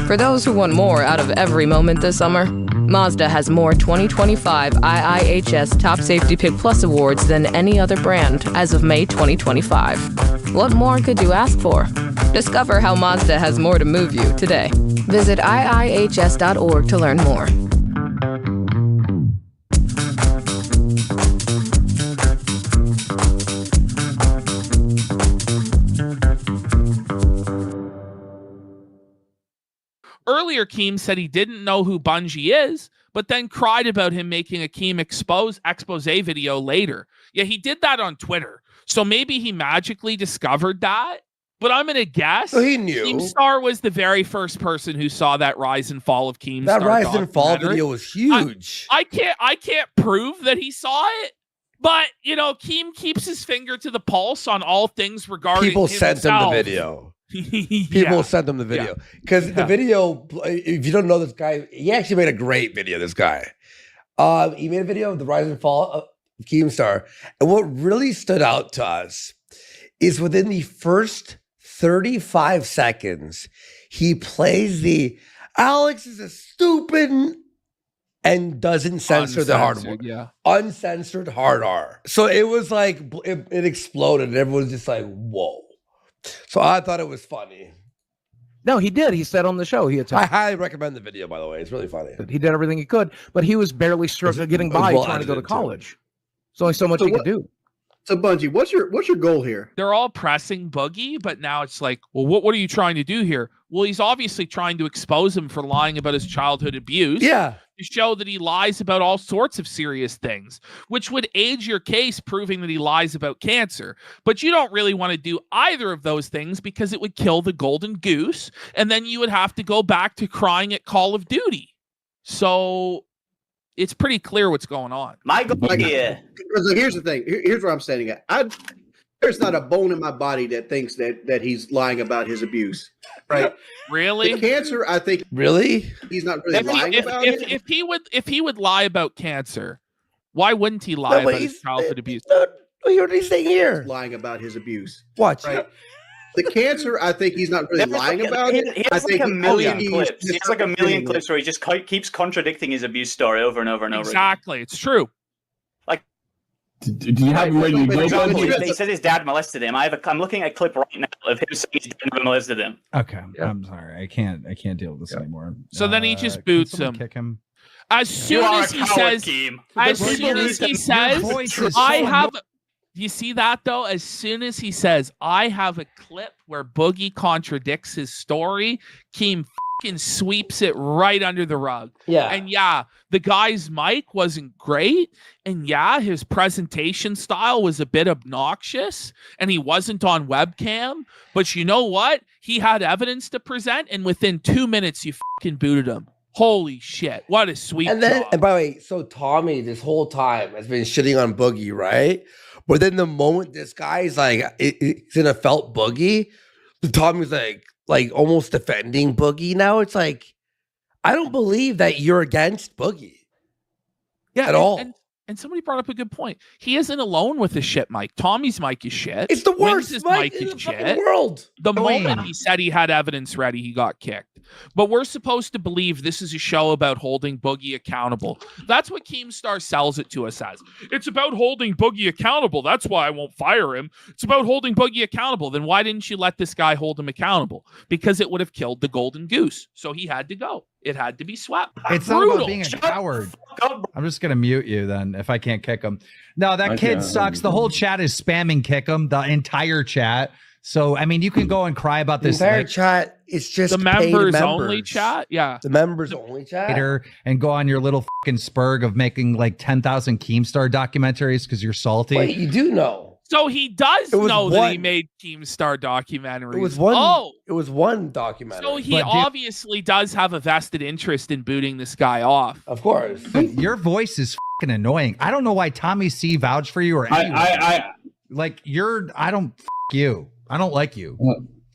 For those who want more out of every moment this summer, Mazda has more 2025 IIHS Top Safety Pick Plus awards than any other brand as of May 2025. What more could you ask for? Discover how Mazda has more to move you today. Visit IIHS.org to learn more. Earlier, Keem said he didn't know who Bungie is, but then cried about him making a Keem expose video later. Yeah, he did that on Twitter. So maybe he magically discovered that. But I'm going to guess he knew. Keemstar was the very first person who saw that rise and fall of Keemstar. That rise and fall video was huge. I can't prove that he saw it, but you know, Keem keeps his finger to the pulse on all things regarding people himself. sent him the video. People sent them the video because the video. If you don't know this guy, he actually made a great video. This guy, he made a video of the rise and fall of Keemstar, and what really stood out to us is within the first 35 seconds, he plays the Alex is a stupid and doesn't censor the hard R. Yeah. Uncensored hard R. So it was like it exploded, and everyone's just like, whoa. So I thought it was funny. No, he did. He said on the show I highly recommend the video, by the way. It's really funny. He did everything he could, but he was barely getting by trying to go to college. There's only so much he could do. So Bungie, what's your goal here? They're all pressing Boogie, but now it's like, well, what are you trying to do here? Well, he's obviously trying to expose him for lying about his childhood abuse. Yeah. To show that he lies about all sorts of serious things, which would aid your case proving that he lies about cancer. But you don't really want to do either of those things because it would kill the golden goose, and then you would have to go back to crying at Call of Duty. So it's pretty clear what's going on. My goal here. So here's the thing. Here's where I'm standing at. There's not a bone in my body that thinks that he's lying about his abuse. Right? Really? The cancer, I think. Really? He's not really lying about it. If he would lie about cancer, why wouldn't he lie about his childhood abuse? Hear what he's saying here. Lying about his abuse. Watch. Right? The cancer, I think he's not really lying about it. He has like a million clips. He has like a million clips where he just keeps contradicting his abuse story over and over and over. Exactly, it's true. Like, do you have him ready to go? He said his dad molested him. I'm looking at a clip right now of him saying his dad never molested him. Okay, I'm sorry, I can't deal with this anymore. So then he just boots him. Kick him. As soon as he says, I have. You see that though? As soon as he says, I have a clip where Boogie contradicts his story, Keem fucking sweeps it right under the rug. Yeah. And yeah, the guy's mic wasn't great. And yeah, his presentation style was a bit obnoxious. And he wasn't on webcam. But you know what? He had evidence to present. And within 2 minutes, you fucking booted him. Holy shit. What a sweet And then, job. and by the way, so Tommy this whole time has been shitting on Boogie, right? But then the moment this guy's like, it's in a felt Boogie, Tommy's like almost defending Boogie. Now it's like, I don't believe that you're against Boogie. Yeah, at all. And somebody brought up a good point. He isn't alone with his shit mic. Tommy's mic is shit. It's the worst Wins's mic in the fucking world. The moment he said he had evidence ready, he got kicked. But we're supposed to believe this is a show about holding Boogie accountable. That's what Keemstar sells it to us as. It's about holding Boogie accountable. That's why I won't fire him. It's about holding Boogie accountable. Then why didn't you let this guy hold him accountable? Because it would have killed the golden goose. So he had to go. It had to be swept. It's not about being a coward. I'm just gonna mute you then if I can't kick him. No, that kid sucks. The whole chat is spamming kick him. The entire chat. So I mean, you can go and cry about this. The entire chat. It's just the members only chat. Yeah, the members only chat. And go on your little fucking spurg of making like 10,000 Keemstar documentaries because you're salty. Wait, you do know. So he does know that he made Keemstar documentaries. It was one. Oh, it was one documentary. So he obviously does have a vested interest in booting this guy off. Of course. But your voice is fucking annoying. I don't know why Tommy C vouched for you or anyone. I don't you. I don't like you.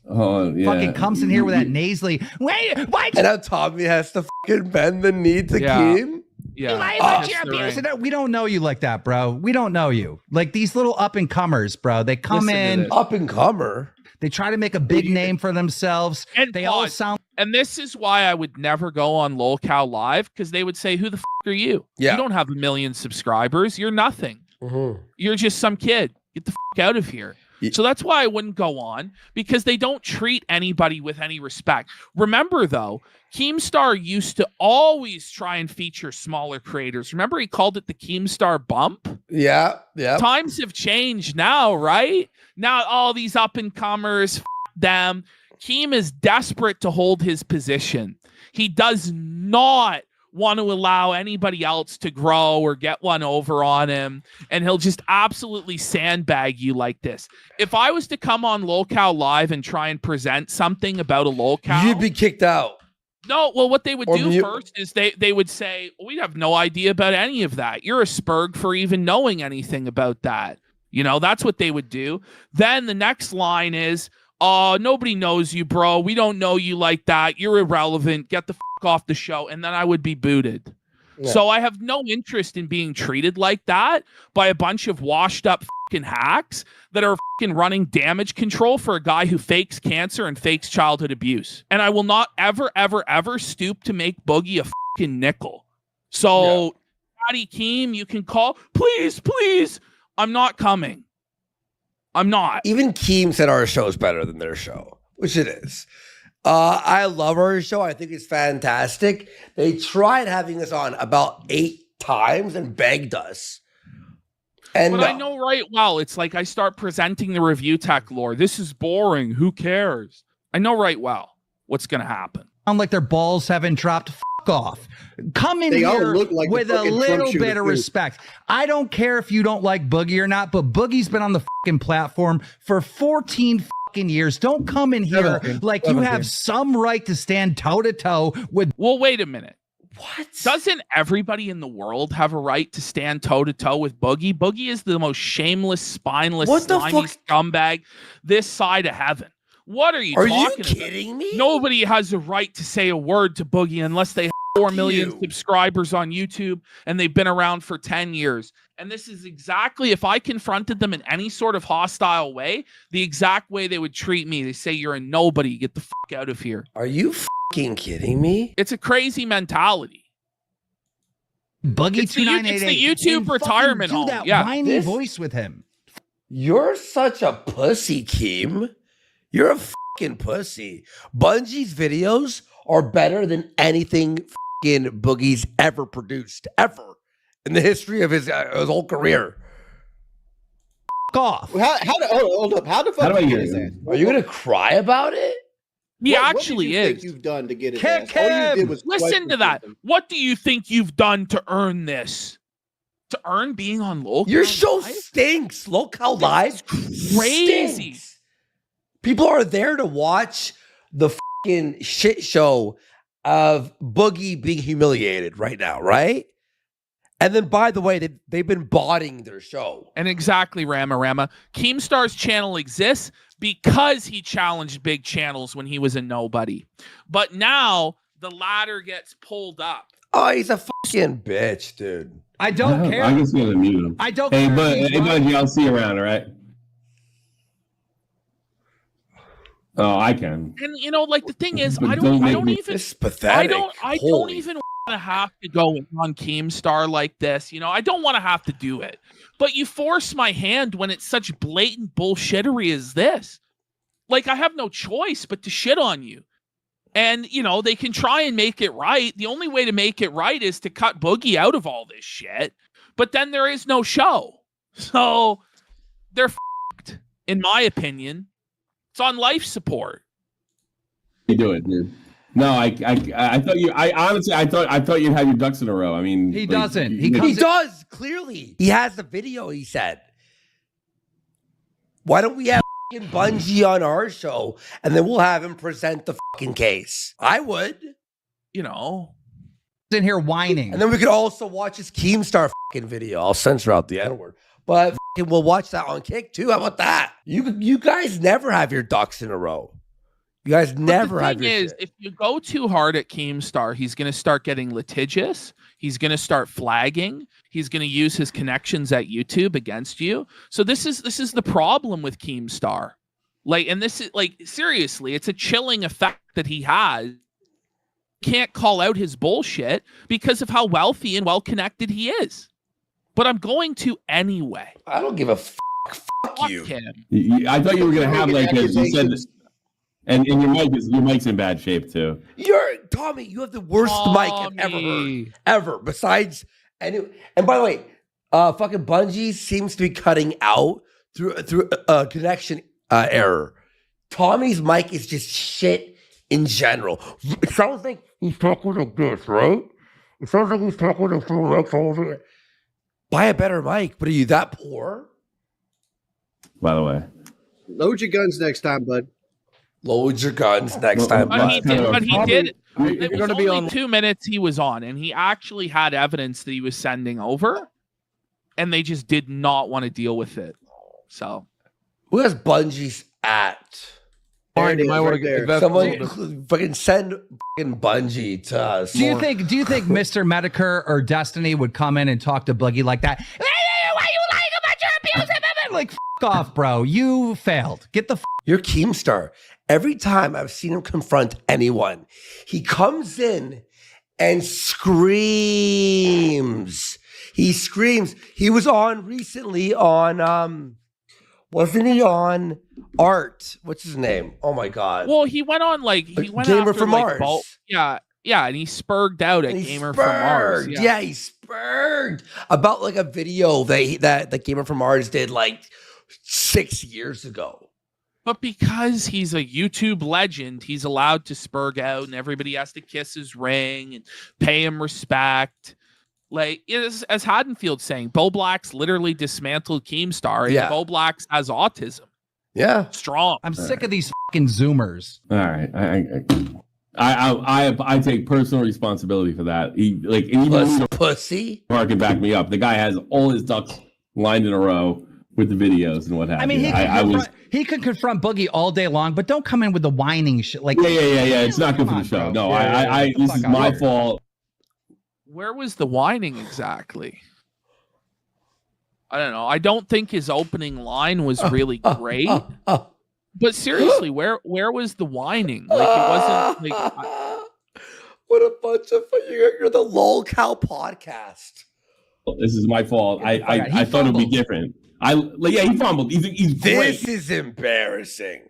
Fucking comes in here with that nasally. Wait, why? And now Tommy has to fucking bend the knee to Keem. Yeah, we don't know you like that, bro. We don't know you. Like these little up and comers, bro. They come in up and comer. They try to make a big name for themselves. And they all sound. And this is why I would never go on LolCow Live, because they would say, "Who the are you? Yeah. You don't have 1 million subscribers. You're nothing. Mm-hmm. You're just some kid. Get the out of here." So that's why I wouldn't go on, because they don't treat anybody with any respect. Remember, though, Keemstar used to always try and feature smaller creators. Remember, he called it the Keemstar bump? Yeah, yeah. Times have changed now, right? Now, all these up-and-comers, them. Keem is desperate to hold his position. He does not want to allow anybody else to grow or get one over on him, and he'll just absolutely sandbag you like this. If I was to come on LolCow Live and try and present something about a LolCow, you'd be kicked out. No, well, what they would do first is they would say, we have no idea about any of that. You're a spurg for even knowing anything about that. You know, that's what they would do. Then the next line is, oh, nobody knows you, bro. We don't know you like that. You're irrelevant. Get the off the show. And then I would be booted. Yeah. So I have no interest in being treated like that by a bunch of washed up fucking hacks that are fucking running damage control for a guy who fakes cancer and fakes childhood abuse. And I will not ever, ever, ever stoop to make Boogie a fucking nickel. So, Patty Keem, you can call. Please, please. I'm not coming. I'm not. Even Keem said our show is better than their show, which it is. I love our show. I think it's fantastic. They tried having us on about 8 times and begged us. And but I know right well, it's like I start presenting the review tech lore. This is boring. Who cares? I know right well what's going to happen. Sound like their balls haven't dropped. Fuck off. Come in here like with a little bit of respect. I don't care if you don't like Boogie or not, but Boogie's been on the fucking platform for 14 years. Don't come in here like you have some right to stand toe to toe with. Well, wait a minute. What? Doesn't everybody in the world have a right to stand toe-to-toe with Boogie? Boogie is the most shameless, spineless, slimy scumbag this side of heaven. What are you talking about? Are you kidding me? Nobody has a right to say a word to Boogie unless they have 4 million subscribers on YouTube and they've been around for 10 years. And this is exactly, if I confronted them in any sort of hostile way, the exact way they would treat me. They say, you're a nobody. Get the fuck out of here. Are you fucking kidding me? It's a crazy mentality. Buggy It's the 2988. YouTube retirement do home. that Yeah. whiny voice with him. You're such a pussy, Keem. You're a fucking pussy. Bungie's videos are better than anything fucking Boogie's ever produced, ever, in the history of his whole career. Off. Hold up. How the fuck do I did you get get his it? ass? Are you gonna cry about it? He What actually did you is. think you've done to get his Kick ass? All you did was Listen to that. What do you think you've done to earn this? To earn being on Local? Your show stinks. Local Live crazy. stinks. People are there to watch the fucking shit show of Boogie being humiliated right now, right? And then, by the way, they've been botting their show. And exactly, Rama. Keemstar's channel exists because he challenged big channels when he was a nobody. But now the ladder gets pulled up. Oh, he's a fucking bitch, dude. I don't care. I'm just gonna mute him. I don't hey, care. Hey, Bungie, I'll see you around, all right? Oh, I can. And you know, like the thing is, But I don't make don't me- even. It's pathetic. I don't even want to have to go on Keemstar like this. You know, I don't want to have to do it. But you force my hand when it's such blatant bullshittery as this. Like I have no choice but to shit on you. And you know, they can try and make it right. The only way to make it right is to cut Boogie out of all this shit. But then there is no show. So they're fucked, in my opinion. It's on life support. You do it, dude. No, I thought you. I honestly, I thought you'd have your ducks in a row. I mean, He like, doesn't. He does, clearly. He has the video, he said. Why don't we have fucking Bungie on our show and then we'll have him present the fucking case? I would. You know. In here whining. And then we could also watch his Keemstar fucking video. I'll censor out the N-word. But fucking we'll watch that on Kick too. How about that? You guys never have your ducks in a row. You guys never have your shit. If you go too hard at Keemstar, he's going to start getting litigious. He's going to start flagging. He's going to use his connections at YouTube against you. So this is the problem with Keemstar. Like, and this is like, seriously, it's a chilling effect that he has. Can't call out his bullshit because of how wealthy and well-connected he is. But I'm going to anyway. I don't give a fuck. Fuck you. Him. I thought you were gonna have like you said, and your mic's in bad shape too. Tommy. You have the worst mic I've ever heard, ever. Besides, and by the way, fucking Bungie seems to be cutting out through a connection error. Tommy's mic is just shit in general. It sounds like he's talking like this, right? It sounds like he's talking to full mics all over it. Buy a better mic, but are you that poor? By the way, load your guns next time, bud. Load your guns next time, But he did. It was gonna be only on 2 minutes he was on, and he actually had evidence that he was sending over, and they just did not want to deal with it. So, who has Bungie's at? Martin, you might want to get someone fucking send fucking Bungie to us. Do you think Mr. Medicare or Destiny would come in and talk to Boogie like that? Why you lying about your abuse? Like, f off, bro. You failed. Get the You're Keemstar. Every time I've seen him confront anyone, he comes in and screams. He screams. He was on recently on wasn't he on Art? What's his name? Oh my god. well, he went on like he went Gamer after from like Mars. yeah, and he spurged out at Gamer from Mars. Spurged. Yeah, he spurged about like a video that Gamer from Mars did like 6 years ago. But because he's a YouTube legend, he's allowed to spurg out, and everybody has to kiss his ring and pay him respect. Like, as Haddonfield's saying, Bo Black's literally dismantled Keemstar, and Yeah. Bo Black's has autism. Yeah. Strong. I'm sick of these fucking Zoomers. all right. I take personal responsibility for that. Pussy. Mark can back me up. The guy has all his ducks lined in a row with the videos and what have I mean, you. he could confront Boogie all day long, but don't come in with the whining shit. Like, yeah. It's not good for the show. No, this is my fault. Where was the whining exactly? I don't know. I don't think his opening line was really great. But seriously, where was the whining? Like, it wasn't like. What a bunch of you're the lolcow podcast. This is my fault. I thought it'd be different. He fumbled. He's great. This is embarrassing.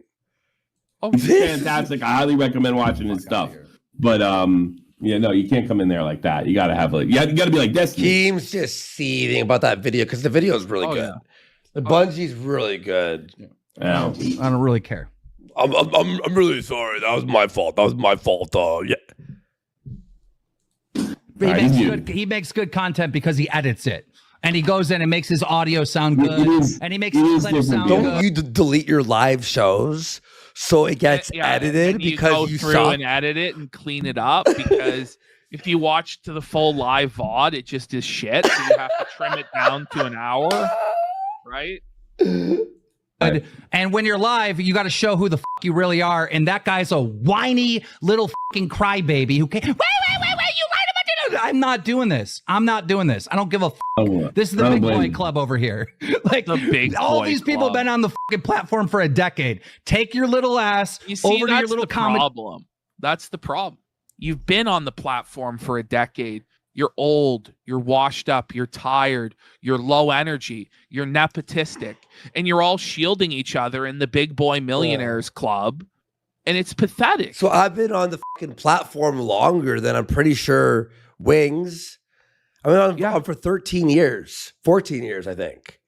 He's fantastic. I highly recommend watching his stuff. But no, you can't come in there like that. You got to have you got to be like Destiny. Team's just seething about that video because the video is really good. Yeah. The Bungie's really good. Yeah. I don't really care. I'm really sorry. That was my fault. Yeah. He makes good content because he edits it. And he goes in and makes his audio sound good. And he makes his clips sound good. Don't you delete your live shows so it gets edited because you go through and edit it and clean it up? Because if you watch to the full live VOD, it just is shit. So you have to trim it down to an hour, right? And when you're live, you got to show who the fuck you really are. And that guy's a whiny little fucking crybaby who can't. Wait, you right about it. I'm not doing this. I don't give a fuck. This is the big boy club over here. Like the big all these people have been on the fucking platform for a decade. Take your little ass over to your little problem. That's the problem. You've been on the platform for a decade. You're old, you're washed up, you're tired, you're low energy, you're nepotistic, and you're all shielding each other in the big boy millionaires club, and it's pathetic. So I've been on the fucking platform longer than I'm pretty sure Wings. I've been on for 13 years, 14 years, I think.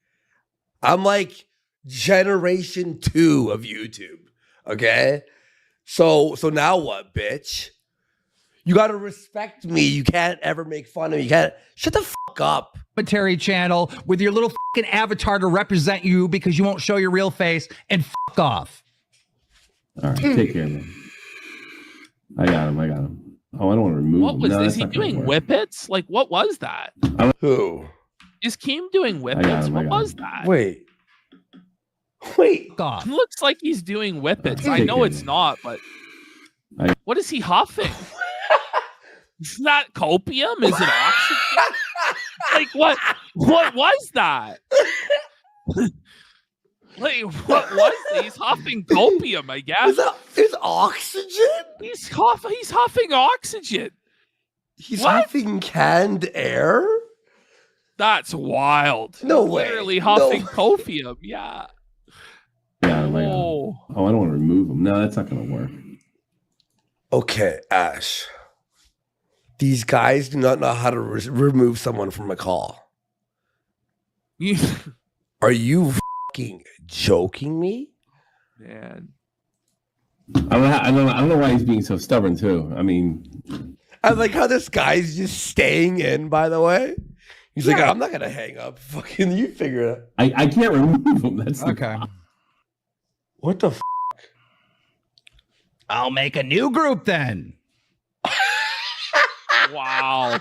I'm like generation 2 of YouTube, okay? So now what, bitch? You got to respect me. You can't ever make fun of me. You can't. Shut the fuck up. Commentary channel with your little fucking avatar to represent you because you won't show your real face and fuck off. All right, take care, man. I got him. Oh, I don't want to remove him. What was this? Is he doing whippets? Like, what was that? Who? Is Keem doing whippets? What was that? Wait. God. It looks like he's doing whippets. I know it's not, but what is he huffing? It's not copium. Is it oxygen? Like what? What was that? Like what was it? He's huffing copium, I guess. Is oxygen? He's huffing oxygen. He's huffing canned air? That's wild. No way. Literally huffing copium. Yeah. Yeah. I don't want to remove him. No, that's not going to work. Okay, Ash. These guys do not know how to remove someone from a call. Are you fucking joking me? Man. I don't know why he's being so stubborn too. I mean, I like how this guy's just staying in, by the way. He's like, I'm not gonna hang up. Fucking you figure it out. I can't remove him. That's okay. What the f? I'll make a new group then. Wow.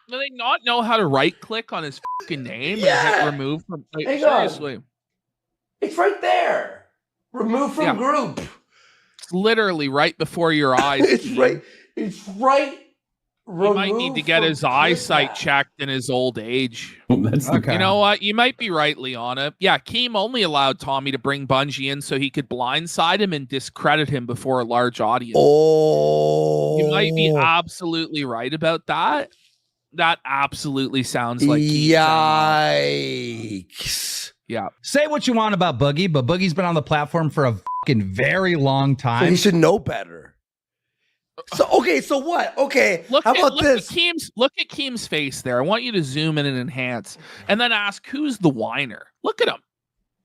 Do they not know how to right click on his fucking name and hit remove from seriously? It's right there. Remove from group. It's literally right before your eyes. It's right. He might need to get his eyesight checked in his old age. That's okay. You know what? You might be right, Liana. Yeah, Keem only allowed Tommy to bring Bungie in so he could blindside him and discredit him before a large audience. Oh. You might be absolutely right about that. That absolutely sounds like yikes. Yeah. Say what you want about Boogie, but Boogie's been on the platform for a fucking very long time. So he should know better. So what? Okay, how about this? Look at Keem's face there. I want you to zoom in and enhance, and then ask who's the whiner. Look at him.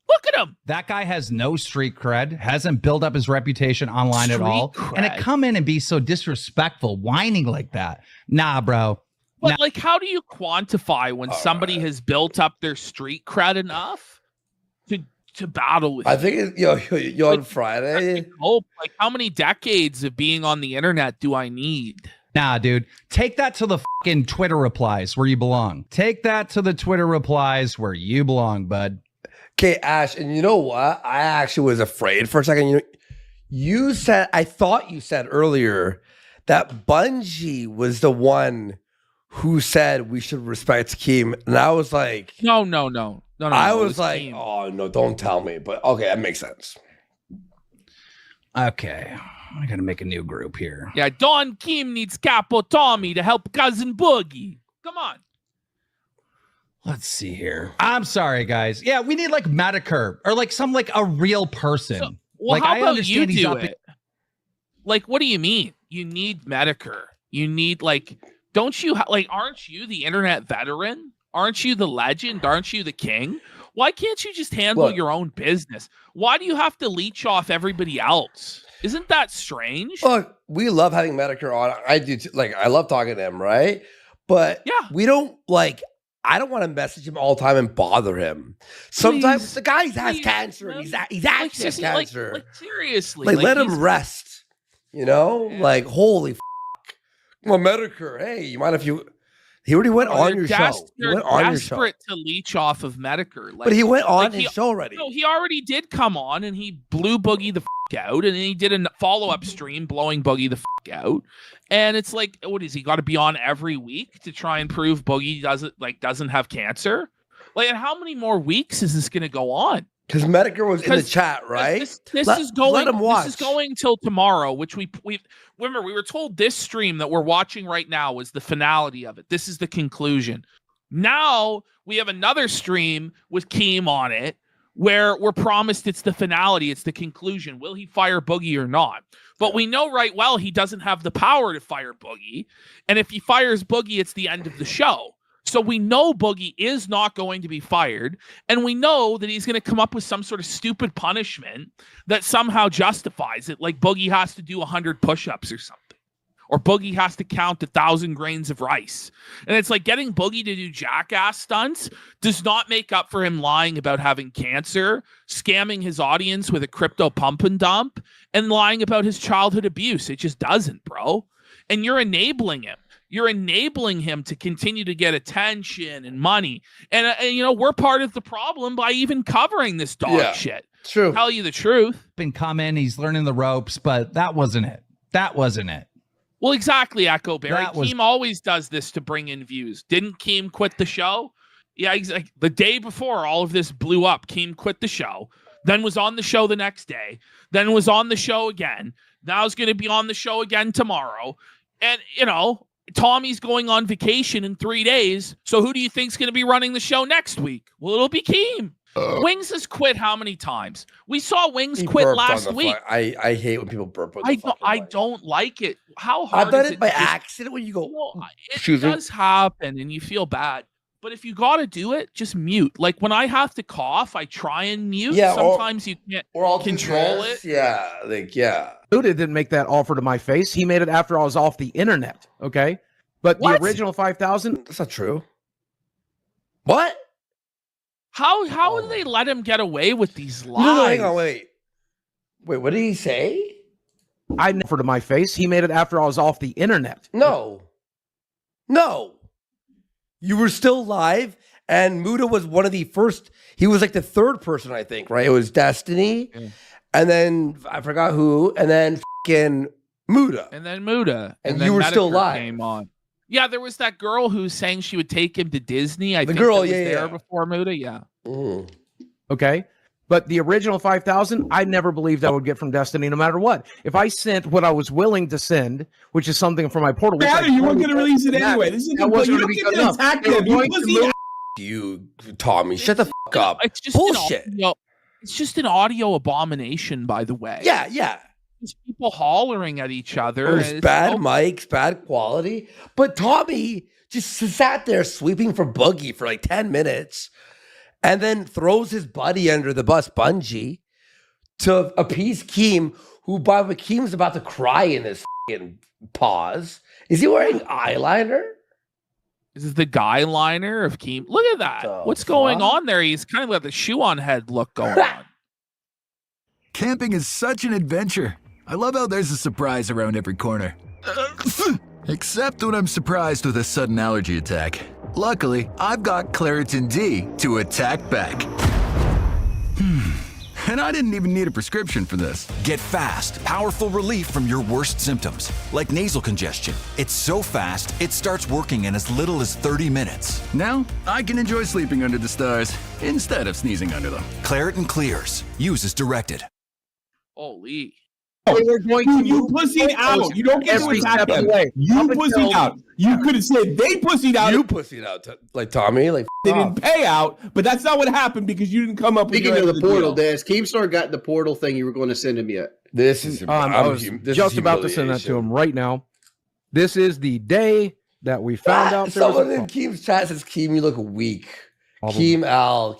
Look at him. That guy has no street cred, hasn't built up his reputation online at all, and to come in and be so disrespectful, whining like that. Nah, bro. But like, how do you quantify when somebody has built up their street cred enough to battle with. I think you're on Friday. Hope, like, how many decades of being on the internet do I need? Nah, dude. Take that to the fucking Twitter replies where you belong. Take that to the Twitter replies where you belong, bud. Okay, Ash, and you know what? I actually was afraid for a second. I thought you said earlier that Bungie was the one who said we should respect Keem, and I was like, No. I was like, Keem. Oh no, don't tell me. But okay, that makes sense. Okay, I gotta make a new group here. Yeah, Don Keem needs Capo Tommy to help Cousin Boogie. Come on. Let's see here. I'm sorry, guys. Yeah, we need like Medicare or like a real person. So, well, like, how about you do it? Like, what do you mean? You need Medicare. You need don't you aren't you the internet veteran? Aren't you the legend? Aren't you the king? Why can't you just handle your own business? Why do you have to leech off everybody else? Isn't that strange? Look, we love having Medicare on. I do too. I love talking to him, right? But yeah, we don't I don't want to message him all the time and bother him. Sometimes the guy has cancer and he's actually has cancer. Seriously. Let him rest. Holy f***. Well, Medicare, hey, you mind if you... He already went on your show. He went on your show. Desperate to leech off of Medicare. But he went on his show already. No, he already did come on and he blew Boogie the out, and then he did a follow-up stream blowing Boogie the out. And it's like, what is he got to be on every week to try and prove Boogie doesn't have cancer? And how many more weeks is this going to go on? Because Medicare was in the chat, right? This is going till tomorrow, which we remember we were told this stream that we're watching right now was the finality of it. This is the conclusion. Now we have another stream with Keem on it where we're promised it's the finality, it's the conclusion. Will he fire Boogie or not? But we know right well he doesn't have the power to fire Boogie. And if he fires Boogie, it's the end of the show. So we know Boogie is not going to be fired. And we know that he's going to come up with some sort of stupid punishment that somehow justifies it. Like Boogie has to do 100 push-ups or something. Or Boogie has to count 1,000 grains of rice. And it's like getting Boogie to do jackass stunts does not make up for him lying about having cancer, scamming his audience with a crypto pump and dump, and lying about his childhood abuse. It just doesn't, bro. And you're enabling him. You're enabling him to continue to get attention and money. And we're part of the problem by even covering this dog shit. True. Tell you the truth. Been coming, he's learning the ropes, but that wasn't it. Well, exactly, Echo Barry. Keem always does this to bring in views. Didn't Keem quit the show? Yeah, exactly. The day before all of this blew up, Keem quit the show, then was on the show the next day, then was on the show again. Now he's going to be on the show again tomorrow. And, Tommy's going on vacation in 3 days. So who do you think's going to be running the show next week? Well, it'll be Keem. Wings has quit how many times? We saw Wings quit last week. I hate when people burp. I don't like it. How hard? I've done it by accident when you go. It does happen, and you feel bad. But if you got to do it, just mute. Like when I have to cough, I try and mute. Yeah, sometimes you can't control it. Yeah, Buddha didn't make that offer to my face. He made it after I was off the internet. Okay, but the original 5,000. That's not true. What? How would they let him get away with these lies? No, hang on, wait. What did he say? I never to my face. He made it after I was off the internet. No. You were still live, and Muda was one of the first. He was like the third person, I think, right? It was Destiny, and then I forgot who, and then fucking Muda. And then you were still live. Came on. Yeah, there was that girl who was saying she would take him to Disney. I think girl, that was there before Muda. Yeah. Okay. But the original 5,000, I never believed I would get from Destiny no matter what. If I sent what I was willing to send, which is something from my portal. You weren't going to release it anyway. This is that wasn't going to be good enough. You, Tommy, shut the fuck up. It's just bullshit. It's just an audio abomination, by the way. Yeah. There's people hollering at each other. There's bad mics, bad quality. But Tommy just sat there sweeping for Boogie for like 10 minutes. And then throws his buddy under the bus, Bungie, to appease Keem, who, by the way, Keem's about to cry in his fucking pause. Is he wearing eyeliner? Is this the guy liner of Keem? Look at that. What's going on there? He's kind of got the shoe on head look going on. Camping is such an adventure. I love how there's a surprise around every corner. Except when I'm surprised with a sudden allergy attack. Luckily, I've got Claritin D to attack back. And I didn't even need a prescription for this. Get fast, powerful relief from your worst symptoms, like nasal congestion. It's so fast, it starts working in as little as 30 minutes. Now, I can enjoy sleeping under the stars instead of sneezing under them. Claritin clears. Use as directed. Holy. We're going to you pussied out. You don't get to attack them. You pussied out. You could have said they pussied out. You pussied out, like Tommy. Like they didn't pay out, but that's not what happened because you didn't come up with. Speaking of the portal, Des, Keemstar got the portal thing you were going to send him yet. This is. I was just about to send that to him right now. This is the day that we found out. Someone in Keem's chat says, "Keem, you look weak." Keem Al.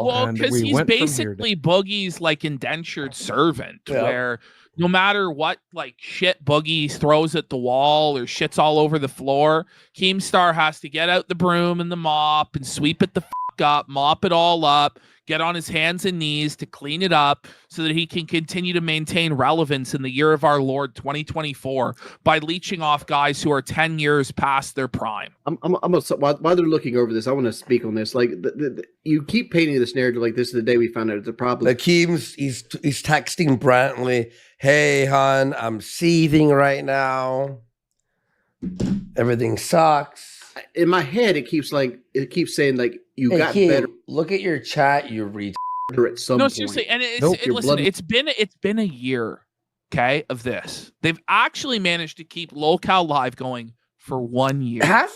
Well, because he's basically Boogie's like indentured servant, where no matter what like shit Boogie throws at the wall or shit's all over the floor, Keemstar has to get out the broom and the mop and sweep it the fuck up, mop it all up, get on his hands and knees to clean it up so that he can continue to maintain relevance in the year of our Lord 2024 by leeching off guys who are 10 years past their prime. While they're looking over this, I want to speak on this. Like you keep painting this narrative like this is the day we found out it's a problem. Like he's texting Brantley, "Hey, hon, I'm seething right now. Everything sucks." In my head, it keeps saying like you got Keem, better. Look at your chat, you read. At some point. Seriously, and listen, it's been a year, okay, of this. They've actually managed to keep Locale Live going for 1 year. Has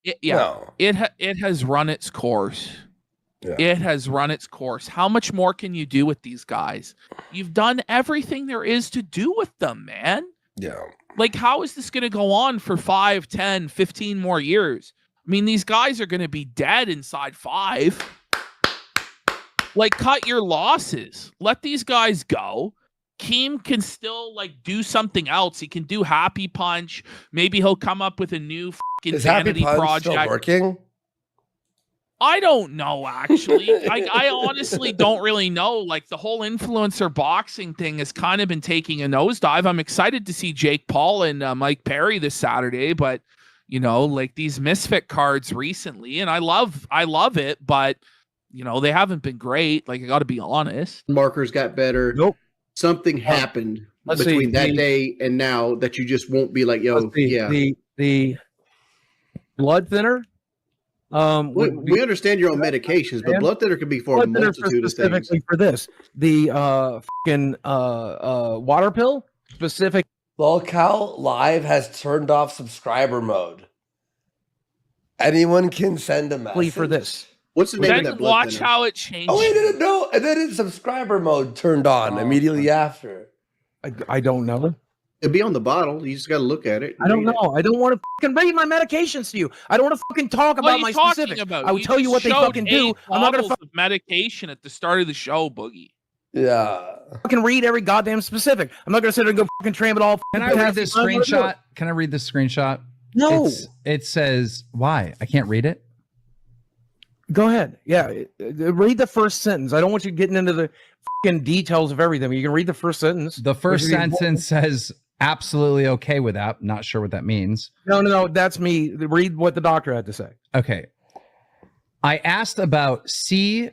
it? No. It has run its course. Yeah. It has run its course. How much more can you do with these guys? You've done everything there is to do with them, man. Yeah. Like, how is this going to go on for 5, 10, 15 more years? I mean, these guys are going to be dead inside 5. Like, cut your losses. Let these guys go. Keem can still, like, do something else. He can do Happy Punch. Maybe he'll come up with a new fucking vanity project. Still working? I don't know, actually. I honestly don't really know. Like, the whole influencer boxing thing has kind of been taking a nosedive. I'm excited to see Jake Paul and Mike Perry this Saturday, but, you know, like these Misfit cards recently, and I love it, but, you know, they haven't been great. Like, I got to be honest. Markers got better. Nope. Something happened between that day and now that you just won't be like, yo, the blood thinner. We understand you're on medications, but blood thinner can be for a multitude of things. Specifically for this, the water pill specific. Locale Live has turned off subscriber mode. Anyone can send a message for this. What's the name of that blood watch thinner? how it changes. Oh, wait, no, and then it's subscriber mode turned on immediately after. I don't know. It'll be on the bottle. You just got to look at it. I don't know. I don't want to fucking read my medications to you. I don't want to fucking talk about my specifics. I will tell you what they fucking do. I'm not going to medication at the start of the show, Boogie. Yeah. Fucking read every goddamn specific. I'm not going to sit there and go fucking tram it all. Can I read this screenshot? Can I read this screenshot? No. It says, why? I can't read it? Go ahead. Yeah. Read the first sentence. I don't want you getting into the fucking details of everything. You can read the first sentence. The first sentence says, absolutely okay with that. Not sure what that means. No. That's me. Read what the doctor had to say. Okay. I asked about CPAP.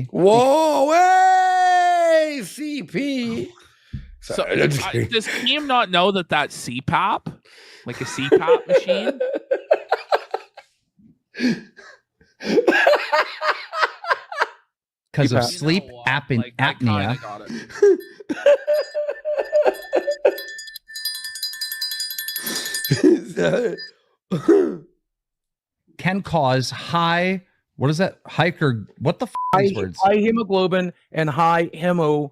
Whoa, hey, CP. So does Keem not know that that's CPAP? Like a CPAP machine? Because of sleep apnea. Can cause high, what is that? What the f these words? High hemoglobin and high hematocrit.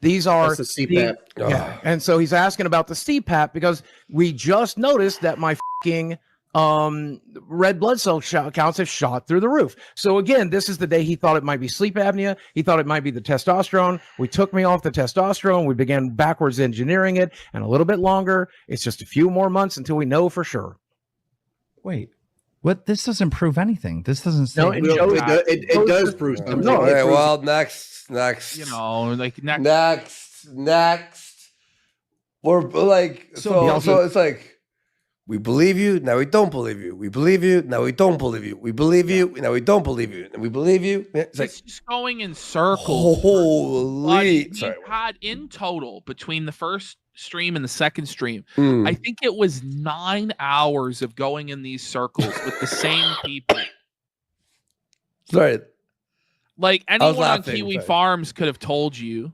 These are the CPAP. Yeah. And so he's asking about the CPAP because we just noticed that my fucking red blood cell counts have shot through the roof. So again, this is the day he thought it might be sleep apnea. He thought it might be the testosterone. We took me off the testosterone. We began backwards engineering it, and a little bit longer. It's just a few more months until we know for sure. Wait, What? This doesn't prove anything. This doesn't say. No, it does prove something. No, okay, well, next. You know, like Next. We're like, so it's like, we believe you, now we don't believe you. We believe you, now we don't believe you. We believe you, now we don't believe you. And we believe you. It's like, just going in circles. Holy. We had in total between the first stream and the second stream, Hmm. I think it was 9 hours of going in these circles with the same people. Sorry. Like anyone on laughing, Kiwi sorry. Farms could have told you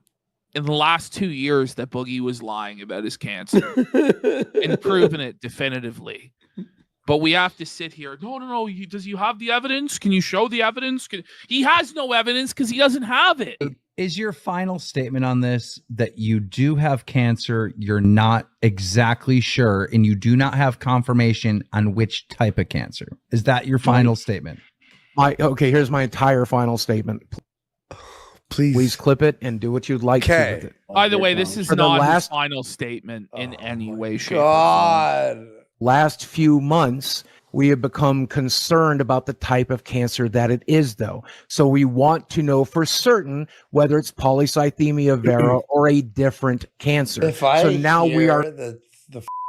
in the last 2 years that Boogie was lying about his cancer and proven it definitively. But we have to sit here. No. Does you have the evidence? Can you show the evidence? He has no evidence because he doesn't have it. Is your final statement on this that you do have cancer, you're not exactly sure, and you do not have confirmation on which type of cancer? Is that your final statement? Okay, here's my entire final statement. Please clip it and do what you'd like to with it. By the way, this is For the not last- his final statement in any way, shape, God. Last few months, we have become concerned about the type of cancer that it is, though. So we want to know for certain whether it's polycythemia vera or a different cancer. If I so now we hear are the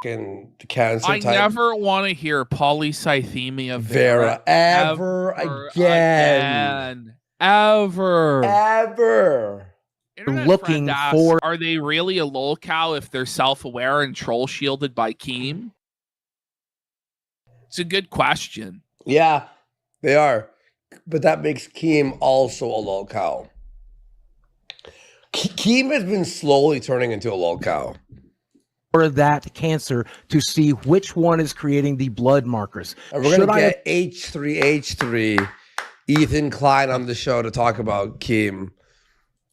fucking cancer I type. never want to hear polycythemia Vera ever again. Ever. Internet looking friend asks, for- Are they really a lol cow if they're self-aware and troll shielded by Keem? It's a good question. Yeah, they are. But that makes Keem also a lol cow. Keem has been slowly turning into a lol cow. for that cancer to see which one is creating the blood markers. And we're going to get H3H3 Ethan Klein on the show to talk about Keem.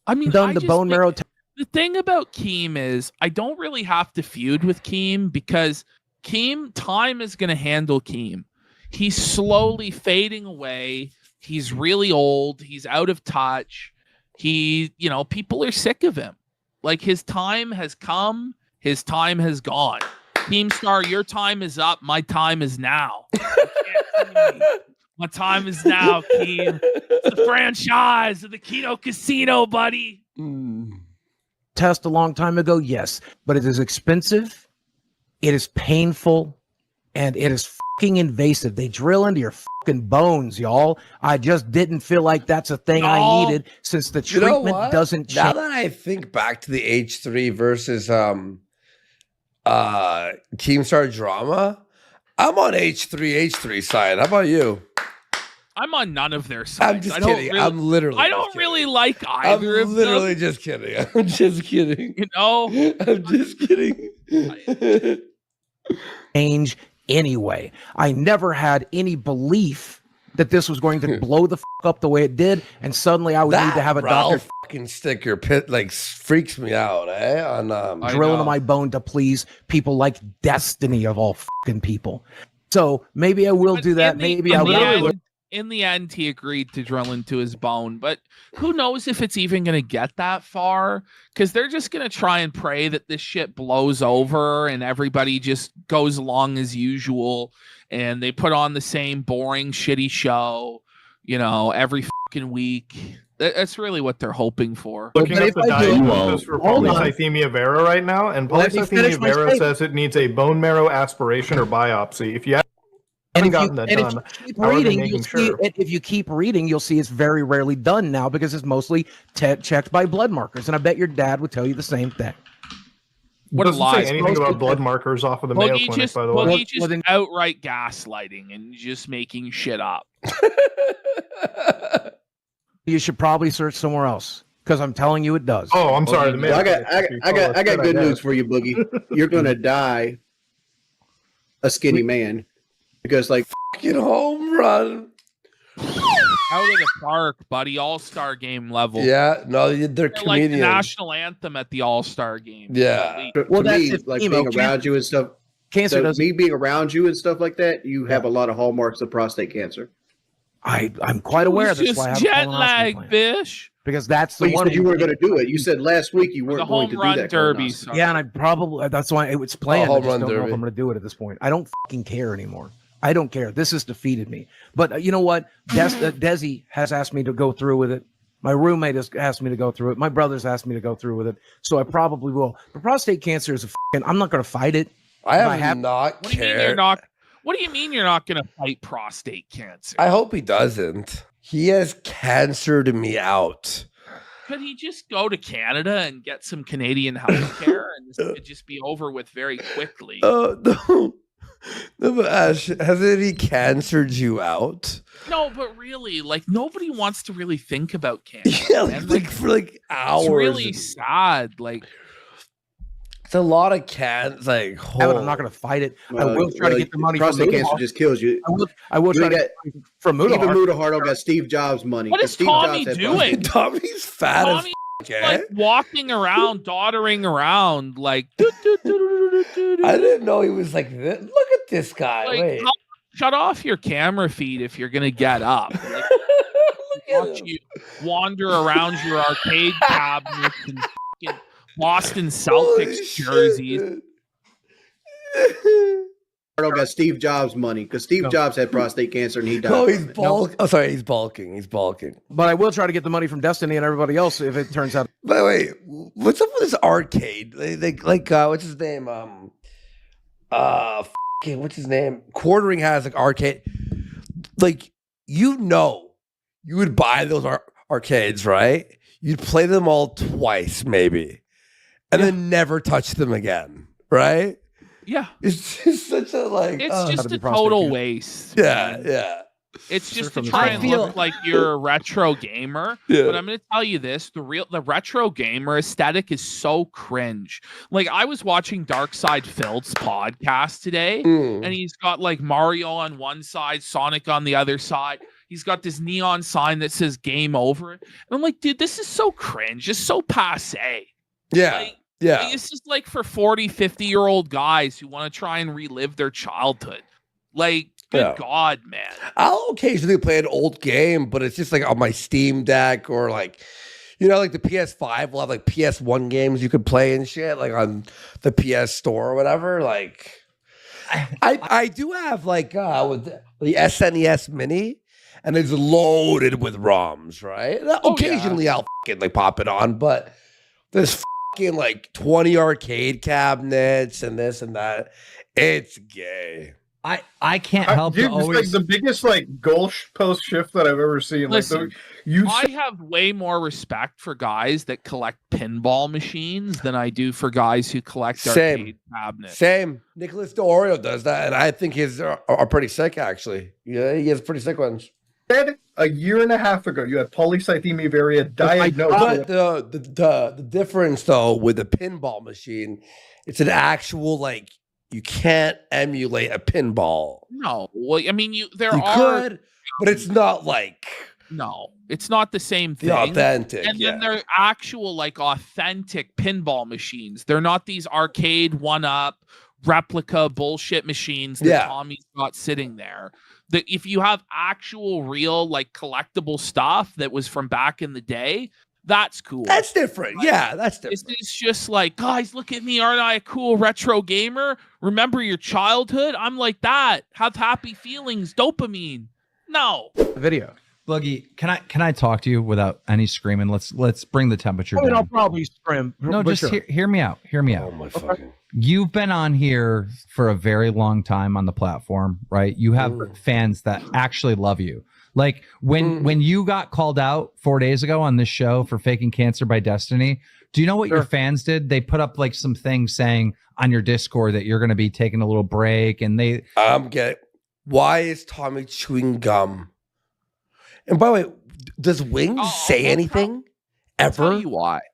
I mean, done I the just bone think- marrow The thing about Keem is I don't really have to feud with Keem because time is going to handle Keem. He's slowly fading away. He's really old. He's out of touch. People are sick of him. Like, his time has come. His time has gone. Keemstar, your time is up. My time is now. You can't see me. My time is now, Keem. It's the franchise of the Keno Casino, buddy. Test a long time ago, yes, but it is expensive, it is painful, and it is fucking invasive. They drill into your fucking bones, y'all. I just didn't feel like that's a thing I needed since the You know treatment what? doesn't change. Now that I think back to the H3 versus Keemstar drama, I'm on H3 side. How about you? I'm on none of their sides. I'm just I don't kidding. really- I'm literally I just don't kidding. really like either I'm of literally them. just kidding. I'm just kidding. You know? I'm just kidding. Change anyway. I never had any belief that this was going to blow the up the way it did, and suddenly I would need to have a Ralph doctor fucking sticker freaks me out, eh? On drill into my bone to please people like Destiny of all fucking people. So maybe I will do that. Maybe I will. In the end, he agreed to drill into his bone, but who knows if it's even going to get that far? Because they're just going to try and pray that this shit blows over and everybody just goes along as usual, and they put on the same boring, shitty show, every fucking week. That's really what they're hoping for. Looking at the diagnosis for polycythemia vera right now, and Let me finish polycythemia my vera statement. says it needs a bone marrow aspiration or biopsy. If you haven't gotten that done, keep how are they reading, making you'll sure? see. If you keep reading, you'll see it's very rarely done now because it's mostly checked by blood markers. And I bet your dad would tell you the same thing. What a doesn't lie. say anything about blood markers off of the Mayo Clinic, by the way. Boogie just outright gaslighting and just making shit up. You should probably search somewhere else because I'm telling you it does. Oh, I'm sorry. The Well, I got good news for you, Boogie. You're gonna die a skinny man because, like, fucking home run. Out of the park, buddy. All-star game level. Yeah, no, they're They're like the comedians. national anthem at the All-Star game. Yeah. to me, like being around you and stuff. Cancer so doesn't. me being around you and stuff like that, you have a lot of hallmarks of prostate cancer. I'm quite aware. It's That's just why I have a jet colonoscopy lag, plan. fish. Because that's the But you one said you weren't going to do it. You said last week you weren't The going home to do run that. derby. colonoscopy. Yeah, and I probably that's why it's planned. I home just run don't know if derby. I'm going to do it at this point. I don't fucking care anymore. I don't care. This has defeated me. But you know what? Desi has asked me to go through with it. My roommate has asked me to go through it. My brother's asked me to go through with it. So I probably will. But prostate cancer is I'm not going to fight it. I have not cared. What do you mean you're not going to fight prostate cancer? I hope he doesn't. He has cancered me out. Could he just go to Canada and get some Canadian health care and this could just be over with very quickly? Oh, no. No, but Ash, hasn't he cancered you out? No, but really, like, nobody wants to really think about cancer. Yeah, like for like hours. It's really sad. Like, it's a lot of cans. Like, I'm not going to fight it. I will try to get the money. Prostate cancer just kills you. I will try to get from Mudahar. Even Mudahar got Steve Jobs money. What is Steve Tommy Jobs doing? Tommy's fat Tommy's like walking around, doddering around, like. I didn't know he was like this. Look at this guy. Like, Wait. Shut off your camera feed if you're gonna get up. Like, watch you wander around your arcade cabinets and fucking Boston Celtics jerseys. Got Steve Jobs money because Steve Jobs had prostate cancer and he died. Oh, he's bulking. Oh, sorry, he's bulking. He's bulking. But I will try to get the money from Destiny and everybody else if it turns out. By the way, what's up with this arcade? They like what's his name? What's his name? Quartering has like arcade. Like you would buy those arcades, right? You'd play them all twice, maybe, and then never touch them again, right? Yeah, it's just such a like. It's just a total waste. Yeah, yeah. It's just to try and look like you're a retro gamer. Yeah. But I'm going to tell you this: the retro gamer aesthetic is so cringe. Like I was watching Dark Side Phil's podcast today, and he's got like Mario on one side, Sonic on the other side. He's got this neon sign that says "Game Over," and I'm like, dude, this is so cringe. It's so passe. Yeah. Like, yeah. It's just like for 40, 50-year-old guys who want to try and relive their childhood. Like, good God, man. I'll occasionally play an old game, but it's just like on my Steam Deck or like, like the PS5 will have like PS1 games you could play and shit, like on the PS Store or whatever. Like, I do have like with the SNES Mini, and it's loaded with ROMs, right? Occasionally I'll fucking like pop it on, but there's fucking like 20 arcade cabinets and this and that. It's gay. I can't help dude, to always like the biggest like goal post shift that I've ever seen. Listen, like I have way more respect for guys that collect pinball machines than I do for guys who collect arcade cabinets. Same. Nicholas DeOrio does that, and I think his are pretty sick actually. Yeah, he has pretty sick ones. A year and a half ago, you had polycythemia vera diagnosed. But the difference though with the pinball machine, it's an actual like. You can't emulate a pinball. No, well, I mean, you could, but it's not like it's not the same thing. The authentic, and then they're actual like authentic pinball machines. They're not these arcade one-up replica bullshit machines that Tommy's got sitting there. That if you have actual real like collectible stuff that was from back in the day. That's cool. That's different. Like, yeah, that's different. It's just like, guys, look at me. Aren't I a cool retro gamer? Remember your childhood? I'm like that. Have happy feelings. Dopamine. No. Video. Boogie, can I talk to you without any screaming? Let's bring the temperature down. I'll probably scream. No, just hear me out. Hear me out. Oh my fucking. You've been on here for a very long time on the platform, right? You have fans that actually love you. Like when you got called out 4 days ago on this show for faking cancer by Destiny, do you know what your fans did? They put up like some things saying on your Discord that you're going to be taking a little break, and they. Why is Tommy chewing gum? And by the way, does Wings say anything ever?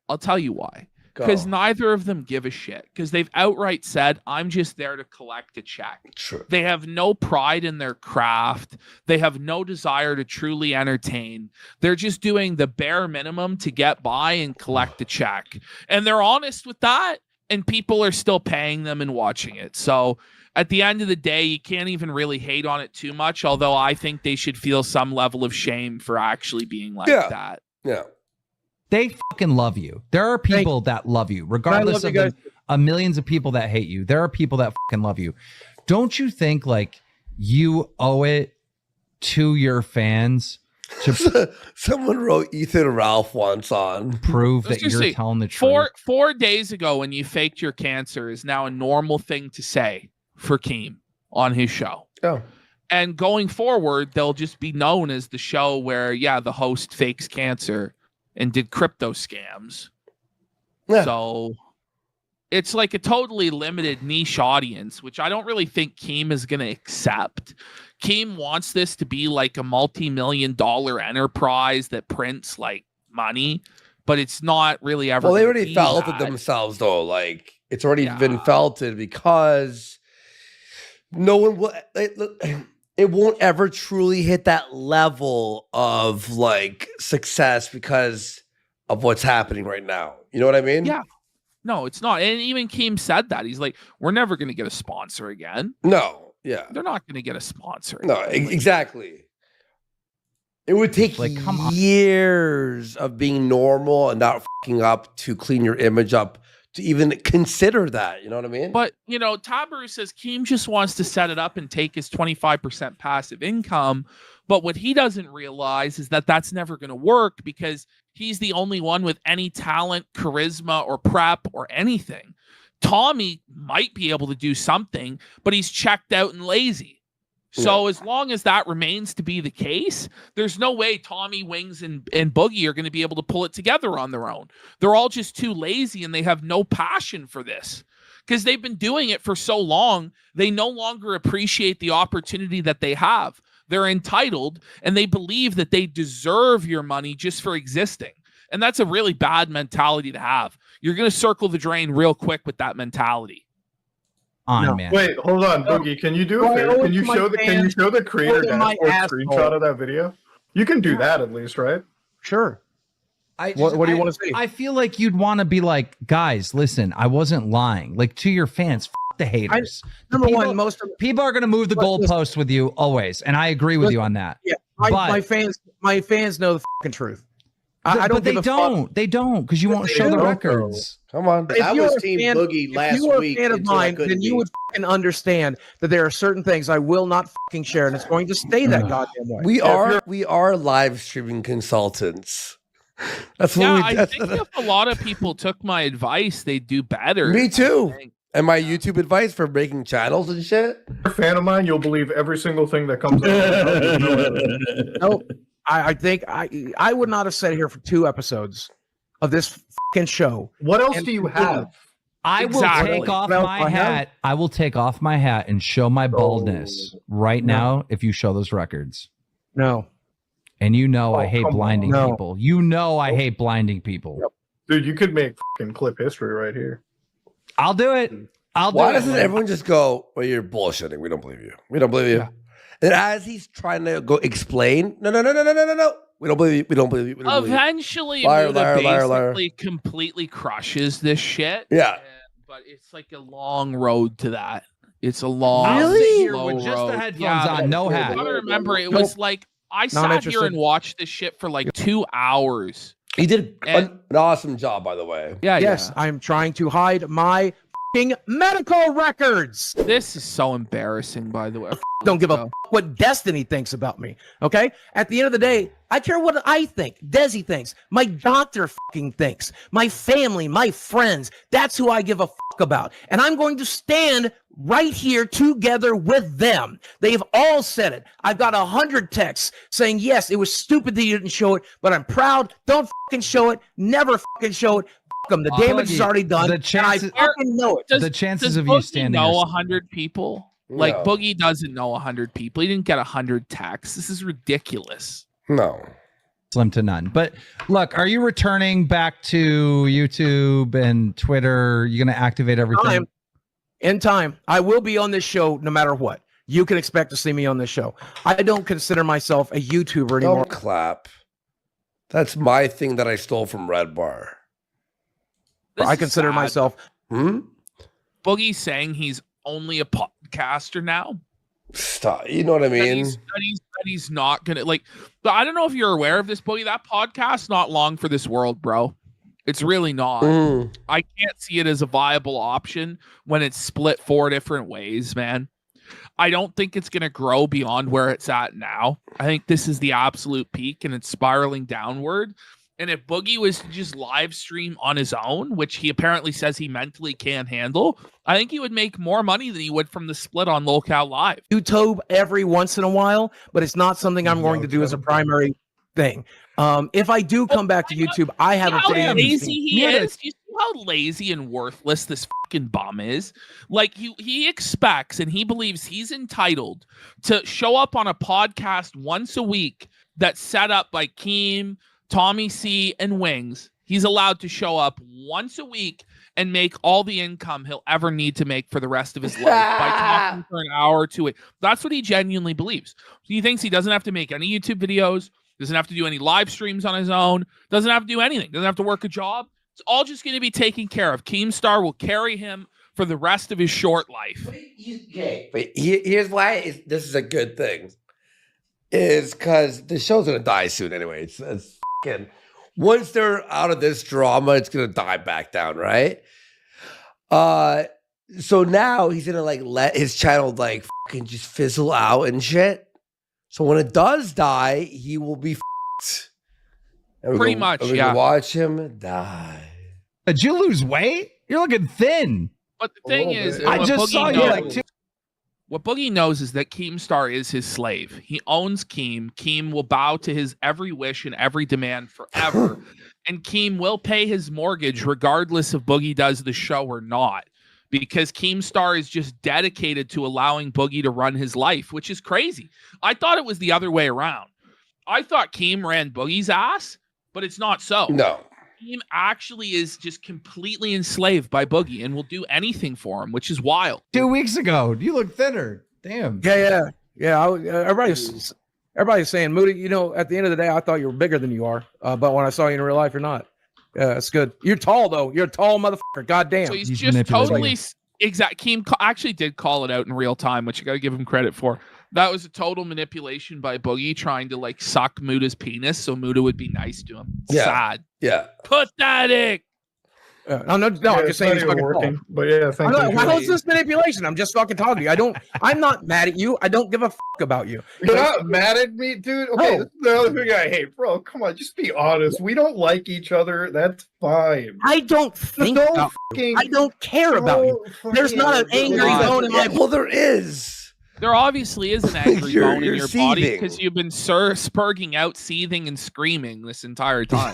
I'll tell you why. Because neither of them give a shit. Because they've outright said, I'm just there to collect a check. True. They have no pride in their craft. They have no desire to truly entertain. They're just doing the bare minimum to get by and collect a check. And they're honest with that. And people are still paying them and watching it. So at the end of the day, you can't even really hate on it too much. Although I think they should feel some level of shame for actually being like that. Yeah. They fucking love you. There are people that love you, regardless of the millions of people that hate you. There are people that fucking love you. Don't you think like you owe it to your fans to Someone wrote Ethan Ralph once on prove that you're telling the truth. 4 days ago, when you faked your cancer, is now a normal thing to say for Keem on his show. Oh. And going forward, they'll just be known as the show where, the host fakes cancer and did crypto scams. Yeah. So it's like a totally limited niche audience, which I don't really think Keem is going to accept. Keem wants this to be like a multi-million-dollar enterprise that prints like money, but it's not really ever. Well, they already felt it themselves, though. Like, it's already been felted because no one will. It won't ever truly hit that level of like success because of what's happening right now. You know what I mean? Yeah. No, it's not. And even Keem said that. He's like, we're never going to get a sponsor again. No. Yeah. They're not going to get a sponsor. No, exactly. It would take years of being normal and not fucking up to clean your image up to even consider that. You know what I mean? But, Tabaru says Keem just wants to set it up and take his 25% passive income. But what he doesn't realize is that that's never going to work because he's the only one with any talent, charisma, or prep or anything. Tommy might be able to do something, but he's checked out and lazy. So as long as that remains to be the case, there's no way Tommy, Wings, and Boogie are going to be able to pull it together on their own. They're all just too lazy and they have no passion for this because they've been doing it for so long. They no longer appreciate the opportunity that they have. They're entitled and they believe that they deserve your money just for existing. And that's a really bad mentality to have. You're going to circle the drain real quick with that mentality. Man. Wait, hold on, Boogie. Can you do a favor? Can you show the creator dashboard screenshot of that video? You can do that at least, right? Sure. What do you want to say? I feel like you'd want to be like, guys, listen, I wasn't lying. Like to your fans, the haters. People are going to move the goalposts with you always, and I agree with you on that. Yeah, my fans know the fucking truth. I don't. But they don't because you won't show the records. Come on. I was Team Boogie last week. If you were a fan of mine, then you would fucking understand that there are certain things I will not fucking share, and it's going to stay that goddamn way. We are live streaming consultants. That's what I think if a lot of people took my advice, they'd do better. Me too. And my YouTube advice for making channels and shit. If you're a fan of mine, you'll believe every single thing that comes out. Nope. I think I would not have sat here for 2 episodes of this fucking show. What else do you have? I will take off my hat. I will take off my hat and show my baldness right now if you show those records. No. And I hate blinding people. I hate blinding people. Dude, you could make fucking clip history right here. I'll do it. Why doesn't everyone just go, well, you're bullshitting. We don't believe you. We don't believe you. Yeah. And as he's trying to go explain, no. We don't believe you. We don't believe you. Eventually, liar, basically completely crushes this shit. Yeah. But it's like a long road to that. It's a long, slow with just road. the headphones on, no hat. I remember it was like I sat here and watched this shit for like 2 hours. He did an awesome job, by the way. Yes, I'm trying to hide my medical records. This is so embarrassing, by the way. Don't give a what Destiny thinks about me. Okay? At the end of the day, I care what I think. Desi thinks. My doctor fucking thinks. My family, my friends. That's who I give a fuck about. And I'm going to stand right here together with them. They've all said it. I've got 100 texts saying, yes, it was stupid that you didn't show it, but I'm proud. Don't fucking show it. Never fucking show it. Them. The damage is already done. The chances, I fucking know it. The chances of you standing. Know 100 people? Like Boogie doesn't know 100 people. He didn't get 100 texts. This is ridiculous. No, slim to none. But look, are you returning back to YouTube and Twitter? You're going to activate everything in time. I will be on this show no matter what. You can expect to see me on this show. I don't consider myself a YouTuber anymore. Don't clap. That's my thing that I stole from Red Bar. I consider myself. Boogie's saying he's only a podcaster now. Stop. You know what I mean? He's not gonna like. But I don't know if you're aware of this, Boogie. That podcast's not long for this world, bro. It's really not. I can't see it as a viable option when it's split 4 different ways, man. I don't think it's going to grow beyond where it's at now. I think this is the absolute peak and it's spiraling downward. And if Boogie was to just live stream on his own, which he apparently says he mentally can't handle, I think he would make more money than he would from the split on LoCal Live. YouTube every once in a while, but it's not something I'm going to do as a primary thing. If I do come back to YouTube, I have a how lazy he is. You see how lazy and worthless this fucking bum is? Like he expects and he believes he's entitled to show up on a podcast once a week that's set up by Keem, Tommy C, and Wings. He's allowed to show up once a week and make all the income he'll ever need to make for the rest of his life by talking for an hour or two. That's what he genuinely believes. He thinks he doesn't have to make any YouTube videos, doesn't have to do any live streams on his own, doesn't have to do anything, doesn't have to work a job. It's all just going to be taken care of. Keemstar will carry him for the rest of his short life. Okay, but here's why this is a good thing. Is because the show's going to die soon anyway. It's fucking... Once they're out of this drama, it's going to die back down, right? So now he's going to like let his channel like fucking just fizzle out and shit. So when it does die, he will be f***ed. Pretty much, yeah. Watch him die. Did you lose weight? You're looking thin. But the thing is, I just saw you like two. What Boogie knows is that Keemstar is his slave. He owns Keem. Keem will bow to his every wish and every demand forever. And Keem will pay his mortgage regardless if Boogie does the show or not. Because Keemstar is just dedicated to allowing Boogie to run his life, which is crazy. I thought it was the other way around. I thought Keem ran Boogie's ass, but it's not so. No. Keem actually is just completely enslaved by Boogie and will do anything for him, which is wild. 2 weeks ago, you look thinner. Damn. Yeah. Everybody's saying, Moody, you know, at the end of the day, I thought you were bigger than you are. But when I saw you in real life, you're not. Yeah, it's good. You're tall, though. You're a tall motherfucker. Goddamn. So he's just totally exact. Keem actually did call it out in real time, which you got to give him credit for. That was a total manipulation by Boogie trying to like suck Muda's penis so Muda would be nice to him. Yeah. Sad. Yeah. Pathetic. No, I'm just saying he's fucking working. tall. But yeah, thank you. How is this manipulation? I'm just fucking talking to you. I'm not mad at you. I don't give a fuck about you. You're not mad at me, dude? Okay, No. This is the other thing I hate. Bro, come on, just be honest. We don't like each other. That's fine. I don't think about you. I don't care about you. There's not an angry bone in my... Well, there is. There obviously is an angry You're- bone in you're your body seething. because you've been spurging out, seething, and screaming this entire time.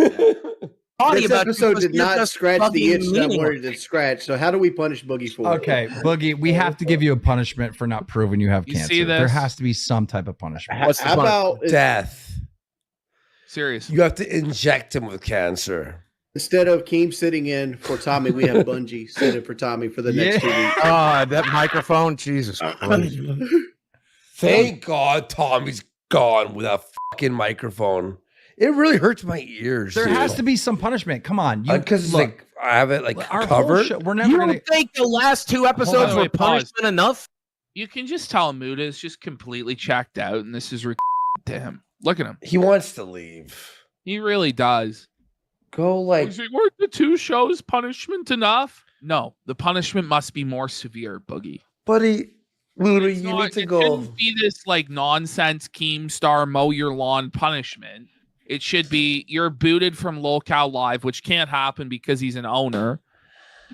This episode did not scratch the itch that I wanted to scratch. So how do we punish Boogie for it? Okay, Boogie, we have to give you a punishment for not proving you have You cancer. see this? There has to be some type of punishment. How about Death? Serious. You have to inject him with cancer. instead of Keem sitting in for Tommy, we have Bungie sitting for Tommy for the next 2 weeks? God, that microphone, Jesus Christ. Thank God Tommy's gone with a fucking microphone. It really hurts my ears. There has to be some punishment. Come on, because like I have it like our whole covered. show- we're never You gonna. don't think the last 2 episodes were punishment enough? You can just tell Muda is just completely checked out, and this is to him. Look at him. He wants to leave. He really does. Go like. Were the 2 shows punishment enough? No, the punishment must be more severe, Boogie. Buddy, Muda, you not- need to it go. shouldn't be this like nonsense Keemstar mow your lawn punishment. It should be you're booted from LolCow Live, which can't happen because he's an owner.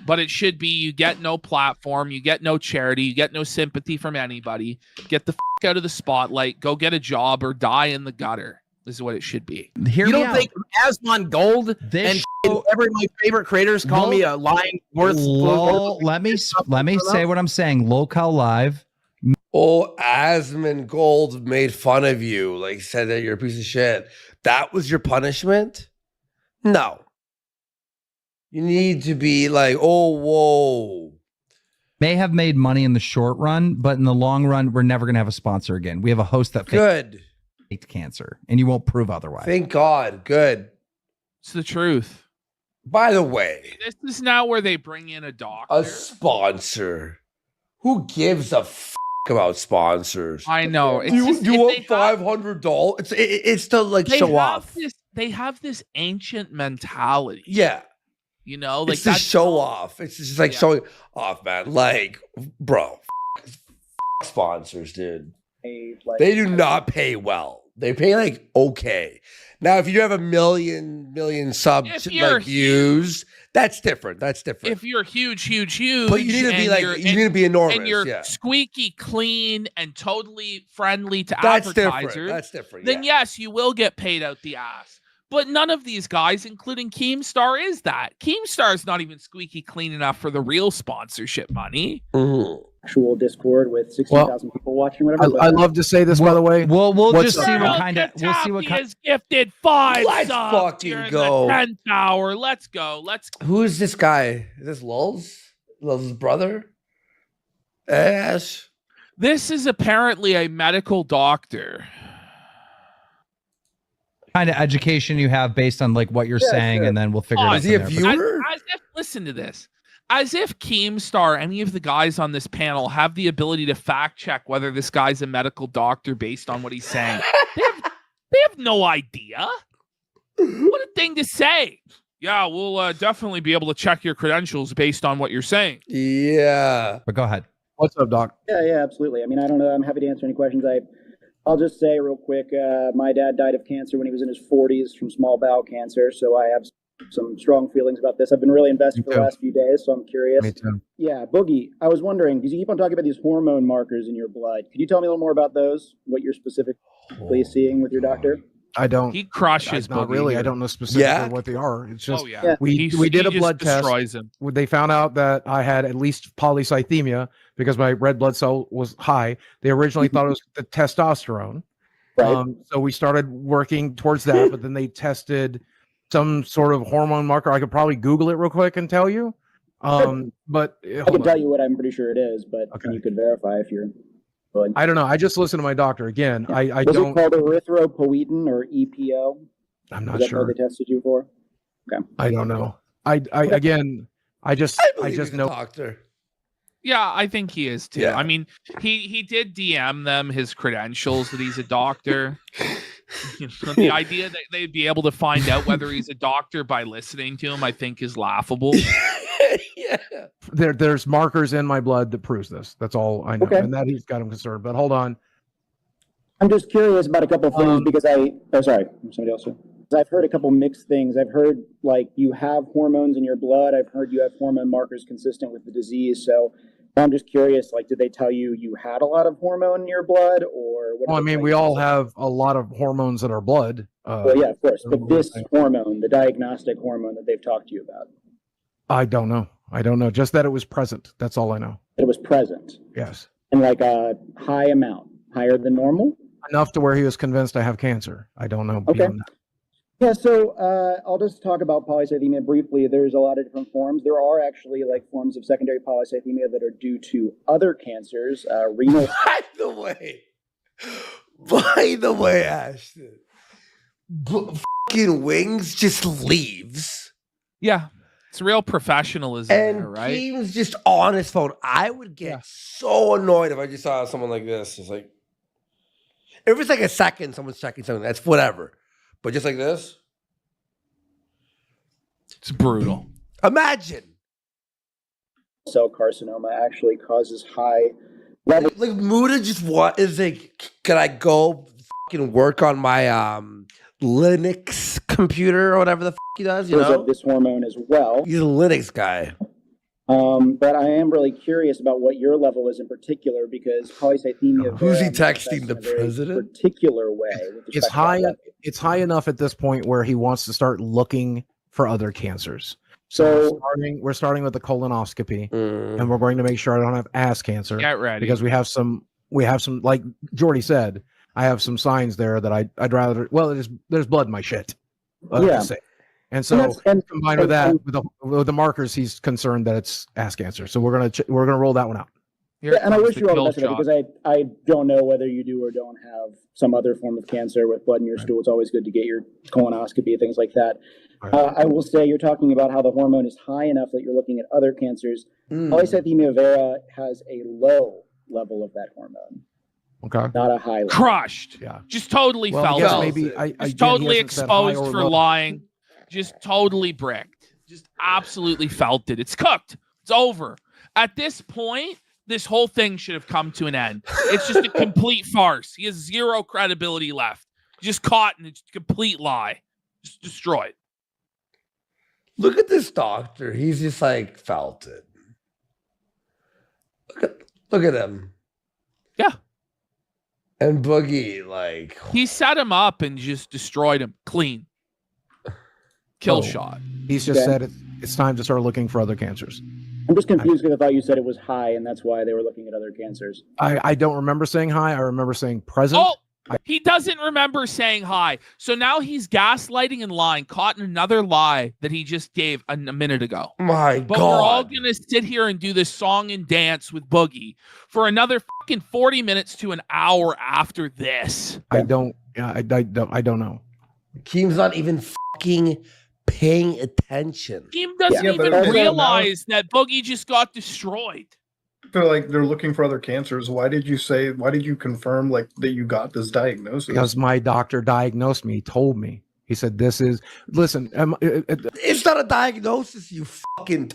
But it should be you get no platform, you get no charity, you get no sympathy from anybody. Get the f out of the spotlight, go get a job or die in the gutter. This is what it should be. You don't think Asmon Gold and every my favorite creators call me a lying worth? Let me say what I'm saying. LolCow Live. Oh, Asmon Gold made fun of you, like said that you're a piece of shit. That was your punishment? No. You need to be like, oh, whoa. May have made money in the short run, but in the long run, we're never going to have a sponsor again. We have a host that Good. faked cancer, and you won't prove otherwise. Thank God. Good. It's the truth. By the way, This is now where they bring in a doctor. a sponsor. Who gives a about sponsors? I know. It's You, just- you if want they have- $500? It's to like they show have off. They have this ancient mentality. Yeah. You know, like It's to that's show off. It's just like showing off, man. Like, bro, sponsors, dude. Like, They do not pay well. They pay like okay. Now, if you have a million subs like views, that's different. That's different. If you're huge, but you need to be like you need to be enormous. and you're squeaky clean and totally friendly to advertisers. That's different. Then yes, you will get paid out the ass. But none of these guys, including Keemstar, is that. Keemstar is not even squeaky clean enough for the real sponsorship money. Actual Discord with 60,000 people watching, whatever. I love to say this, by the way. We'll What's just up? see what kind of. We'll see what kind. Has gifted 5 Let's subs fucking during go. the 10th hour. Let's go. Who is this guy? Is this Lulz? Lulz's brother? Ash? This is apparently a medical doctor. Kind of education you have based on like what you're saying, and then we'll figure it out. Is he a viewer? Listen to this. As if Keemstar, any of the guys on this panel, have the ability to fact check whether this guy's a medical doctor based on what he's saying. They have no idea. What a thing to say. Yeah, we'll definitely be able to check your credentials based on what you're saying. Yeah. But go ahead. What's up, Doc? Yeah, absolutely. I mean, I don't know. I'm happy to answer any questions. I'll just say real quick, my dad died of cancer when he was in his 40s from small bowel cancer, so I have some strong feelings about this. I've been really invested for the last few days, so I'm curious. Me too. Yeah, Boogie, I was wondering, because you keep on talking about these hormone markers in your blood. Could you tell me a little more about those, what you're specifically seeing with your doctor? I don't. He crushes. Not Boogie really. here. I don't know specifically what they are. It's just we He did a just blood test. destroys him. They found out that I had at least polycythemia because my red blood cell was high. They originally thought it was the testosterone. Right. So we started working towards that, but then they tested some sort of hormone marker. I could probably Google it real quick and tell you. But I can tell you what I'm pretty sure it is, but you could verify if you're. But I don't know. I just listened to my doctor again. Yeah. I was don't. it called erythropoietin or EPO? I'm not Is that sure. what they tested you for? Okay. I don't know. I again. I just know. Doctor. Yeah, I think he is too. Yeah. I mean, he did DM them his credentials that he's a doctor. You know, the idea that they'd be able to find out whether he's a doctor by listening to him, I think, is laughable. There's markers in my blood that proves this. That's all I know, Okay. and that he's got him concerned. But hold on. I'm just curious about a couple of things because sorry, somebody else. I've heard a couple mixed things. I've heard like you have hormones in your blood. I've heard you have hormone markers consistent with the disease. So I'm just curious, like, did they tell you you had a lot of hormone in your blood, or what? Well, I mean, we all have a lot of hormones in our blood. Well, yeah, of course. But this hormone, the diagnostic hormone that they've talked to you about, I don't know. I don't know. Just that it was present. That's all I know. it was present Yes. in like a high amount, higher than normal. Enough to where he was convinced I have cancer. I don't know. Okay. beyond that. Yeah, so I'll just talk about polycythemia briefly. There's a lot of different forms. There are actually like forms of secondary polycythemia that are due to other cancers, renal. By the way, Ashton, fucking Wings just leaves. Yeah, it's real professionalism, And there, right? he was just on his phone. I would get so annoyed if I just saw someone like this. It's like, if it's like a second, someone's checking something, that's whatever. But just like this, it's brutal. Imagine. Cell carcinoma actually causes high levels. Like Muda just is like, can I go fucking work on my Linux computer or whatever the he does? You know, of this hormone as well. He's a Linux guy. But I am really curious about what your level is in particular because polycythemia. Who's he vera texting? The manifests in a very president? Particular way. with It's respect to high. that. It's high enough at this point where he wants to start looking for other cancers. So we're starting with the colonoscopy, and we're going to make sure I don't have ass cancer. Get ready. Because we have some, like Jordy said, I have some signs there that I'd rather. Well, there's blood in my shit. Let's Yeah. just say. And so combined with that, with the markers, he's concerned that it's ass cancer. So we're gonna roll that one out. Here and I comes wish the you all kill the best of it shot. because I don't know whether you do or don't have some other form of cancer with blood in your stool. It's always good to get your colonoscopy, things like that. I will say you're talking about how the hormone is high enough that you're looking at other cancers. Polycythemia vera has a low level of that hormone, Okay. not a high level. Crushed. Yeah. Just totally Well, felt yes, it. maybe Just totally he hasn't said high exposed or for low. lying. Just totally bricked. Just absolutely felt it. It's cooked. It's over. At this point, this whole thing should have come to an end. It's just a complete farce. He has zero credibility left. Just caught in a complete lie. Just destroyed. Look at this doctor. He's just like felt it. Look at him. Yeah. And Boogie, like he set him up and just destroyed him clean. Kill shot. He's just said it's time to start looking for other cancers. I'm just confused because I thought you said it was high, and that's why they were looking at other cancers. I don't remember saying high. I remember saying present. Oh, he doesn't remember saying hi. So now he's gaslighting and lying, caught in another lie that he just gave a minute ago. But we're all going to sit here and do this song and dance with Boogie for another fucking 40 minutes to an hour after this. I don't know. Keem's not even fucking paying attention. Keem doesn't even realize that Boogie just got destroyed. So like they're looking for other cancers. Why did you confirm like that you got this diagnosis? Because my doctor diagnosed me. He told me. He said, listen, it's not a diagnosis, you fucking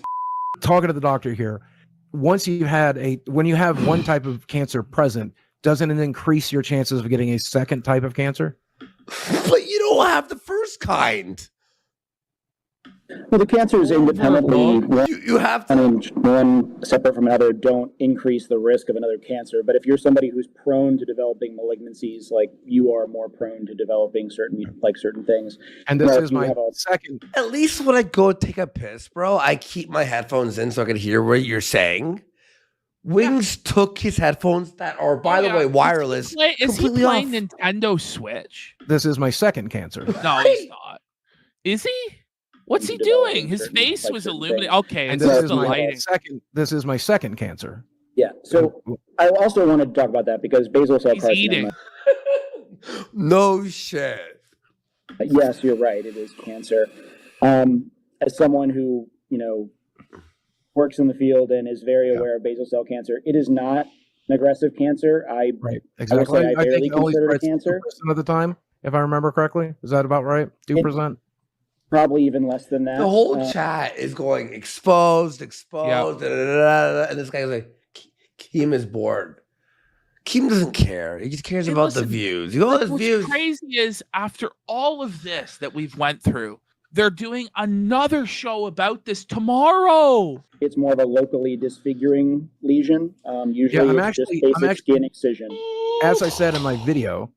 talking to the doctor here. When you have one type of cancer present, doesn't it increase your chances of getting a second type of cancer? But you don't have the first kind. Well, the cancers independently, you have to one separate from another, don't increase the risk of another cancer. But if you're somebody who's prone to developing malignancies, like you are more prone to developing certain things. And this is my second. At least when I go take a piss, bro, I keep my headphones in so I can hear what you're saying. Wings took his headphones that are, by the way, wireless. Is he playing Nintendo Switch? This is my second cancer. No, he's not. Is he? What's he doing? His face was illuminated. Okay, and this this is is the my lighting. this is my second cancer. Yeah. So I also wanted to talk about that because basal cell carcinoma. Eating. No shit. Yes, you're right. It is cancer. As someone who works in the field and is very aware of basal cell cancer, it is not an aggressive cancer. Right. Exactly. I barely consider it cancer. 2% of the time, if I remember correctly. Is that about right? 2%. Probably even less than that. The whole chat is going exposed, and this guy's like, Keem is bored. Keem doesn't care. He just cares about the views. His views. What's crazy is after all of this that we've went through, they're doing another show about this tomorrow. It's more of a locally disfiguring lesion. Usually it's just basic skin excision. As I said in my video,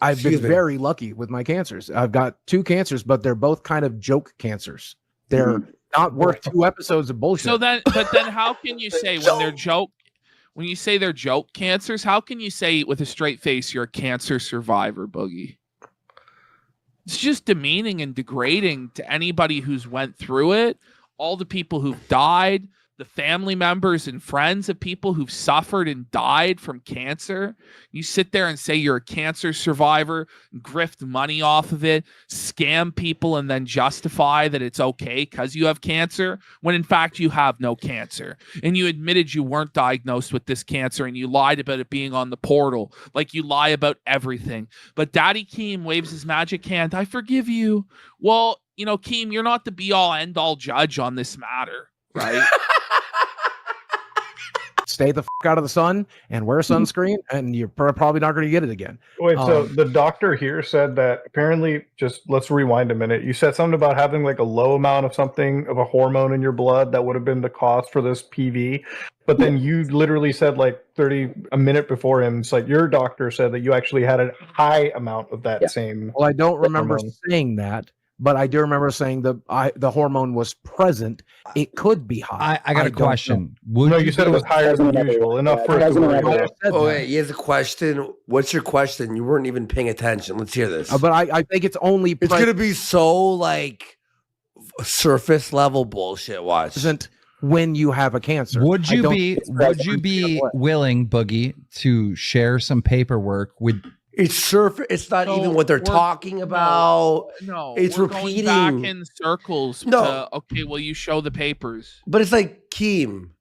I've been very lucky with my cancers. I've got 2 cancers, but they're both kind of joke cancers. They're not worth 2 episodes of bullshit. So then, how can you say when you say they're joke cancers, how can you say with a straight face you're a cancer survivor, Boogie? It's just demeaning and degrading to anybody who's went through it, all the people who've died, the family members and friends of people who've suffered and died from cancer. You sit there and say you're a cancer survivor, grift money off of it, scam people, and then justify that it's okay because you have cancer, when in fact you have no cancer. And you admitted you weren't diagnosed with this cancer, and you lied about it being on the portal, like you lie about everything. But Daddy Keem waves his magic hand. I forgive you. Well, Keem, you're not the be-all, end-all judge on this matter, right? Stay the fuck out of the sun and wear sunscreen, and you're probably not going to get it again. Wait, so the doctor here said that apparently, just let's rewind a minute. You said something about having like a low amount of something of a hormone in your blood that would have been the cost for this PV. But then you literally said like a minute before him, it's like your doctor said that you actually had a high amount of that same. Well, I don't remember hormone. saying that, but I do remember saying the hormone was present. It could be high. I got a question. No, you said it was higher than usual. Enough for it to worry about. Oh, wait, he has a question. What's your question? You weren't even paying attention. Let's hear this. But I think it's only... It's going to be so, like, surface level bullshit. Watch. Isn't when you have a cancer. Would you be willing, Boogie, to share some paperwork with... It's It's not even what they're talking about. No, it's we're repeating. Going back in circles. No. Okay, well, you show the papers. But it's like, Keem,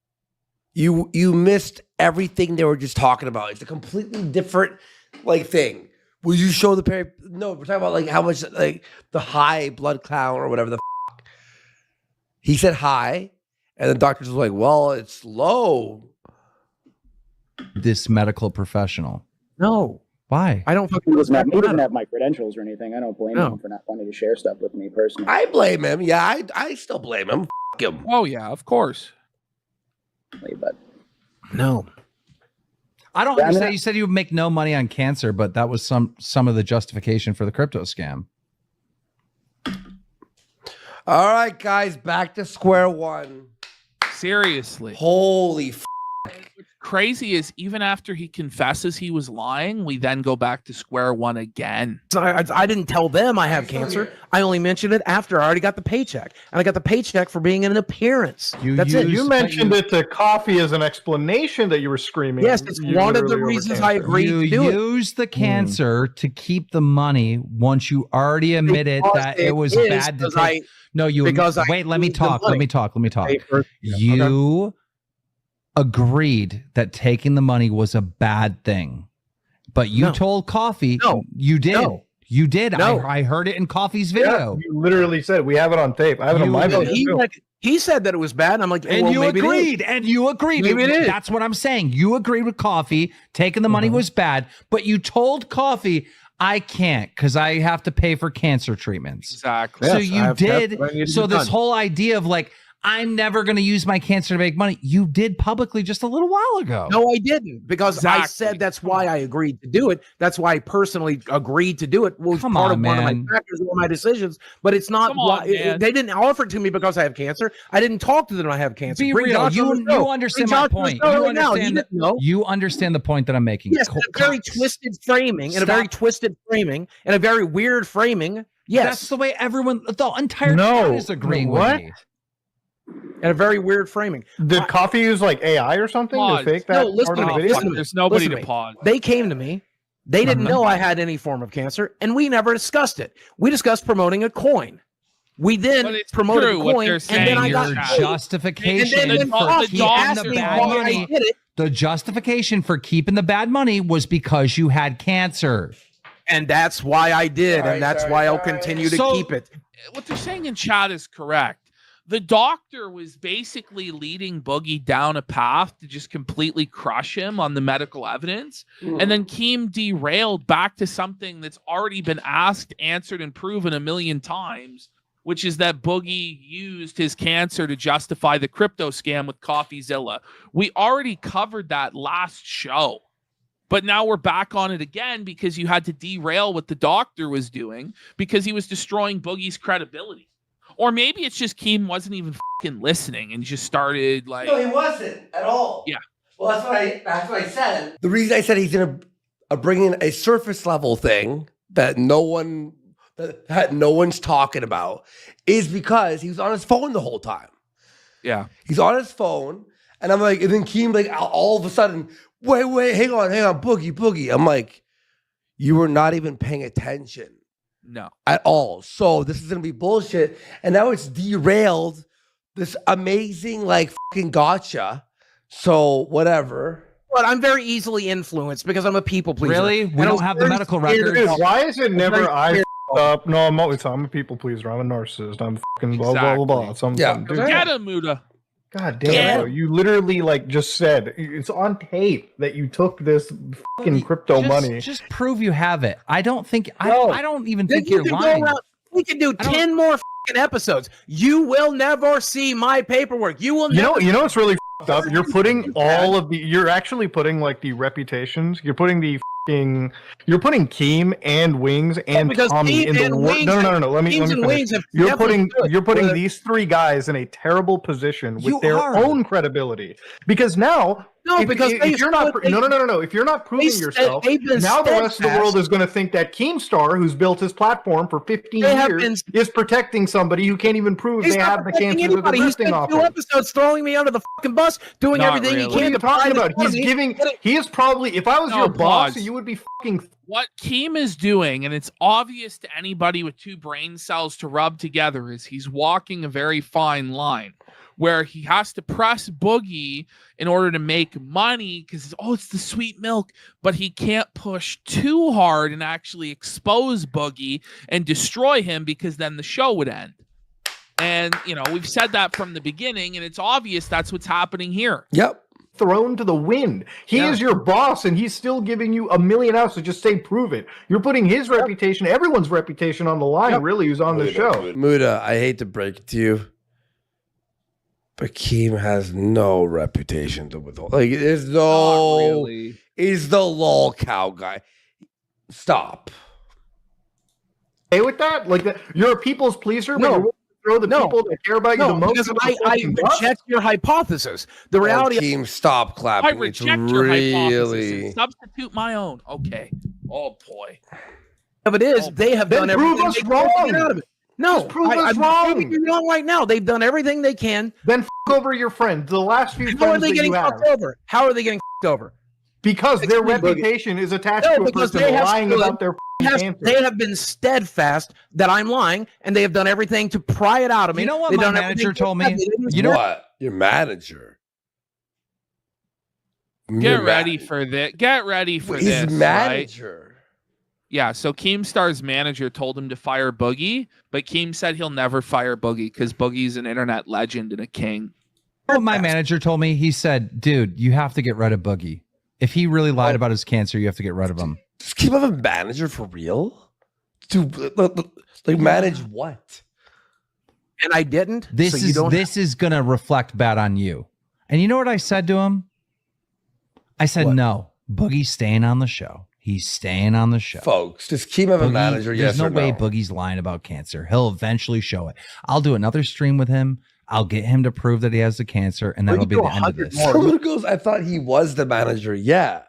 you missed everything they were just talking about. It's a completely different thing. Will you show the paper? No, we're talking about like how much the high blood count or whatever the. He said high, And the doctor's like, well, it's low. This medical professional. No. Why? I don't fucking. He doesn't have my credentials or anything. I don't blame him for not wanting to share stuff with me personally. I blame him. Yeah, I still blame him. F him. Oh yeah, of course. But no. I don't understand. You said you would make no money on cancer, but that was some of the justification for the crypto scam. All right, guys, back to square one. Seriously. Holy f***. What's crazy is even after he confesses he was lying, we then go back to square one again. So I didn't tell them I have cancer. I only mentioned it after I already got the paycheck. And I got the paycheck for being in an appearance. That's it. You mentioned it to Coffee as an explanation that you were screaming. Yes, it's one of the reasons I agreed to do it. You used the cancer to keep the money once you already admitted that it was bad to take. No, you wait, let me talk. Let me talk. You agreed that taking the money was a bad thing. But you told Coffee you did. No. You did. No. I heard it in Coffee's video. Yeah, you literally said it. We have it on tape. I have it on my video. He said that it was bad. And I'm like, and you agreed. And you agreed. Maybe it is. That's what I'm saying. You agreed with Coffee. Taking the money was bad. But you told Coffee, I can't because I have to pay for cancer treatments. Exactly. So you did. So this whole idea of like, I'm never going to use my cancer to make money. You did publicly just a little while ago. No, I didn't, because I said that's why I agreed to do it. That's why I personally agreed to do it. Well, one of my factors in my decisions, but it's not why they didn't offer it to me because I have cancer. I didn't talk to them. I have cancer. Be real. You understand my point. You understand the point that I'm making. Yes, a very twisted framing and a very twisted framing and a very weird framing. Yes, that's the way everyone, the entire chat is agreeing with me. And a very weird framing. Did Coffee use like AI or something to fake that? No, listen to me. There's nobody to pause. They came to me. They didn't know I had any form of cancer, and we never discussed it. We discussed promoting a coin. We then promoted a coin, and then I got justification for keeping the bad money. The justification for keeping the bad money was because you had cancer. And that's why I did, and that's why I'll continue to keep it. What they're saying in chat is correct. The doctor was basically leading Boogie down a path to just completely crush him on the medical evidence. And then Keem derailed back to something that's already been asked, answered, and proven a million times, which is that Boogie used his cancer to justify the crypto scam with CoffeeZilla. We already covered that last show. But now we're back on it again because you had to derail what the doctor was doing because he was destroying Boogie's credibility. Or maybe it's just Keem wasn't even fucking listening and just started like. No, he wasn't at all. Yeah. Well, that's what I said. The reason I said he's gonna bring in a surface level thing that no one's talking about is because he was on his phone the whole time. Yeah. He's on his phone, and I'm like, and then Keem like all of a sudden, wait, hang on, Boogie. I'm like, you were not even paying attention. No. At all. So this is going to be bullshit. And now it's derailed this amazing, like, fucking gotcha. So whatever. But I'm very easily influenced because I'm a people pleaser. Really? We don't have the medical records. Why is it never I up? No, I'm a people pleaser. I'm a narcissist. I'm fucking blah, blah, blah, blah. Get him, Muda. God damn, bro. You literally like just said it's on tape that you took this fucking crypto money. Just prove you have it. I don't think I don't even think you're lying. We can do 10 more fucking episodes. You will never see my paperwork. You will never. You know what's really fucked up? You're putting all of the. You're actually putting like the reputations. You're putting the. You're putting Keem and Wings and Tommy in the worst. No. Let me finish. You're putting these three guys in a terrible position with their own credibility because now. No, because if you're not if you're not proving yourself, now the rest of the world is going to think that Keemstar, who's built his platform for 15 years, is protecting somebody who can't even prove they have the cancer that they're listing off. He's 2 episodes throwing me under the fucking bus, doing everything he can to talk about. He is probably, if I was your boss, you would be fucking. What Keem is doing, and it's obvious to anybody with 2 brain cells to rub together, is he's walking a very fine line where he has to press Boogie in order to make money because, it's the sweet milk, but he can't push too hard and actually expose Boogie and destroy him because then the show would end. And, we've said that from the beginning, and it's obvious that's what's happening here. Yep. Thrown to the wind. He is your boss, and he's still giving you $1 million to just say prove it. You're putting his reputation, everyone's reputation on the line, really, who's on the show. Muda, I hate to break it to you, but Keem has no reputation to withhold. Like, there's no... Not really. He's the lol cow guy. Stop. Hey, with that? Like, you're a people's pleaser, but you're throw the people that care about you the most. Because I reject your hypothesis. The reality. Team, stop clapping. I reject your hypothesis and substitute my own. Okay. Oh boy. Of it is, they have done everything. Prove us wrong. No, prove us wrong. Proving you wrong right now. They've done everything they can. Then over your friend. The last few. How are they getting fucked over? How are they getting fucked over? Because their reputation is attached to a person lying about their cancer. They have been steadfast that I'm lying, and they have done everything to pry it out of me. You know what my manager told me? You know what? Your manager. Get ready for this. Get ready for this. His manager. Right? Yeah, so Keemstar's manager told him to fire Boogie, but Keem said he'll never fire Boogie because Boogie's an internet legend and a king. What my manager told me, he said, dude, you have to get rid of Boogie. If he really lied about his cancer, you have to get rid of him. Just keep him a manager for real? Like manage what? And I didn't. This is gonna reflect bad on you. And you know what I said to him? I said, no, Boogie's staying on the show. He's staying on the show. Folks, just keep him a manager, yes or no. There's no way Boogie's lying about cancer. He'll eventually show it. I'll do another stream with him. I'll get him to prove that he has the cancer, and that'll be the end of this. Someone goes, I thought he was the manager. Yeah.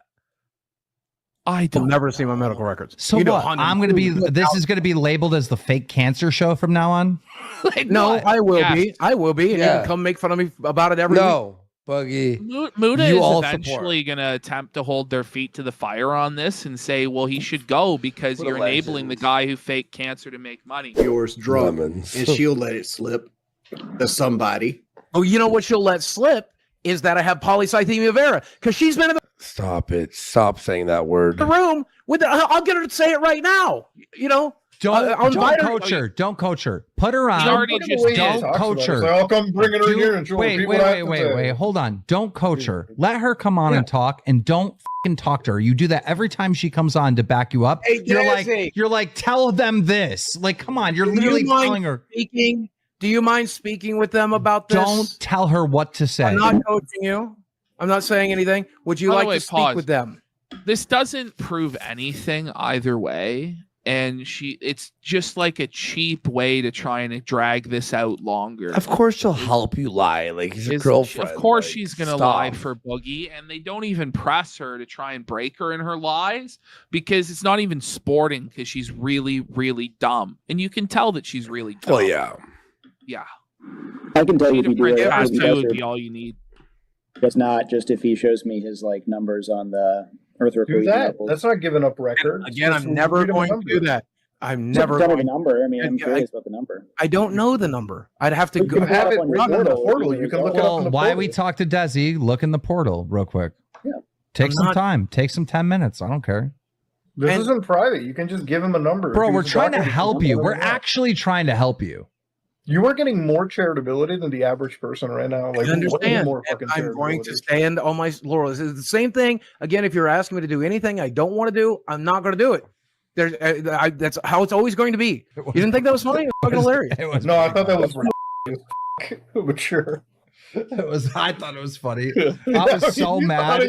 I don't never see my medical records. So what? I'm going to be, this is going to be labeled as the fake cancer show from now on? Like, no, what? I will be. I will be. And you can come make fun of me about it every week. Buggy. Muda is eventually going to attempt to hold their feet to the fire on this and say, well, he should go because you're enabling the guy who faked cancer to make money. Yours drunk, and she'll let it slip to somebody. Oh, you know what she'll let slip is that I have polycythemia vera because she's been in the Stop it. Stop saying that word. room with I'll get her to say it right now. You know, don't coach her. Don't coach her. Put her on. Don't coach her. I'll come bringing her here and show her. Wait. Hold on. Don't coach her. Let her come on and talk, and don't fucking talk to her. You do that every time she comes on to back you up. Hey, you're like, tell them this. Like, come on. You're literally telling her. Do you mind speaking with them about this? Don't tell her what to say. I'm not coaching you. I'm not saying anything. Would you like to speak with them? This doesn't prove anything either way. And it's just like a cheap way to try and drag this out longer. Of course she'll help you lie. Like he's a girlfriend. Of course she's going to lie for Boogie. And they don't even press her to try and break her in her lies because it's not even sporting because she's really, really dumb. And you can tell that she's really dumb. Well, yeah. Yeah. I can tell you if you do it. Would be all you need. It's not just if he shows me his like numbers on the Earth do that. That's not giving up records. Again, I'm never going to do that. I'm never going to the number. I mean, I'm curious about the number. I don't know the number. I'd have to go have it run in the portal. You can look it up in the why portal. we talk to Desi? Look in the portal real quick. Yeah. Take some time. Take some 10 minutes. I don't care. This isn't private. You can just give him a number. Bro, we're trying to help you. We're actually trying to help you. You are getting more charitability than the average person right now. Like, I understand. More fucking I'm going to stand on my laurels. It's the same thing. Again, if you're asking me to do anything I don't want to do, I'm not going to do it. That's how it's always going to be. You didn't think that was funny? It was fucking hilarious. No, I thought that was mature. I thought it was funny. I was so mad.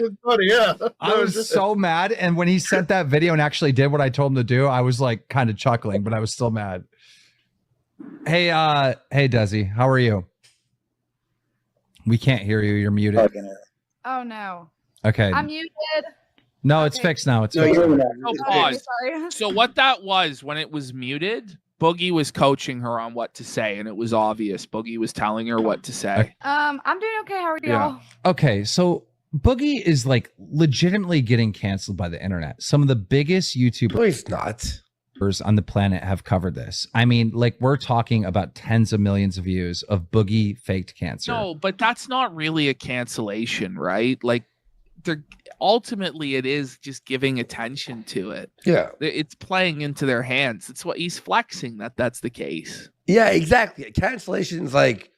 I was so mad. And when he sent that video and actually did what I told him to do, I was like kind of chuckling, but I was still mad. Hey, Desi, how are you? We can't hear you. You're muted. Oh no. Okay. I'm muted. No, it's fixed now. It's fixed. Pause. So what that was when it was muted, Boogie was coaching her on what to say, and it was obvious. Boogie was telling her what to say. I'm doing okay. How are y'all? Okay, so Boogie is like legitimately getting canceled by the internet. Some of the biggest YouTubers. No, he's not. On the planet have covered this. I mean, like we're talking about tens of millions of views of Boogie faked cancer. No, but that's not really a cancellation, right? Like ultimately it is just giving attention to it. Yeah. It's playing into their hands. It's what he's flexing that's the case. Yeah, exactly. Cancellation's like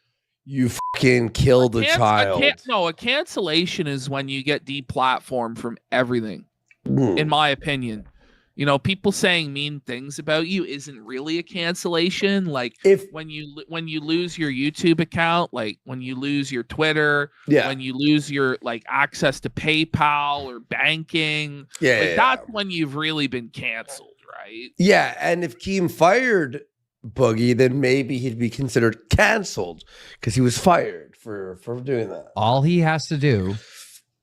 you fucking killed a child. A cancellation is when you get deplatformed from everything. In my opinion. You know, people saying mean things about you isn't really a cancellation. Like when you lose your YouTube account, like when you lose your Twitter, when you lose your like access to PayPal or banking, that's when you've really been canceled, right? Yeah, and if Keem fired Boogie, then maybe he'd be considered canceled because he was fired for doing that. All he has to do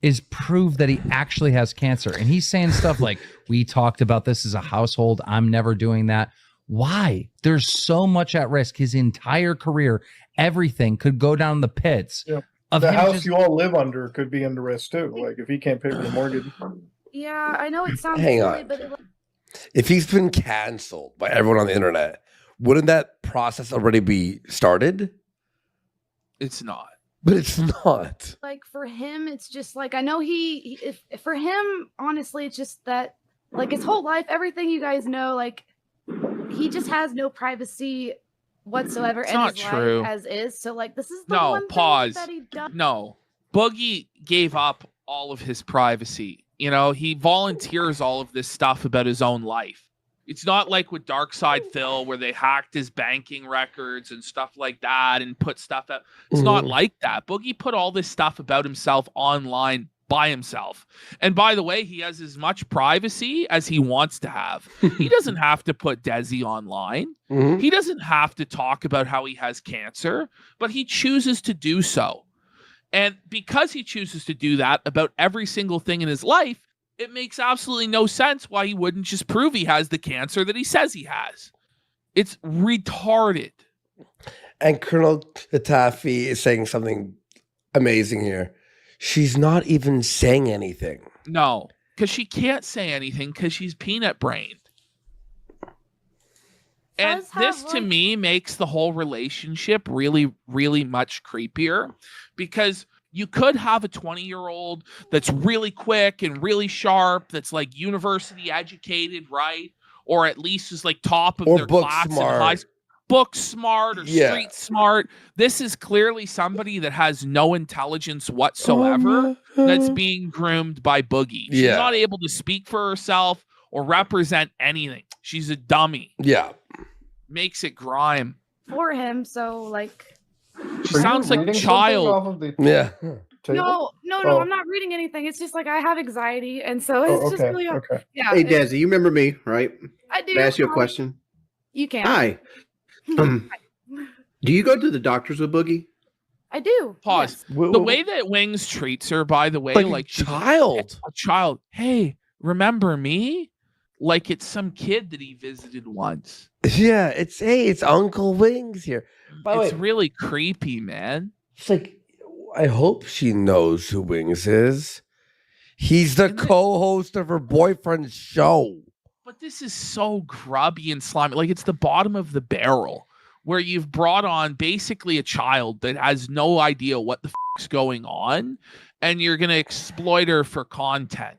is prove that he actually has cancer. And he's saying stuff like, we talked about this as a household. I'm never doing that. Why? There's so much at risk. His entire career, everything could go down the pits. Yeah. The house you all live under could be under risk too. Like if he can't pay for the mortgage. Yeah, I know it sounds Hang silly, on. but If he's been canceled by everyone on the internet, wouldn't that process already be started? It's not. But it's not. like for him, it's just like I know if for him, honestly, it's just that like his whole life, everything you guys know, like he just has no privacy whatsoever It's in not his true. life as is. So like this is the No, one pause. thing that he does. No. Boogie gave up all of his privacy. You know, he volunteers all of this stuff about his own life. It's not like with Darkside Phil where they hacked his banking records and stuff like that and put stuff out. It's not like that. Boogie put all this stuff about himself online by himself. And by the way, he has as much privacy as he wants to have. He doesn't have to put Desi online. He doesn't have to talk about how he has cancer, but he chooses to do so. And because he chooses to do that about every single thing in his life, it makes absolutely no sense why he wouldn't just prove he has the cancer that he says he has. It's retarded. And Colonel Katafi is saying something amazing here. She's not even saying anything. No, because she can't say anything because she's peanut brained. And this to me makes the whole relationship really, really much creepier because you could have a 20-year-old that's really quick and really sharp, that's like university educated, right? Or at least is like top of their class in high school. Book smart or street smart. This is clearly somebody that has no intelligence whatsoever that's being groomed by Boogie. She's not able to speak for herself or represent anything. She's a dummy. Yeah. Makes it grime. For him, so like she sounds like a child. Yeah. No, I'm not reading anything. It's just like I have anxiety, and so it's just really yeah. Hey, Desi, you remember me, right? I do. Can I ask you a question? You can. Hi. Do you go to the doctors with Boogie? I do. Pause. Yes. The way that Wings treats her, by the way, like a child. A child. Hey, remember me? Like it's some kid that he visited once. Yeah, it's Uncle Wings here. By the It's way, really creepy, man. it's like I hope she knows who Wings is. He's the co-host of her boyfriend's show. But this is so grubby and slimy. Like it's the bottom of the barrel where you've brought on basically a child that has no idea what the is going on, and you're going to exploit her for content.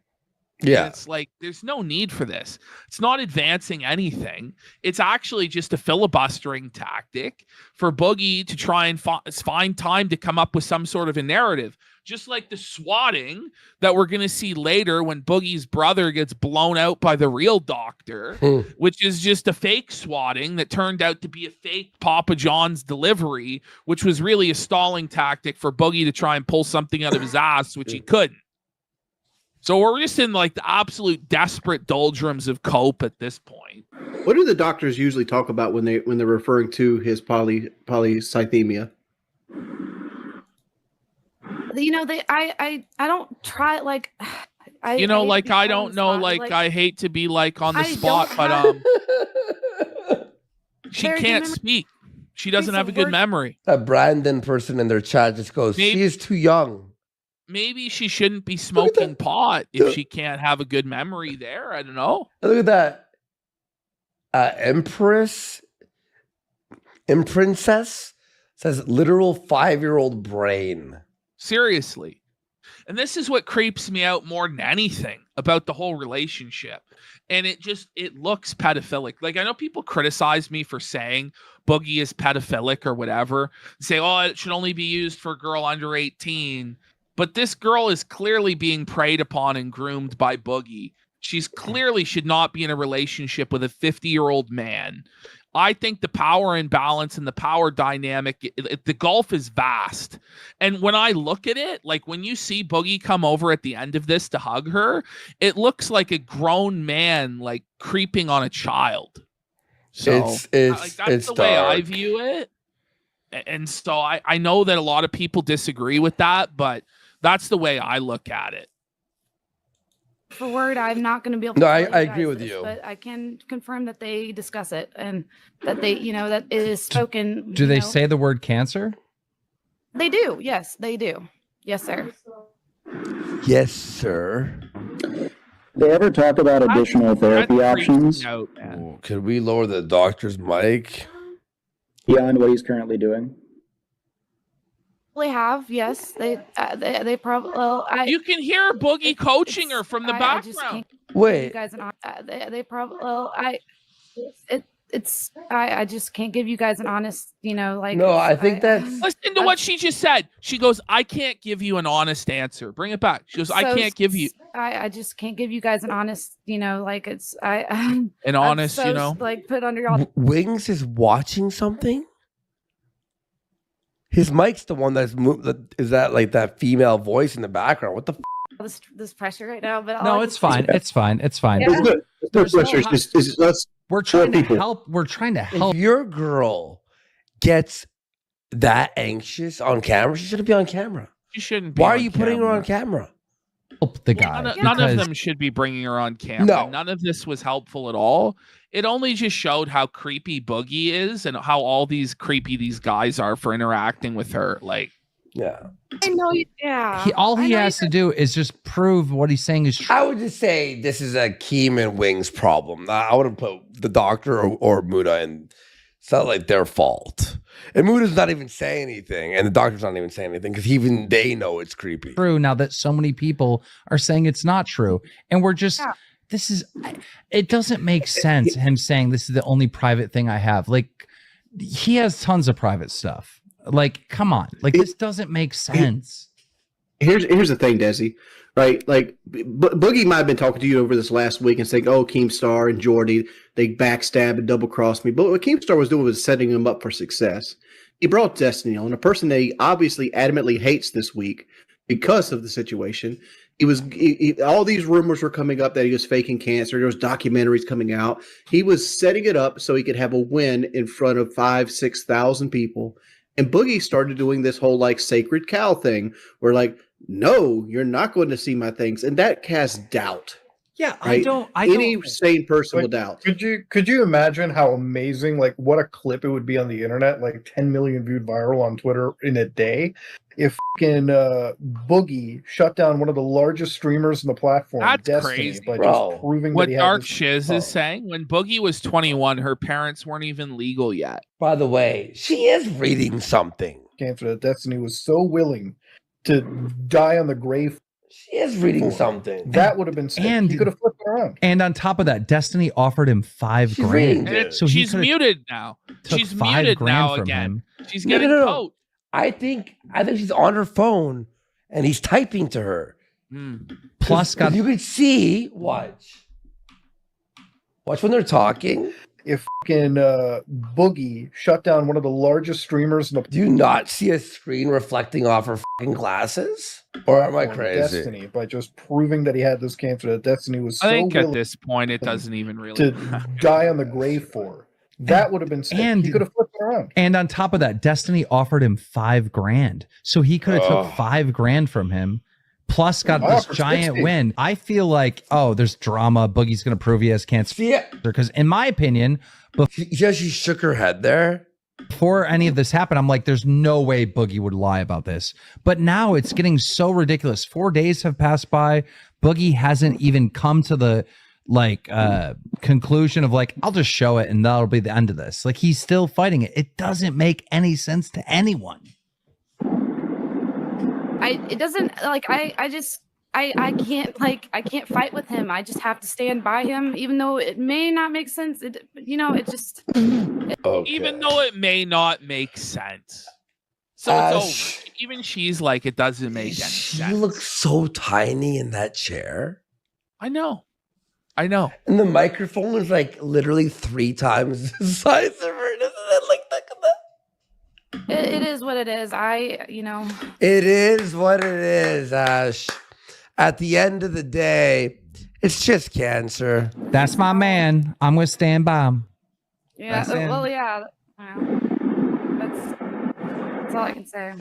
Yeah. And it's like, there's no need for this. It's not advancing anything. It's actually just a filibustering tactic for Boogie to try and find time to come up with some sort of a narrative. Just like the swatting that we're going to see later when Boogie's brother gets blown out by the real doctor, which is just a fake swatting that turned out to be a fake Papa John's delivery, which was really a stalling tactic for Boogie to try and pull something out of his ass, which he couldn't. So we're just in like the absolute desperate doldrums of cope at this point. What do the doctors usually talk about when they're referring to his polycythemia? You know, I don't try like I don't know, like I hate to be like on the spot, but she can't speak. She doesn't have a good memory. That Brandon person in their chat just goes, she is too young. Maybe she shouldn't be smoking pot if she can't have a good memory there. I don't know. Look at that. Imprincess says literal 5-year-old brain. Seriously. And this is what creeps me out more than anything about the whole relationship. And it looks pedophilic. Like, I know people criticize me for saying Boogie is pedophilic or whatever, say, oh, it should only be used for a girl under 18. But this girl is clearly being preyed upon and groomed by Boogie. She's clearly should not be in a relationship with a 50-year-old man. I think the power imbalance and the power dynamic, the gulf is vast. And when I look at it, like when you see Boogie come over at the end of this to hug her, it looks like a grown man like creeping on a child. So that's the way I view it. And so I know that a lot of people disagree with that, but that's the way I look at it. For word, I'm not going to be able to. No, I agree with you. But I can confirm that they discuss it and that they, that it is spoken. Do they say the word cancer? They do. Yes, they do. Yes, sir. Yes, sir. They ever talk about additional therapy options? Could we lower the doctor's mic? Beyond what he's currently doing? They have, yes. They probably. Well, you can hear Boogie coaching her from the background. Wait. You guys, they probably. Well, I just can't give you guys an honest, like. No, I think that's. Listen to what she just said. She goes, "I can't give you an honest answer." Bring it back. She goes, "I can't give you." I just can't give you guys an honest, like it's an honest, like put under y'all. Wings is watching something. His mic's the one that's is that like that female voice in the background? What the? This pressure right now, but no, it's fine. It's fine. It's fine. Yeah. There's no pressure. We're trying to help. We're trying to help. If your girl gets that anxious on camera, she shouldn't be on camera. She shouldn't be. Why are you putting her on camera? Help the guy. None of them should be bringing her on camera. No. None of this was helpful at all. It only just showed how creepy Boogie is and how all these guys are for interacting with her. Like, yeah. I know. Yeah. He has to do is just prove what he's saying is true. I would just say this is a Keem and Wings problem. I wouldn't put the doctor or Muda in. It's not like their fault. And Muda's not even saying anything, and the doctor's not even saying anything because even they know it's creepy. True. Now that so many people are saying it's not true, and we're just. Yeah. It doesn't make sense, him saying this is the only private thing I have. Like, he has tons of private stuff. Like, come on. Like, this doesn't make sense. Here's the thing, Desi, right? Like, Boogie might have been talking to you over this last week and saying, oh, Keemstar and Jordy, they backstab and double-crossed me. But what Keemstar was doing was setting him up for success. He brought Destiny on, a person that he obviously adamantly hates this week because of the situation. All these rumors were coming up that he was faking cancer. There was documentaries coming out. He was setting it up so he could have a win in front of 5,000-6,000 people. And Boogie started doing this whole like sacred cow thing where like, no, you're not going to see my things. And that casts doubt. Yeah, right? Any sane person will doubt. Could you imagine how amazing, like what a clip it would be on the internet, like 10 million viewed viral on Twitter in a day, if fucking Boogie shut down one of the largest streamers in the platform, That's Destiny, crazy. by just proving what that he had Dark this Shiz is saying. When Boogie was 21, her parents weren't even legal yet. By the way, she is reading something. Cancer that Destiny was so willing to die on the grave. She is reading something. That would have been sick. And he could have flipped it around. And on top of that, Destiny offered him $5,000. So she's muted now. She's muted now again. She's getting coat. I think she's on her phone and he's typing to her. Plus, you could see watch when they're talking. If fucking Boogie shut down one of the largest streamers in the do you not see a screen reflecting off her fucking glasses? Or am I crazy? Destiny, by just proving that he had this cancer, that Destiny was so I think willing at this point it doesn't even really to die on the grave for. That would have been sick. And he could have flipped it around. And on top of that, Destiny offered him $5,000. So he could have took $5,000 from him. Plus got this giant win. I feel like, there's drama. Boogie's going to prove he has cancer. Yeah. Because in my opinion, she shook her head there. Before any of this happened, I'm like, there's no way Boogie would lie about this. But now it's getting so ridiculous. 4 days have passed by. Boogie hasn't even come to the conclusion of like, I'll just show it and that'll be the end of this. Like, he's still fighting it. It doesn't make any sense to anyone. it doesn't like I can't I can't fight with him. I just have to stand by him, even though it may not make sense. It just even though it may not make sense. So it's over. Even she's like, it doesn't make any sense. She looks so tiny in that chair. I know. And the microphone is like literally 3 times the size of her. Isn't it like that? it is what it is. It is what it is, Ash. At the end of the day, it's just cancer. That's my man. I'm going to stand by him. Yeah. Well, yeah. That's all I can say.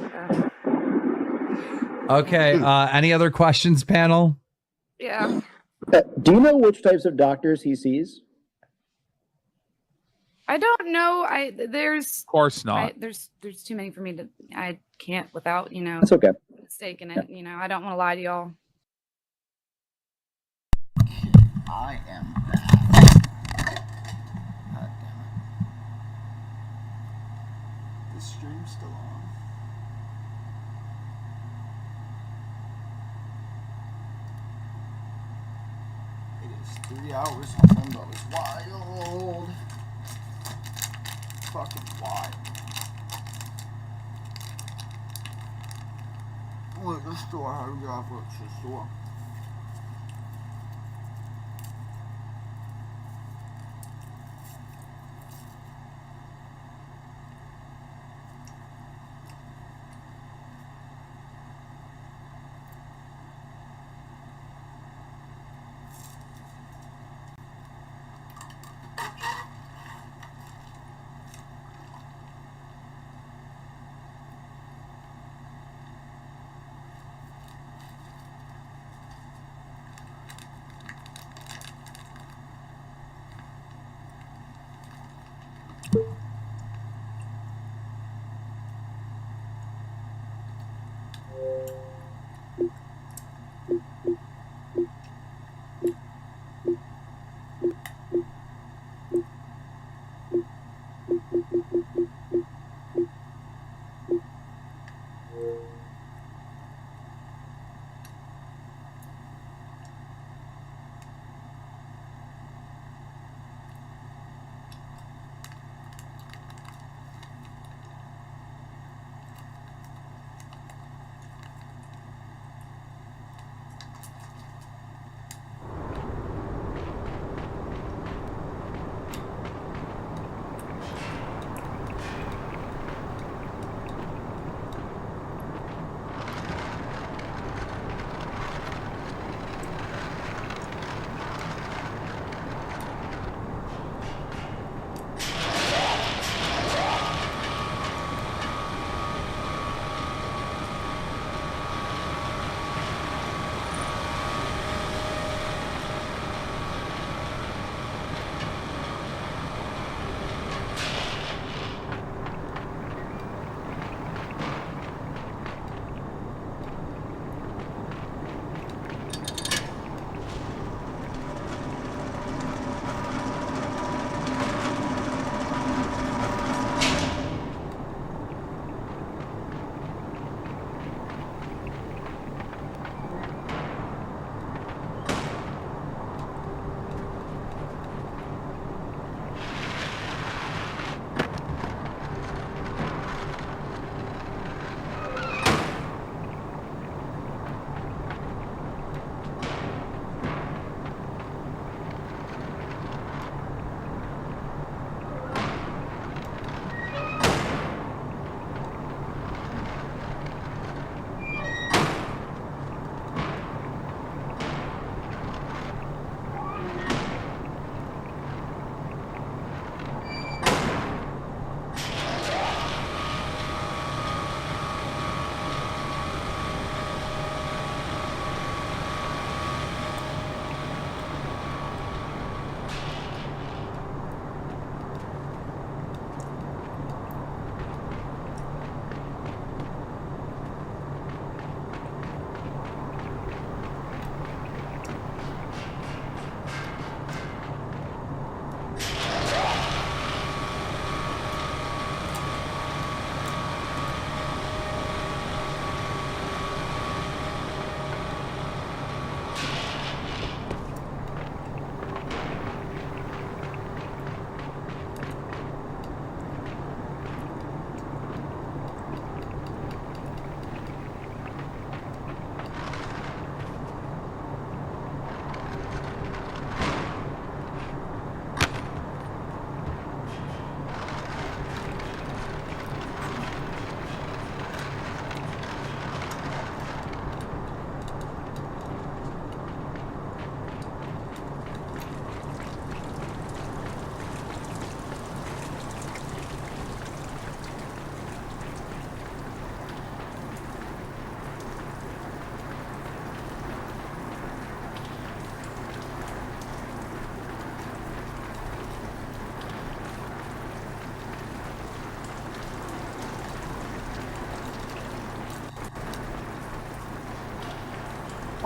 Okay. Any other questions, panel? Yeah. Do you know which types of doctors he sees? I don't know. There's of course not. There's too many for me to. I can't without That's okay. Mistaking it. I don't want to lie to y'all. I am back. God damn it. The stream's still on. It is 3 hours on Limbo. It's wild. Fucking wild. Look, this store, how do you drive up to the store?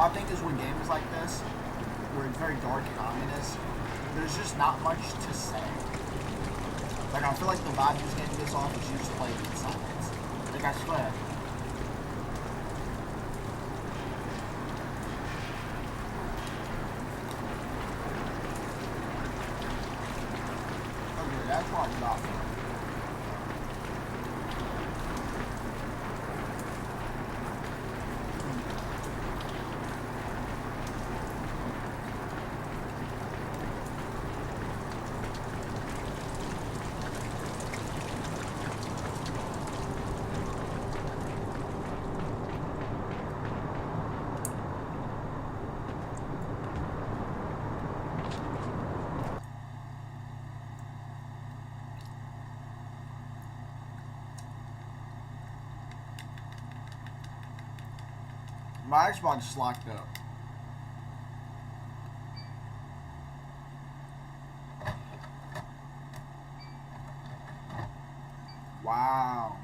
My thing is with games like this, where it's very dark and ominous, there's just not much to say. Like, I feel like the vibe is getting this off is you just playing in silence. Like, I swear. Okay, that's what I got. My Xbox is locked up. Wow.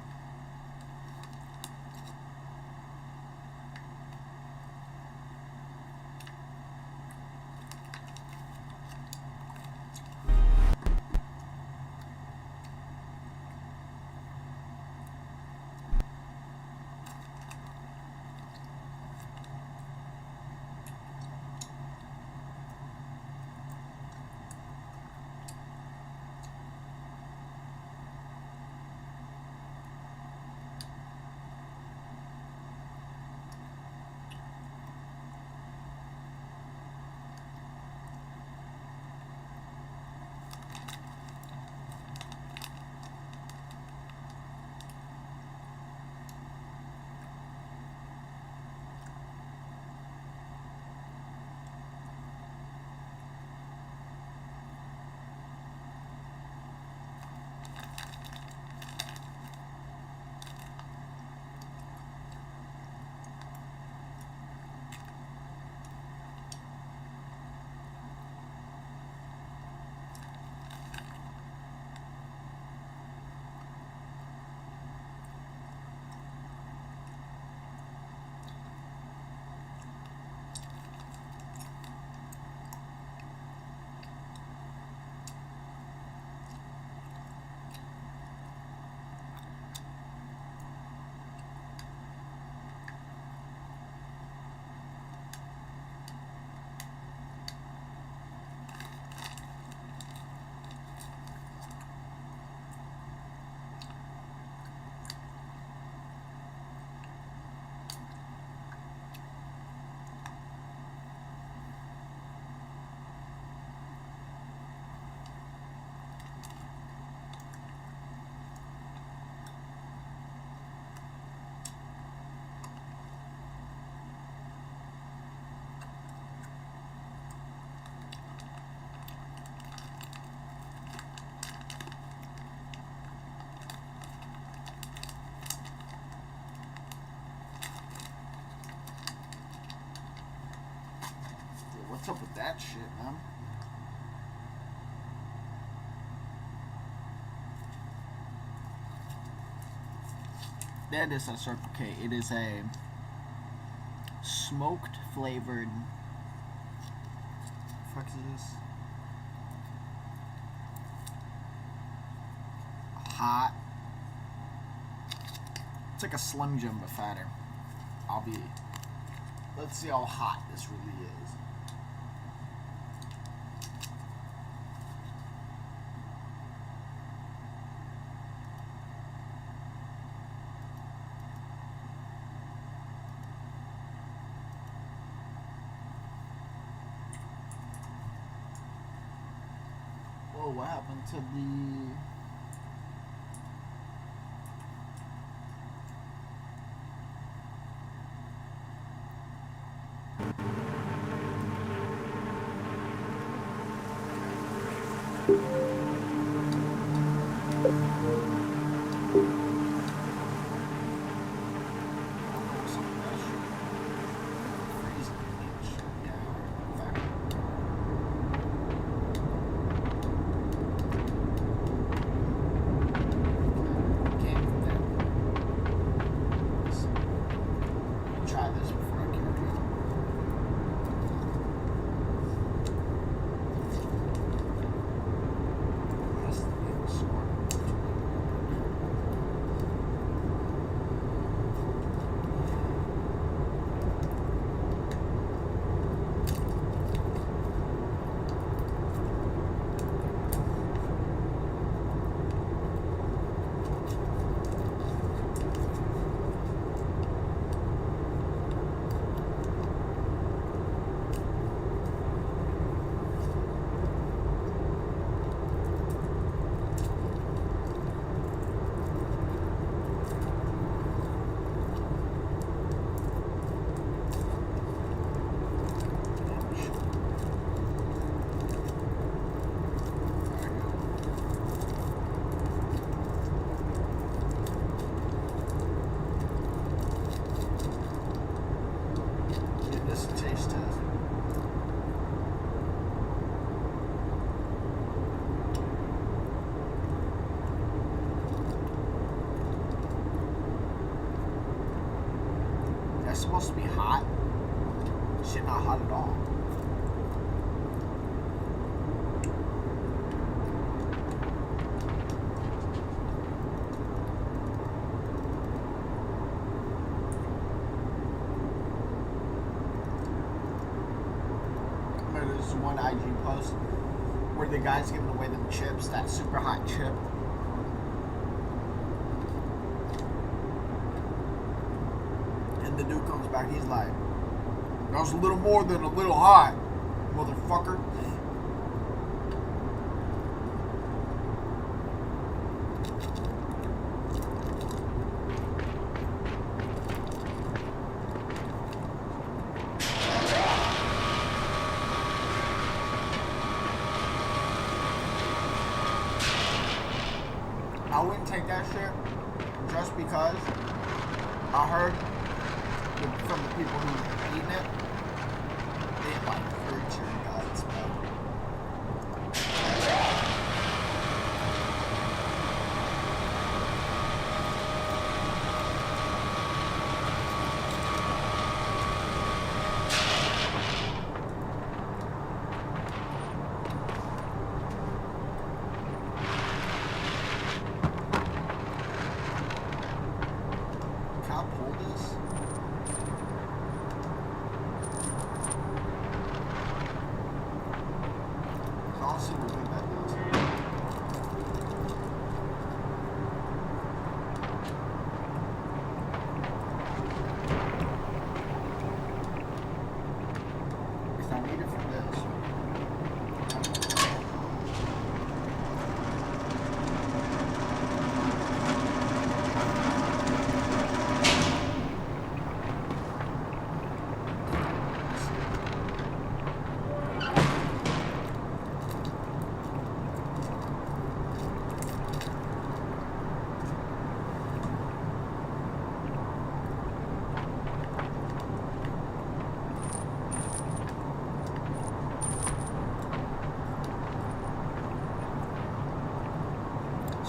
What's up with that shit, man? That is a Circle K. It is a smoked flavored. What the fuck is this? Hot. It's like a Slim Jim but fatter. Let's see how hot this really is. Whoa, what happened to the... Try this before I carry on. it's supposed to be hot. Shit, not hot at all. There's one IG post where the guy's giving away them chips, that super hot chip. And the dude comes back, he's like, that was a little more than a little hot, motherfucker. I wouldn't take that shit just because I heard from the people who were eating it, it like hurts your guts, man.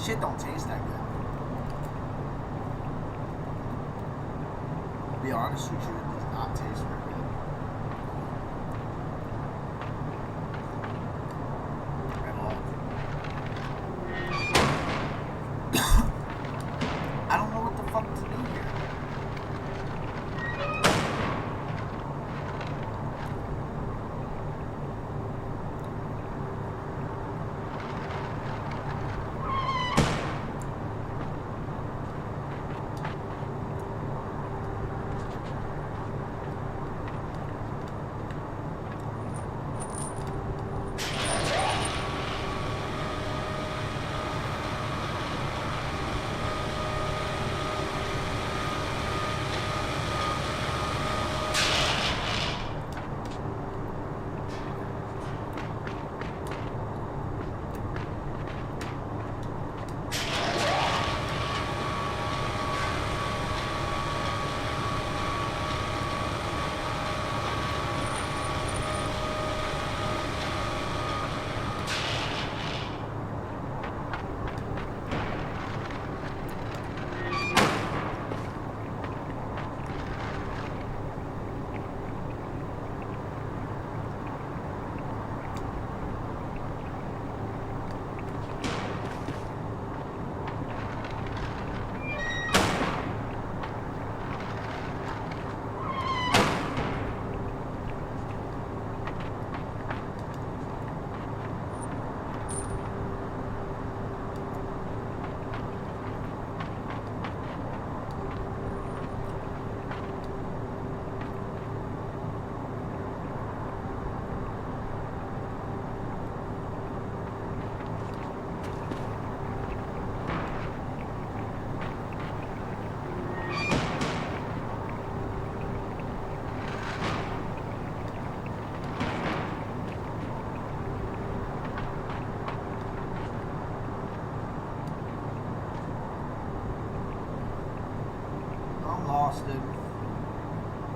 Shit don't taste that good. To be honest with you, it does not taste very good. At all. I don't know what the fuck to do here.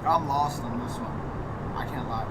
I'm lost on this one. I can't lie.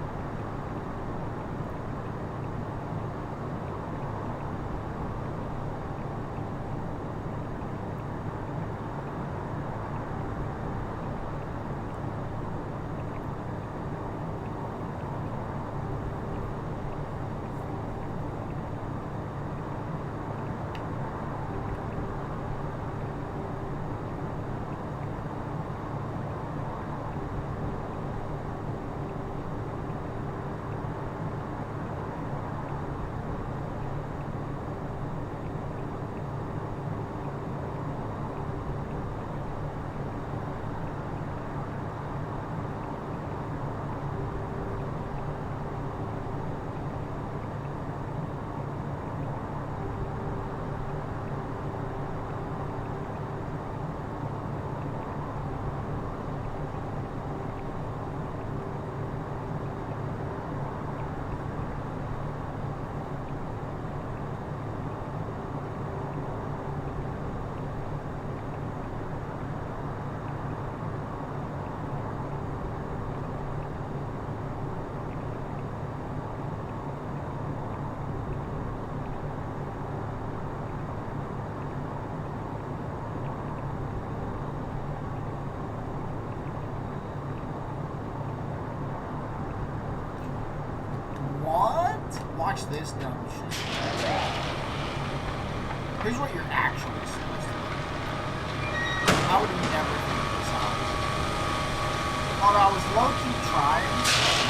this dumb shit. Here's what you're actually supposed to do. I would have never figured this out. Although I was low-key trying,